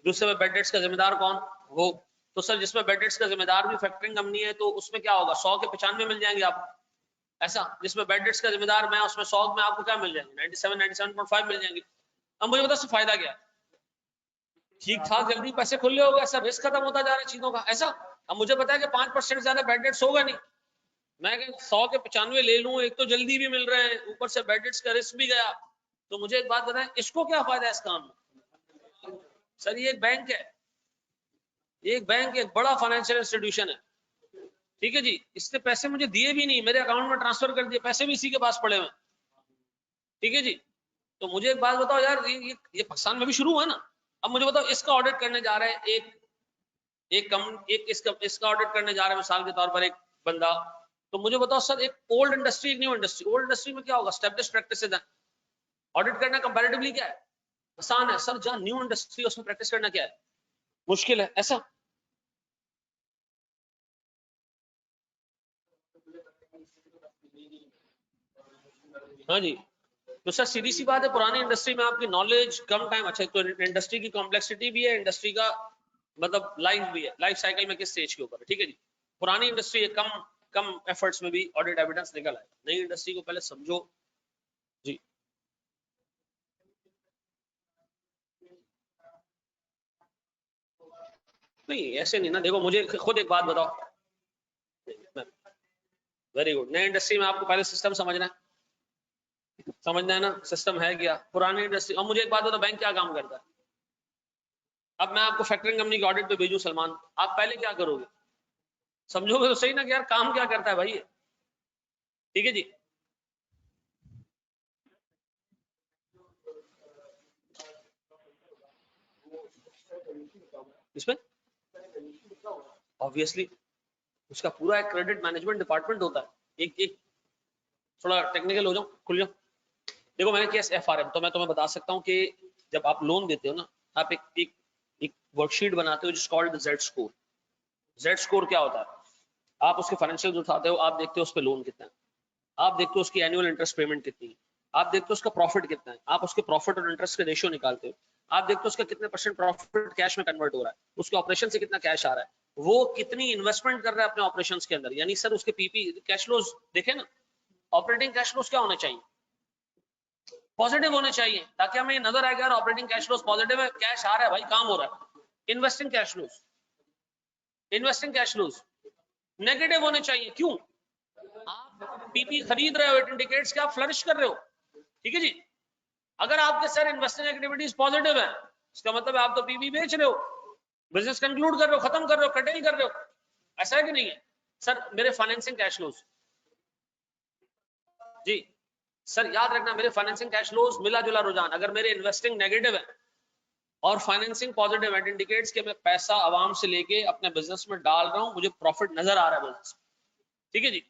दूसरे में बेड डेट्स का जिम्मेदार कौन? वो। तो सर जिसमें बेड डेट्स का जिम्मेदार भी फैक्टरिंग कंपनी है तो उसमें क्या होगा? 100 के 95 मिल जाएंगे आपको, ऐसा? जिसमें बेड डेट्स का जिम्मेदार मैं, उसमें 100 में आपको क्या मिल जाएंगे? 97.5 मिल जाएंगे। अब मुझे बताओ फायदा क्या? ठीक ठाक जल्दी पैसे खुले हो गए सर, रिस्क खत्म होता जा रहा है चीजों का, ऐसा? अब मुझे पता है कि 5% ज्यादा बेड डेट्स होगा नहीं। मैं 100 के 95 ले लूं, एक तो जल्दी भी मिल रहे हैं, ऊपर से बेड डेट्स का रिस्क भी गया। तो मुझे एक बात बताएं, इसको क्या फायदा है इस काम में? सर ये एक बैंक है, एक बैंक एक बड़ा फाइनेंशियल इंस्टीट्यूशन है, ठीक है जी। इसने पैसे मुझे दिए भी नहीं, मेरे अकाउंट में ट्रांसफर कर दिए, पैसे भी इसी के पास पड़े हुए, ठीक है जी। तो मुझे एक बात बताओ यार, ये पाकिस्तान में भी शुरू हुआ ना। अब मुझे बताओ इसका ऑडिट करने जा रहे हैं एक इसका ऑडिट करने जा रहे हैं मिसाल के तौर पर एक बंदा। तो मुझे बताओ सर, एक ओल्ड इंडस्ट्री एक न्यू इंडस्ट्री, ओल्ड इंडस्ट्री में क्या होगा? एस्टैब्लिश प्रैक्टिसेस है, ऑडिट करना कंपैरेटिवली क्या है? आसान है सर। जहां न्यू इंडस्ट्री उसमें प्रैक्टिस करना क्या है? मुश्किल है, ऐसा? हाँ जी। तो सर सीधी सी बात है, पुरानी इंडस्ट्री में आपकी नॉलेज कम टाइम, अच्छा तो इंडस्ट्री की कॉम्प्लेक्सिटी भी है, इंडस्ट्री का मतलब लाइफ भी है, लाइफ साइकिल में किस स्टेज के ऊपर है, ठीक है जी। पुरानी इंडस्ट्री है, कम कम एफर्ट्स में भी ऑडिट एविडेंस निकल आएगा। नई इंडस्ट्री को पहले समझो जी। नहीं ऐसे नहीं ना, देखो मुझे खुद एक बात बताओ, वेरी गुड। नई इंडस्ट्री में आपको पहले सिस्टम समझना है ना, सिस्टम है क्या? पुरानी इंडस्ट्री। और मुझे एक बात बताओ, बैंक क्या काम करता है? अब मैं आपको फैक्टरिंग कंपनी के ऑडिट पे भेजूं सलमान, आप पहले क्या करोगे? समझोगे तो सही ना कि यार काम क्या करता है भाई, ठीक है जी। इसमें ऑब्वियसली उसका पूरा एक क्रेडिट मैनेजमेंट डिपार्टमेंट होता है। एक थोड़ा टेक्निकल हो जाऊं, खुल जाऊं। देखो मैंने किया एफआरएम, तो मैं तुम्हें बता सकता हूं कि जब आप लोन देते हो ना, आप एक वर्कशीट बनाते हो जिस called Z score. Z score क्या होता है? आप उसके फाइनेंशियल उठाते हो, आप देखते हो उस पर लोन कितना है, आप देखते हो उसकी एनुअल इंटरेस्ट पेमेंट कितनी है, आप देखते हो उसका प्रॉफिट कितना है, आप उसके प्रॉफिट और इंटरेस्ट के रेशियो निकालते हो, आप देखते हो उसका कितने परसेंट प्रॉफिट कैश में कन्वर्ट हो रहा है, उसके ऑपरेशन से कितना कैश आ रहा है, वो कितनी इन्वेस्टमेंट कर रहा है अपने ऑपरेशंस के अंदर। यानी सर उसके पीपी कैश फ्लोज देखे ना, ऑपरेटिंग कैश फ्लोज क्या होने चाहिए? पॉजिटिव होने चाहिए, ताकि हमें नजर आएगा यार ऑपरेटिंग कैश फ्लोज पॉजिटिव है, कैश आ रहा है भाई, काम हो रहा है। Investing cash flows, investing cash flows negative होने चाहिए। क्यों? आप पीपी खरीद रहे हो, इट इंडिकेट्स कि आप फ्लरिश कर रहे हो। ठीक है जी। अगर आपके सर इन्वेस्टिंग एक्टिविटीज पॉजिटिव है, इसका मतलब है आप तो पीपी बेच रहे हो, बिजनेस कंक्लूड कर रहे हो, खत्म कर रहे हो, कटेल कर रहे हो। ऐसा है कि नहीं है? सर मेरे फाइनेंसिंग कैश फ्लोज, जी सर याद रखना, मेरे फाइनेंसिंग कैश फ्लोज मिला जुला रुझान, अगर मेरे इन्वेस्टिंग नेगेटिव है और फाइनेंसिंग पॉजिटिव है, इट इंडिकेट्स कि मैं पैसा आवाम से लेके अपने बिजनेस में डाल रहा हूं, मुझे प्रॉफिट नजर आ रहा है बिजनेस। ठीक है जी,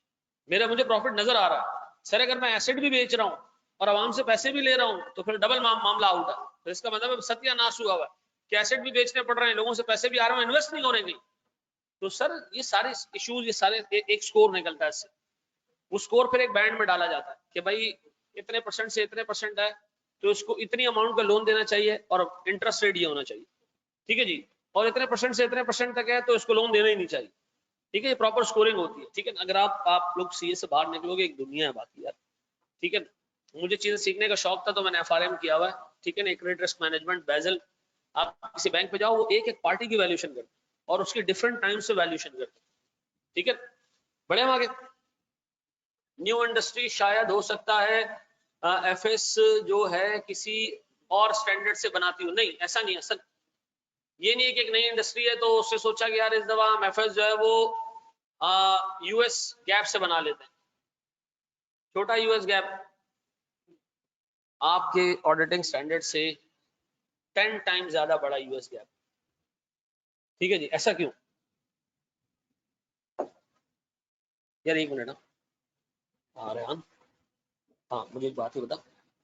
मेरा मुझे प्रॉफिट नजर आ रहा है। सर अगर मैं एसेट भी बेच रहा हूं और आवाम से पैसे भी ले रहा हूं, तो फिर डबल मामला आउट है। तो इसका मतलब सत्यानाश हुआ हुआ है कि एसेट भी बेचने पड़ रहे हैं, लोगों से पैसे भी आ रहे हैं, इन्वेस्ट नहीं होने दी। तो सर ये सारे इश्यूज, ये सारे एक स्कोर निकलता है इससे। उस स्कोर फिर एक बैंड में डाला जाता है कि भाई इतने परसेंट से इतने परसेंट है, तो इसको इतनी अमाउंट का लोन देना चाहिए और इंटरेस्ट रेट ये होना चाहिए। ठीक है जी। और इतने परसेंट से इतने परसेंट तक है तो इसको लोन देना ही नहीं चाहिए। ठीक है, ये प्रॉपर स्कोरिंग होती है। ठीक है, अगर आप लोग सीए से बाहर निकलोगे, एक दुनिया है बाकी यार। ठीक है, मुझे चीजें सीखने का शौक था तो मैंने एफआरएम किया हुआ है। ठीक है ना, क्रेडिट रिस्क मैनेजमेंट, बेजल। आप किसी बैंक पे जाओ, वो एक एक पार्टी की वैल्यूएशन करते हैं और उसकी डिफरेंट टाइम से वैल्यूएशन करते हैं। ठीक है, बढ़े हम आगे। न्यू इंडस्ट्री शायद हो सकता है एफएस जो है किसी और स्टैंडर्ड से बनाती हो, नहीं ऐसा नहीं है सर। ये नहीं है कि एक नई इंडस्ट्री है तो उससे सोचा कि यार इस दफा हम एफएस जो है वो यूएस गैप से बना लेते हैं। छोटा यूएस गैप आपके ऑडिटिंग स्टैंडर्ड से 10 टाइम ज्यादा बड़ा यूएस गैप। ठीक है जी, ऐसा क्यों? यार एक मिनट हाँ रेहान, हाँ मुझे एक बात ही बता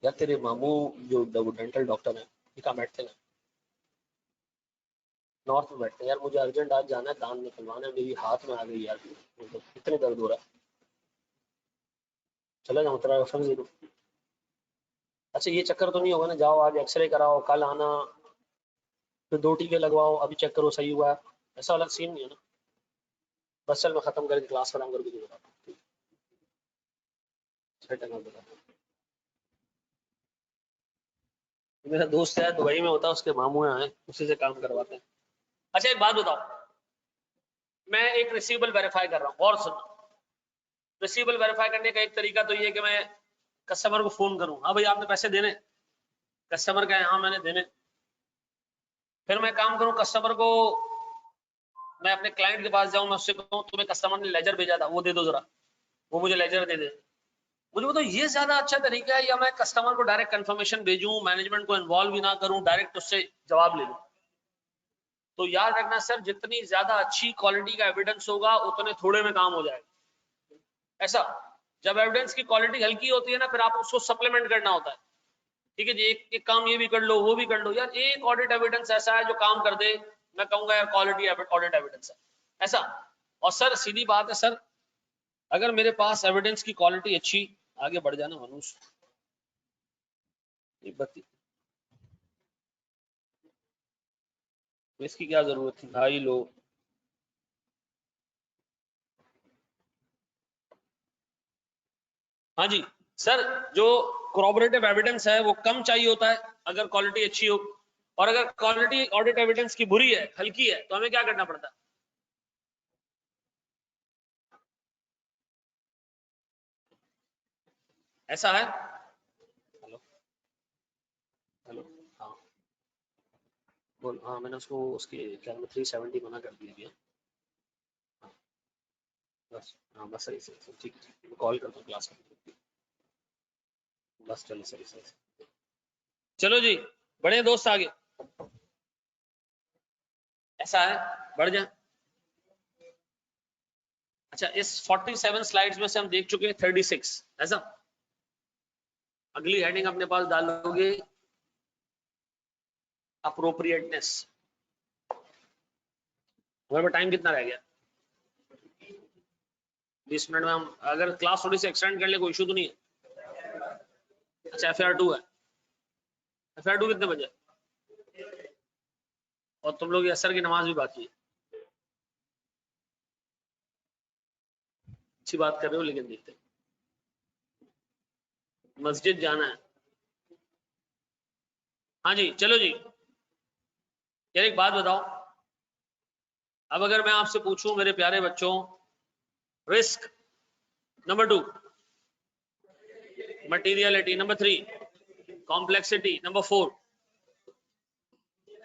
यार, तेरे मामू जो डेंटल डॉक्टर है, ये कहाँ बैठते हैं? नॉर्थ में बैठते हैं यार। मुझे अर्जेंट आज जाना है, दांत निकलवाना है, मेरी हाथ में आ गई यार, मतलब कितने दर्द हो रहा है। चला जाऊँ, तेरा रेफरेंस दे दूँ? अच्छा ये चक्कर तो नहीं होगा ना, जाओ आज एक्सरे कराओ, कल आना, फिर 2 टीके लगवाओ, अभी चेक करो सही हुआ है, ऐसा वाला सीन नहीं है ना? बस चल मैं खत्म करके क्लास खत्म करके तुझे बताता हूँ। मेरा दोस्त है दुबई में होता है, उसके मामू यहाँ है, उसी से काम करवाते हैं। अच्छा एक बात बताओ, मैं एक रिसीवेबल वेरीफाई कर रहा हूँ, और सुनो, रिसीवेबल वेरीफाई करने का एक तरीका तो ये है कि मैं कस्टमर को फोन करूं, हाँ भाई आपने पैसे देने, कस्टमर का हाँ मैंने देने। फिर मैं काम करूं, कस्टमर को मैं अपने क्लाइंट के पास जाऊं, मैं उससे कहूं तुम्हें कस्टमर ने लेजर भेजा था, वो दे दो जरा, वो मुझे लेजर दे दे। मुझे बताओ ये ज्यादा अच्छा तरीका है, या मैं कस्टमर को डायरेक्ट कंफर्मेशन भेजूं, मैनेजमेंट को इन्वॉल्व भी ना करूं, डायरेक्ट उससे जवाब ले लूं? तो याद रखना सर, जितनी ज्यादा अच्छी क्वालिटी का एविडेंस होगा उतने थोड़े में काम हो जाएगा। ऐसा, जब एविडेंस की क्वालिटी हल्की होती है ना, फिर आप उसको सप्लीमेंट करना होता है। ठीक है जी, एक काम ये भी कर लो, वो भी कर लो यार, एक ऑडिट एविडेंस ऐसा है जो काम कर दे, मैं कहूंगा यार क्वालिटी ऑडिट एविडेंस है ऐसा। और सर सीधी बात है सर, अगर मेरे पास एविडेंस की क्वालिटी अच्छी, आगे बढ़ जाना मनुष्य, बत्ती इसकी क्या जरूरत थी भाई लो। हाँ जी सर, जो corroborative एविडेंस है वो कम चाहिए होता है अगर क्वालिटी अच्छी हो, और अगर क्वालिटी ऑडिट एविडेंस की बुरी है, हल्की है, तो हमें क्या करना पड़ता है? ऐसा है। हेलो, हेलो, हाँ बोल। हाँ मैंने उसको उसके क्या 370 मना कर दिया। हाँ, बस हाँ बस सही सही सही, ठीक है, कॉल करता हूँ क्लास में। बस चलो सही सही, चलो जी, बड़े दोस्त आगे, ऐसा है, बढ़ जाए। अच्छा, इस 47 स्लाइड्स में से हम देख चुके हैं 36, ऐसा? अगली हेडिंग अपने पास डालोगे अप्रोप्रिएटनेस। हमारे टाइम कितना रह गया? 20 मिनट में हम अगर क्लास थोड़ी सी एक्सटेंड कर ले कोई इशू तो नहीं है? अच्छा, FR2 है। FR2 कितने बजे? और तुम लोग असर की नमाज भी बाकी है। अच्छी बात कर रहे हो, लेकिन देखते मस्जिद जाना है। हाँ जी, चलो जी। यार एक बात बताओ, अब अगर मैं आपसे पूछूं मेरे प्यारे बच्चों, risk number 2, materiality number 3, complexity number 4,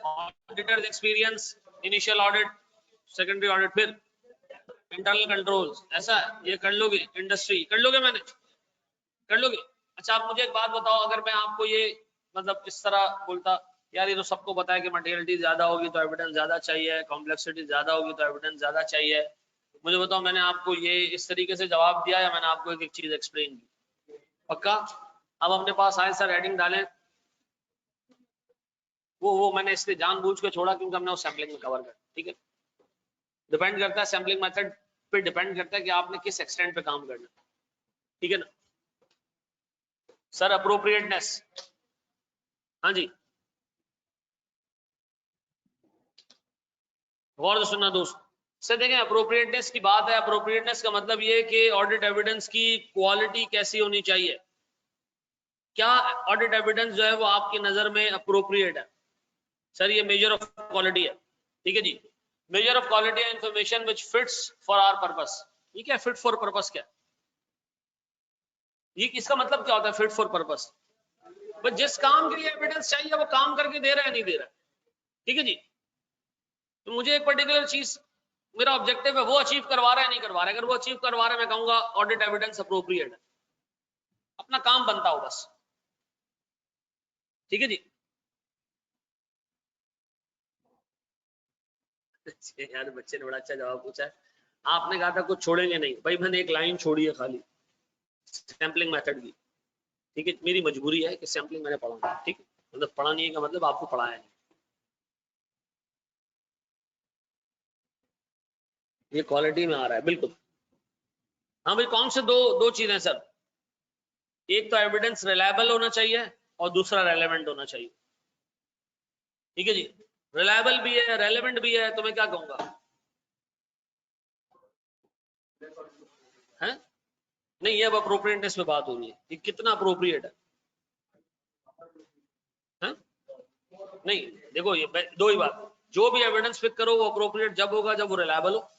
auditors experience, initial audit, secondary audit, फिर इंटरनल कंट्रोल्स, ऐसा ये कर लोगे? इंडस्ट्री कर लोगे, मैनेज कर लोगे? अच्छा, आप मुझे एक बात बताओ, अगर मैं आपको ये मतलब इस तरह बोलता, यार ये तो सबको पता है कि मटेरियलिटी ज्यादा होगी तो एविडेंस ज्यादा चाहिए, कॉम्प्लेक्सिटी ज्यादा होगी तो एविडेंस ज्यादा चाहिए, मुझे बताओ मैंने आपको ये इस तरीके से जवाब दिया या मैंने आपको एक एक चीज एक्सप्लेन की? पक्का? अब अपने पास आए सर हेडिंग डालें, वो मैंने इसलिए जानबूझ के छोड़ा क्योंकि हमने उस सैम्पलिंग में कवर कर, ठीक है? डिपेंड करता है सैम्पलिंग मेथड पे, डिपेंड करता है कि आपने किस एक्सटेंट पे काम करना, ठीक है ना सर? अप्रोप्रिएटनेस, हाँ जी, गौर से सुनना दोस्त। सर देखें, अप्रोप्रिएटनेस की बात है, अप्रोप्रिएटनेस का मतलब ये है कि ऑडिट एविडेंस की क्वालिटी कैसी होनी चाहिए, क्या ऑडिट एविडेंस जो है वो आपकी नजर में अप्रोप्रिएट है? सर ये मेजर ऑफ क्वालिटी है, ठीक है जी। Measure of quality information which fits for our purpose. ये क्या फिट फॉर पर्पस? क्या ये इसका मतलब क्या होता है फिट फॉर पर्पस? बस जिस काम के लिए एविडेंस चाहिए वो काम करके दे रहा है नहीं दे रहा है, ठीक है जी। तो मुझे एक पर्टिकुलर चीज, मेरा ऑब्जेक्टिव है, वो अचीव करवा रहा है नहीं करवा रहा है, अगर वो अचीव करवा रहा है मैं कहूंगा ऑडिट एविडेंस अप्रोप्रिएट है, अपना काम बनता हो बस, ठीक है जी। यार बच्चे ने बड़ा अच्छा जवाब पूछा है, आपने कहा था कुछ छोड़ेंगे नहीं, भाई मैंने एक लाइन छोड़ी है खाली सैम्पलिंग मेथड की, ठीक है? मेरी मजबूरी है कि सैम्पलिंग मैंने पढ़ा नहीं, ठीक है? मतलब पढ़ा नहीं है का मतलब आपको पढ़ाया नहीं, ये क्वालिटी में आ रहा है बिल्कुल। हाँ भाई, कौन से दो दो चीजें सर? एक तो एविडेंस रिलायबल होना चाहिए और दूसरा रेलेवेंट होना चाहिए, ठीक है जी। रिलायबल भी है, रेलेवेंट भी है, तो मैं क्या कहूंगा है? नहीं, ये अब अप्रोप्रिएटनेस पे बात हो रही है, ये कितना अप्रोप्रिएट है? नहीं देखो, ये दो ही बात, जो भी एविडेंस पिक करो वो अप्रोप्रिएट जब होगा जब वो रिलायबल हो,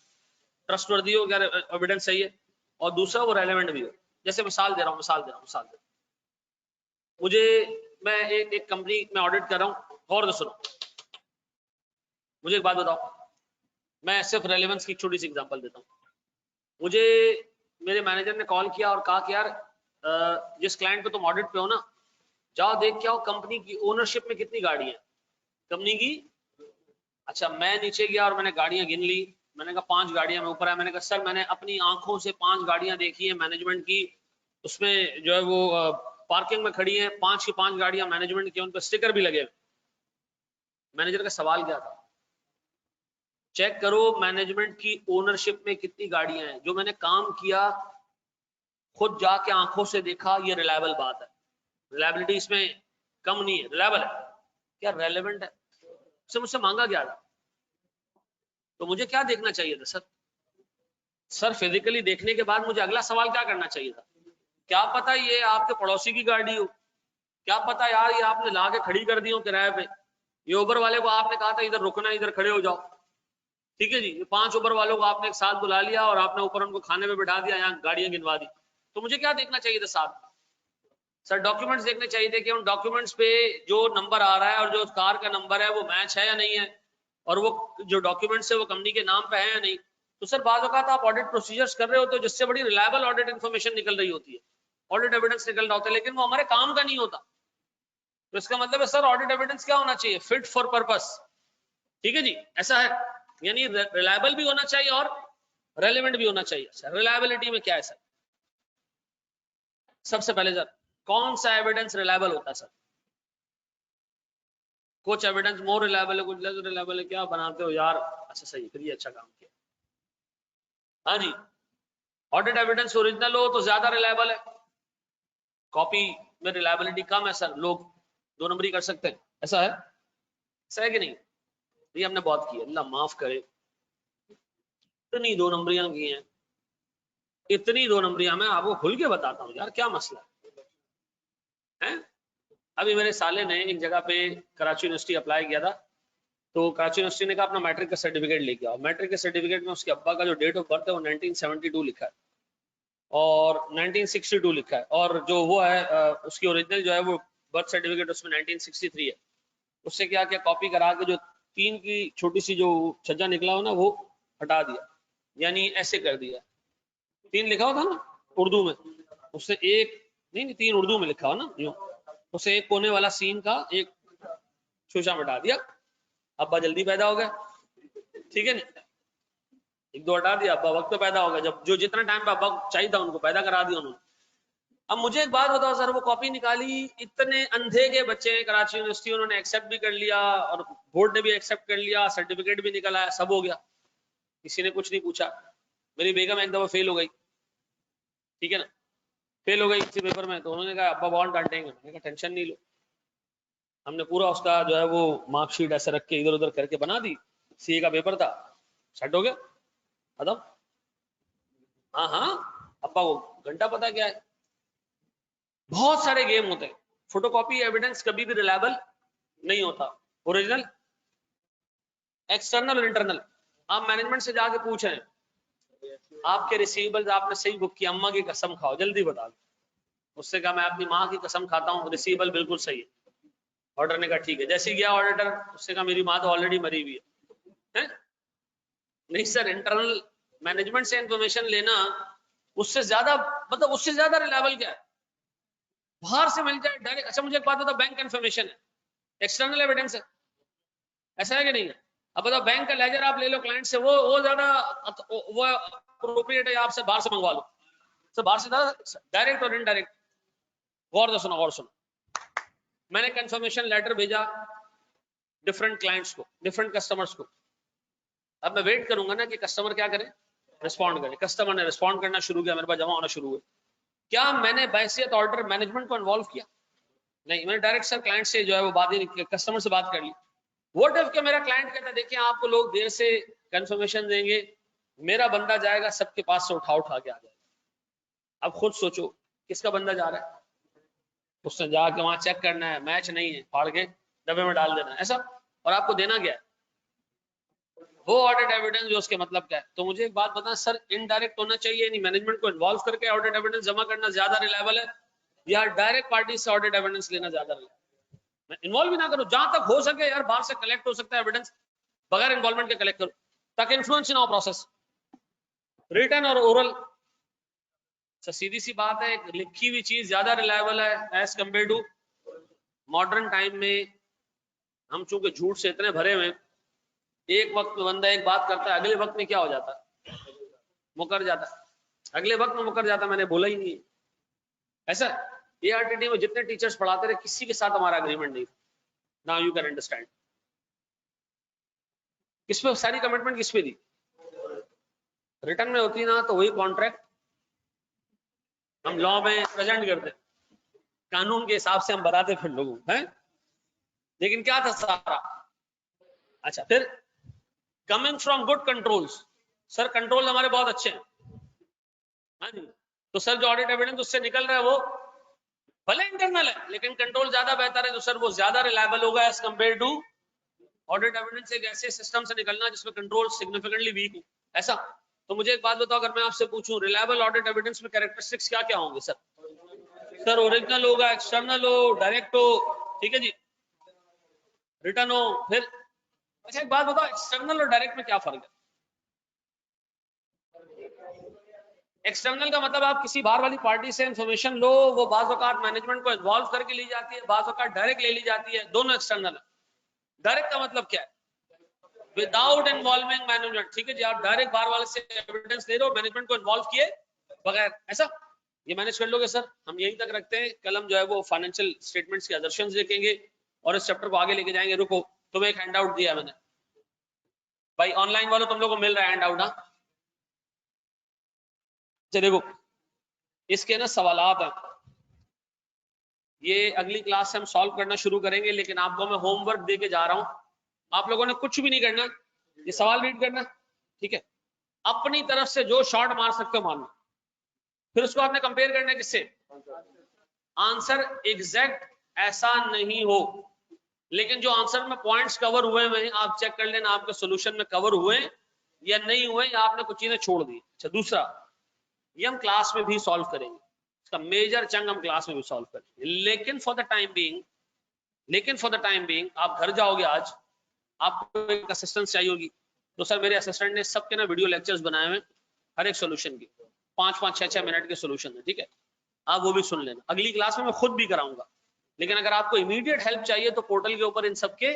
ट्रस्टवर्दी हो, क्या एविडेंस सही है, और दूसरा वो रेलेवेंट भी हो। जैसे मिसाल दे रहा हूँ, मुझे, मैं एक कंपनी में ऑडिट कर रहा हूँ, और सुनो, मुझे एक बात बताओ, मैं सिर्फ रेलेवेंस की छोटी सी एग्जांपल देता हूँ। मुझे मेरे मैनेजर ने कॉल किया और कहा कि यार जिस क्लाइंट पे तुम ऑडिट पे हो ना, जाओ देख के आओ कंपनी की ओनरशिप में कितनी गाड़ी है कंपनी की। अच्छा, मैं नीचे गया और मैंने गाड़ियां गिन ली, मैंने कहा 5 गाड़ियां। मैं ऊपर आया, मैंने कहा सर मैंने अपनी आंखों से 5 गाड़ियां देखी है मैनेजमेंट की, उसमें जो है वो पार्किंग में खड़ी है, 5 की 5 गाड़ियां मैनेजमेंट की, उन पर स्टिकर भी लगे। मैनेजर का सवाल क्या था? चेक करो मैनेजमेंट की ओनरशिप में कितनी गाड़ियां हैं। जो मैंने काम किया, खुद जाके आंखों से देखा, ये रिलायबल बात है, रिलायबिलिटी इसमें कम नहीं है, रिलायबल है, क्या रेलेवेंट है? उससे मुझसे मांगा गया था, तो मुझे क्या देखना चाहिए था सर? सर फिजिकली देखने के बाद मुझे अगला सवाल क्या करना चाहिए था? क्या पता ये आपके पड़ोसी की गाड़ी हो, क्या पता यार ये आपने ला के खड़ी कर दी हो किराए पे, ये उबर वाले को आपने कहा था इधर रुकना, इधर खड़े हो जाओ, ठीक है जी। ये 5 उबर वालों को आपने एक साथ बुला लिया और आपने ऊपर उनको खाने में बिठा दिया, यहाँ गाड़ियां गिनवा दी, तो मुझे क्या देखना चाहिए था साथ? सर डॉक्यूमेंट्स देखने चाहिए थे कि उन डॉक्यूमेंट्स पे जो नंबर आ रहा है और जो कार का नंबर है वो मैच है या नहीं है, और वो जो डॉक्यूमेंट्स है वो कंपनी के नाम पे है या नहीं। तो सर बाद औकात आप ऑडिट प्रोसीजर्स कर रहे हो तो जिससे बड़ी रिलायबल ऑडिट इन्फॉर्मेशन निकल रही होती है, ऑडिट एविडेंस निकल रहा होता है, लेकिन वो हमारे काम का नहीं होता। तो इसका मतलब है सर ऑडिट एविडेंस क्या होना चाहिए? फिट फॉर पर्पस, ठीक है जी, ऐसा है। यानी रिलायबल भी होना चाहिए और रेलेवेंट भी होना चाहिए सर। रिलायबिलिटी में क्या है सर? सबसे पहले सर कौन सा एविडेंस रिलायबल होता है सर? कुछ एविडेंस मोर रिलायबल है, कुछ लेस रिलायबल है। क्या बनाते हो यार? अच्छा सही, फिर ये अच्छा काम किया। हाँ जी, ऑडिट एविडेंस ओरिजिनल हो तो ज्यादा रिलायबल है, कॉपी में रिलायबिलिटी कम है सर। लोग दो नंबरी कर सकते हैं, ऐसा है? ऐसा है कि नहीं? ये हमने बहुत किया, अल्लाह माफ करे, इतनी दो नंबरियां की हैं, इतनी दो नंबरियां। मैं आपको खुल के बताता हूँ यार क्या मसला है। अभी मेरे साले ने एक जगह पे कराची यूनिवर्सिटी अप्लाई किया था, तो कराची यूनिवर्सिटी ने कहा अपना मैट्रिक का सर्टिफिकेट लेके आओ। मैट्रिक के सर्टिफिकेट में उसके अब्बा का जो डेट ऑफ बर्थ है वो 1972 लिखा है और 1962 लिखा है, और जो वो है उसकी ओरिजिनल जो है वो बर्थ सर्टिफिकेट उसमें 1963 है। उससे क्या क्या कॉपी करा के जो 3 की छोटी सी जो छज्जा निकला हो ना वो हटा दिया, यानी ऐसे कर दिया। 3 लिखा हुआ था ना उर्दू में, उससे एक नहीं 3 उर्दू में लिखा हो ना यूं, उससे एक कोने वाला सीन का एक शोशा मिटा दिया। अब्बा जल्दी पैदा हो गए, ठीक है ना, एक दो हटा दिया, अब्बा वक्त पे पैदा हो गया, जब जो जितना टाइम पे अब्बा चाहिए था उनको पैदा करा दिया उन्होंने। अब मुझे एक बात बताओ सर, वो कॉपी निकाली, इतने अंधे के बच्चे हैं कराची यूनिवर्सिटी, उन्होंने एक्सेप्ट भी कर लिया और बोर्ड ने भी एक्सेप्ट कर लिया, सर्टिफिकेट भी निकल आया, सब हो गया, किसी ने कुछ नहीं पूछा। मेरी बेगम एक दफा फेल हो गई, ठीक है ना, फेल हो गई किसी पेपर में, तो उन्होंने कहा अब्बा बहुत डांटेंगे। मैंने कहा टेंशन नहीं लो, हमने पूरा उसका जो है वो मार्कशीट ऐसे रख के इधर उधर करके बना दी। सीए का पेपर था, सेट हो गया, खत्म। हाँ हाँ, अब्बा वो घंटा पता क्या है। बहुत सारे गेम होते हैं, फोटोकॉपी एविडेंस कभी भी रिलायबल नहीं होता। ओरिजिनल, एक्सटर्नल और इंटरनल। आप मैनेजमेंट से जाके पूछें आपके रिसीवेबल्स आपने सही बुक किया, अम्मा की कसम खाओ जल्दी बता दो। उससे कहा मैं अपनी माँ की कसम खाता हूँ रिसीवेबल बिल्कुल सही है। ऑर्डर ने कहा ठीक है। जैसे ही गया ऑडिटर, उससे कहा मेरी माँ तो ऑलरेडी मरी हुई है? नहीं सर, इंटरनल मैनेजमेंट से इंफॉर्मेशन लेना उससे ज्यादा, मतलब उससे ज्यादा रिलायबल क्या है? बाहर से मिल जाए डायरेक्ट। अच्छा मुझे एक बात बताओ, बैंक इन्फॉर्मेशन है, एक्सटर्नल एविडेंस है, ऐसा है कि नहीं है? अब बताओ, बैंक का लेजर आप ले लो क्लाइंट से, वो ज्यादा वो अप्रोप्रिएट है, आपसे बाहर से मंगवा लो। सर बाहर से ज्यादा डायरेक्ट और इनडायरेक्ट। गौर से सुनो, गौर सुनो। मैंने कंफर्मेशन लेटर भेजा डिफरेंट क्लाइंट्स को, डिफरेंट कस्टमर्स को। अब मैं वेट करूंगा ना कि कस्टमर क्या करे, रिस्पॉन्ड करे। कस्टमर ने रिस्पॉन्ड करना शुरू किया, मेरे पास जमा होना शुरू हुए। क्या मैंने बैसियत ऑर्डर मैनेजमेंट को इन्वॉल्व किया? नहीं, मैंने डायरेक्ट सर क्लाइंट से जो है वो बात ही नहीं, कस्टमर से बात कर ली। व्हाट इफ के मेरा क्लाइंट कहता है देखिए आपको लोग देर से कंफर्मेशन देंगे, मेरा बंदा जाएगा सबके पास से उठा उठा के आ जाएगा। अब खुद सोचो किसका बंदा जा रहा है, उसने जाके वहां चेक करना है, मैच नहीं है, फाड़ के डब्बे में डाल देना है, ऐसा। और आपको देना क्या है? वो ऑडिट एविडेंस जो उसके मतलब क्या है। तो मुझे एक बात बताना सर, इनडायरेक्ट होना चाहिए, यानी मैनेजमेंट को इन्वॉल्व करके ऑडिट एविडेंस जमा करना ज्यादा रिलायबल है, या डायरेक्ट पार्टी से ऑडिट एविडेंस लेना ज्यादा रिलायबल? मैं इन्वॉल्व भी ना करूं, जहां तक हो सके यार बाहर से कलेक्ट हो सकता है एविडेंस, बगैर इन्वॉल्वमेंट के कलेक्ट करो, ताकि इन्फ्लुएंस ना हो प्रोसेस, रिटन और ओरल। सीधी सी बात है, एक लिखी हुई चीज ज्यादा रिलायबल है as compared to modern time में। हम चूंकि झूठ से इतने भरे हुए, एक वक्त में बंदा एक बात करता है, अगले वक्त में क्या हो जाता है, मुकर जाता है, अगले वक्त में मुकर जाता है, मैंने बोला ही नहीं ऐसा। एआरटीटी में जितने टीचर्स पढ़ाते रहे, किसी के साथ हमारा एग्रीमेंट नहीं था। नाउ यू कैन अंडरस्टैंड किस पे सारी कमिटमेंट किस पे दी, रिटर्न में होती ना तो वही कॉन्ट्रैक्ट हम लॉ में प्रेजेंट करते, कानून के हिसाब से हम बताते फिर लोगों हैं। लेकिन क्या था सारा, अच्छा फिर coming from good controls. Sir control हमारे बहुत अच्छे हैं, हाँ जी। तो सर जो ऑडिट एविडेंस उससे निकल रहा है वो भले इंटरनल है लेकिन कंट्रोल ज्यादा बेहतर है, तो सर वो ज्यादा रिलायबल होगा as compare to audit evidence एक ऐसे सिस्टम से निकलना जिसमें कंट्रोल सिग्निफिकेंटली वीक हो, ऐसा। तो मुझे एक बात बताओ, अगर मैं आपसे पूछूं रिलायबल ऑडिट एविडेंस में कैरेक्टरिस्टिक्स क्या क्या होंगे सर? सर ओरिजिनल होगा, एक्सटर्नल हो, डायरेक्ट हो, ठीक है जी, रिटर्न हो। फिर अच्छा एक बात बताओ, एक्सटर्नल और डायरेक्ट में क्या फर्क है? एक्सटर्नल का मतलब आप किसी बाहर वाली पार्टी से इंफॉर्मेशन लो, वो बाज़ औक़ात मैनेजमेंट को इन्वॉल्व करके ली जाती है, बाज़ औक़ात डायरेक्ट ले ली जाती है, दोनों एक्सटर्नल है। डायरेक्ट का मतलब क्या है? Without involving management. ठीक है जी, आप डायरेक्ट बार वाले से एविडेंस ले रहे हो मैनेजमेंट को इन्वॉल्व किए बगैर, ऐसा ये मैनेज कर लोगे सर। हम यहीं तक रखते हैं, कल हम जो है वो फाइनेंशियल स्टेटमेंट्स के अदर्शंस देखेंगे और इस चैप्टर को आगे लेके जाएंगे। रुको, तुम्हें एक हैंड आउट दिया मैंने भाई, ऑनलाइन वालों तुम लोगों को मिल रहा है हैंड आउट। हाँ देखो, इसके ना सवालात हैं, ये अगली क्लास से हम सॉल्व करना शुरू करेंगे, लेकिन आपको मैं होमवर्क दे के जा रहा हूं। आप लोगों ने कुछ भी नहीं करना, ये सवाल रीड करना, ठीक है, अपनी तरफ से जो शॉर्ट मार सकते हो मारना, फिर उसको आपने कंपेयर करना है किससे, आंसर एग्जैक्ट ऐसा नहीं हो, लेकिन जो आंसर में पॉइंट्स कवर हुए हैं आप चेक कर लेना आपके सॉल्यूशन में कवर हुए या नहीं हुए, या आपने कुछ चीजें छोड़ दी। अच्छा दूसरा, ये हम क्लास में भी सॉल्व करेंगे, इसका मेजर चंक हम क्लास में भी सॉल्व करेंगे, लेकिन फॉर द टाइम बीइंग आप घर जाओगे आज, आपको एक असिस्टेंस चाहिए होगी, तो सर मेरे असिस्टेंट ने सबके ना वीडियो लेक्चर्स बनाए हुए हर एक सॉल्यूशन के, 5-5, 6-6 मिनट के सॉल्यूशन है, ठीक है, आप वो भी सुन लेना। अगली क्लास में मैं खुद भी कराऊंगा, लेकिन अगर आपको इमीडिएट हेल्प चाहिए तो पोर्टल के ऊपर इन सबके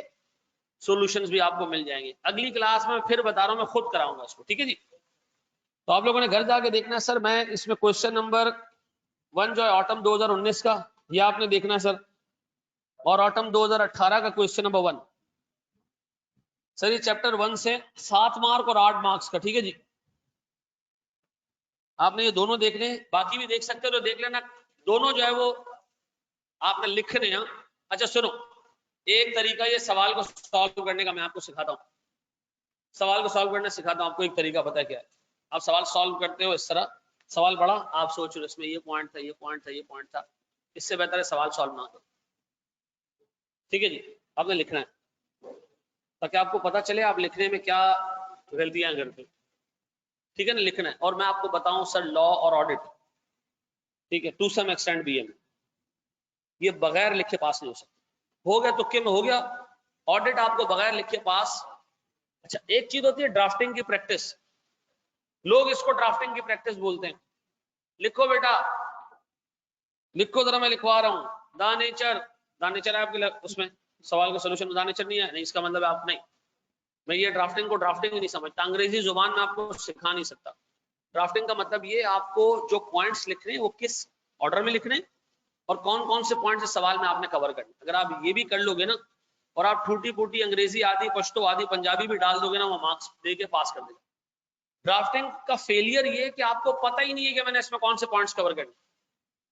सॉल्यूशंस भी आपको मिल जाएंगे। अगली क्लास में फिर बता रहा हूं, मैं खुद कराऊंगा इसको, ठीक है जी। तो आप लोगों ने घर जाके देखना है, सर मैं इसमें क्वेश्चन नंबर 1 जो है ऑटम 2019 का, ये आपने देखना है सर, और ऑटम 2018 का क्वेश्चन नंबर 1 सर, ये चैप्टर 1 से 7 मार्क और 8 मार्क्स का, ठीक है जी। आपने ये दोनों देखने, बाकी भी देख सकते हो तो देख लेना, दोनों जो है वो आपने लिखने हैं। अच्छा सुनो, एक तरीका ये सवाल को सॉल्व करने का मैं आपको सिखाता हूँ, सवाल को सॉल्व करना सिखाता हूँ आपको। एक तरीका पता है क्या है, आप सवाल सॉल्व करते हो इस तरह, सवाल बड़ा आप सोच रहे हो इसमें ये पॉइंट था, ये पॉइंट था, ये पॉइंट था, इससे बेहतर है सवाल सॉल्व ना करो, ठीक है जी। आपने लिखना है ताकि आपको पता चले आप लिखने में क्या गलतियां करते हो, ठीक है ना, लिखना है। और मैं आपको बताऊं सर, लॉ और ऑडिट, ठीक है, टू सम एक्सटेंट भी है, ये बगैर लिखे पास नहीं हो सकता, हो गया तुक्के में हो गया, ऑडिट आपको बगैर लिखे पास। अच्छा एक चीज होती है ड्राफ्टिंग की प्रैक्टिस, लोग इसको ड्राफ्टिंग की प्रैक्टिस बोलते हैं। लिखो बेटा, लिखो जरा, मैं लिखवा रहा हूं, द नेचर है आपके उसमें सवाल का सोल्यूशन द नेचर नहीं है, नहीं इसका मतलब आप नहीं, मैं ये ड्राफ्टिंग को ड्राफ्टिंग ही नहीं समझता, अंग्रेजी जुबान में आपको सिखा नहीं सकता। ड्राफ्टिंग का मतलब ये आपको जो पॉइंट्स लिखने हैं वो किस ऑर्डर में लिखने, और कौन कौन से पॉइंट्स इस सवाल में आपने कवर करने। अगर आप ये भी कर लोगे ना, और आप टूटी फूटी अंग्रेजी आदि पश्तो आदि पंजाबी भी डाल दोगे ना, वो मार्क्स दे के पास कर देगा। ड्राफ्टिंग का फेलियर ये है कि आपको पता ही नहीं है कि मैंने इसमें कौन से पॉइंट्स कवर करने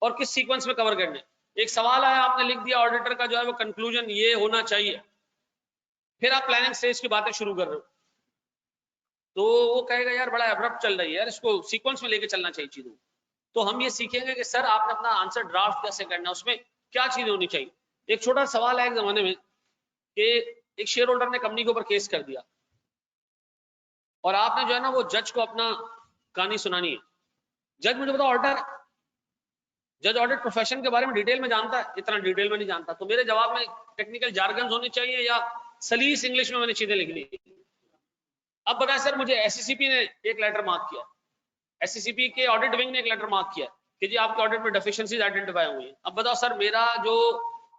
और किस सीक्वेंस में कवर करने। एक सवाल आया, आपने लिख दिया ऑडिटर का जो है वो कंक्लूजन ये होना चाहिए, फिर आप प्लानिंग स्टेज की बातें शुरू कर रहे हो, तो वो कहेगा यार बड़ा एब्रप्ट चल रही है यार, इसको सीक्वेंस में लेके चलना चाहिए चीजों। तो हम ये सीखेंगे कि सर आपने अपना आंसर ड्राफ्ट कैसे करना है, उसमें क्या चीजें होनी चाहिए। एक छोटा सवाल है एक जमाने में कि एक शेयर होल्डर ने कंपनी के ऊपर केस कर दिया, और आपने जो है ना वो जज को अपना कहानी सुनानी है। जज मुझे बताओ ऑडिटर, जज ऑडिट प्रोफेशन के बारे में डिटेल में जानता है, इतना डिटेल में नहीं जानता, तो मेरे जवाब में टेक्निकल जार्गन्स होने चाहिए या सलीस इंग्लिश में मैंने चीजें लिखनी है। अब बताए सर मुझे एससीसीपी ने एक लेटर मार्क किया, एससीसीपी के ऑडिट विंग ने एक लेटर मार्क किया कि जी आपके ऑडिट में डेफिशिएंसीज आइडेंटिफाई हुई हैं। अब बताओ सर मेरा जो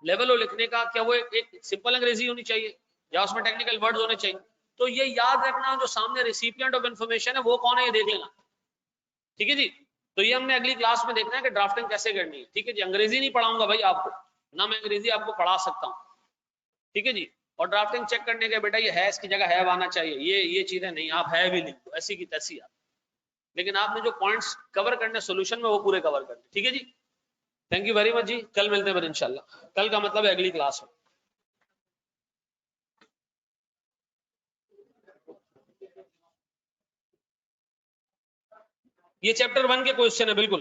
लेवल हो लिखने का, क्या वो एक सिंपल अंग्रेजी होनी चाहिए या उसमें टेक्निकल वर्ड्स होने चाहिए। तो ये याद रखना, जो सामने रिसिपिएंट ऑफ इन्फॉर्मेशन है वो कौन है ये देख लेना, ठीक है जी। तो ये हमने अगली क्लास में देखना है कि ड्राफ्टिंग कैसे करनी है, ठीक है जी। अंग्रेजी नहीं पढ़ाऊंगा भाई आपको, ना मैं अंग्रेजी आपको पढ़ा सकता हूँ, ठीक है जी। और ड्राफ्टिंग चेक करने के बेटा ये है इसकी जगह है आना चाहिए, ये चीजें नहीं, आप है भी लिख दो ऐसी की तैसी आप, लेकिन आपने जो पॉइंट्स कवर करने सोल्यूशन में वो पूरे कवर करने, ठीक है जी। थैंक यू वेरी मच जी, कल मिलते हैं फिर इंशाल्लाह। कल का मतलब है अगली क्लास में। ये चैप्टर 1 के क्वेश्चन है बिल्कुल।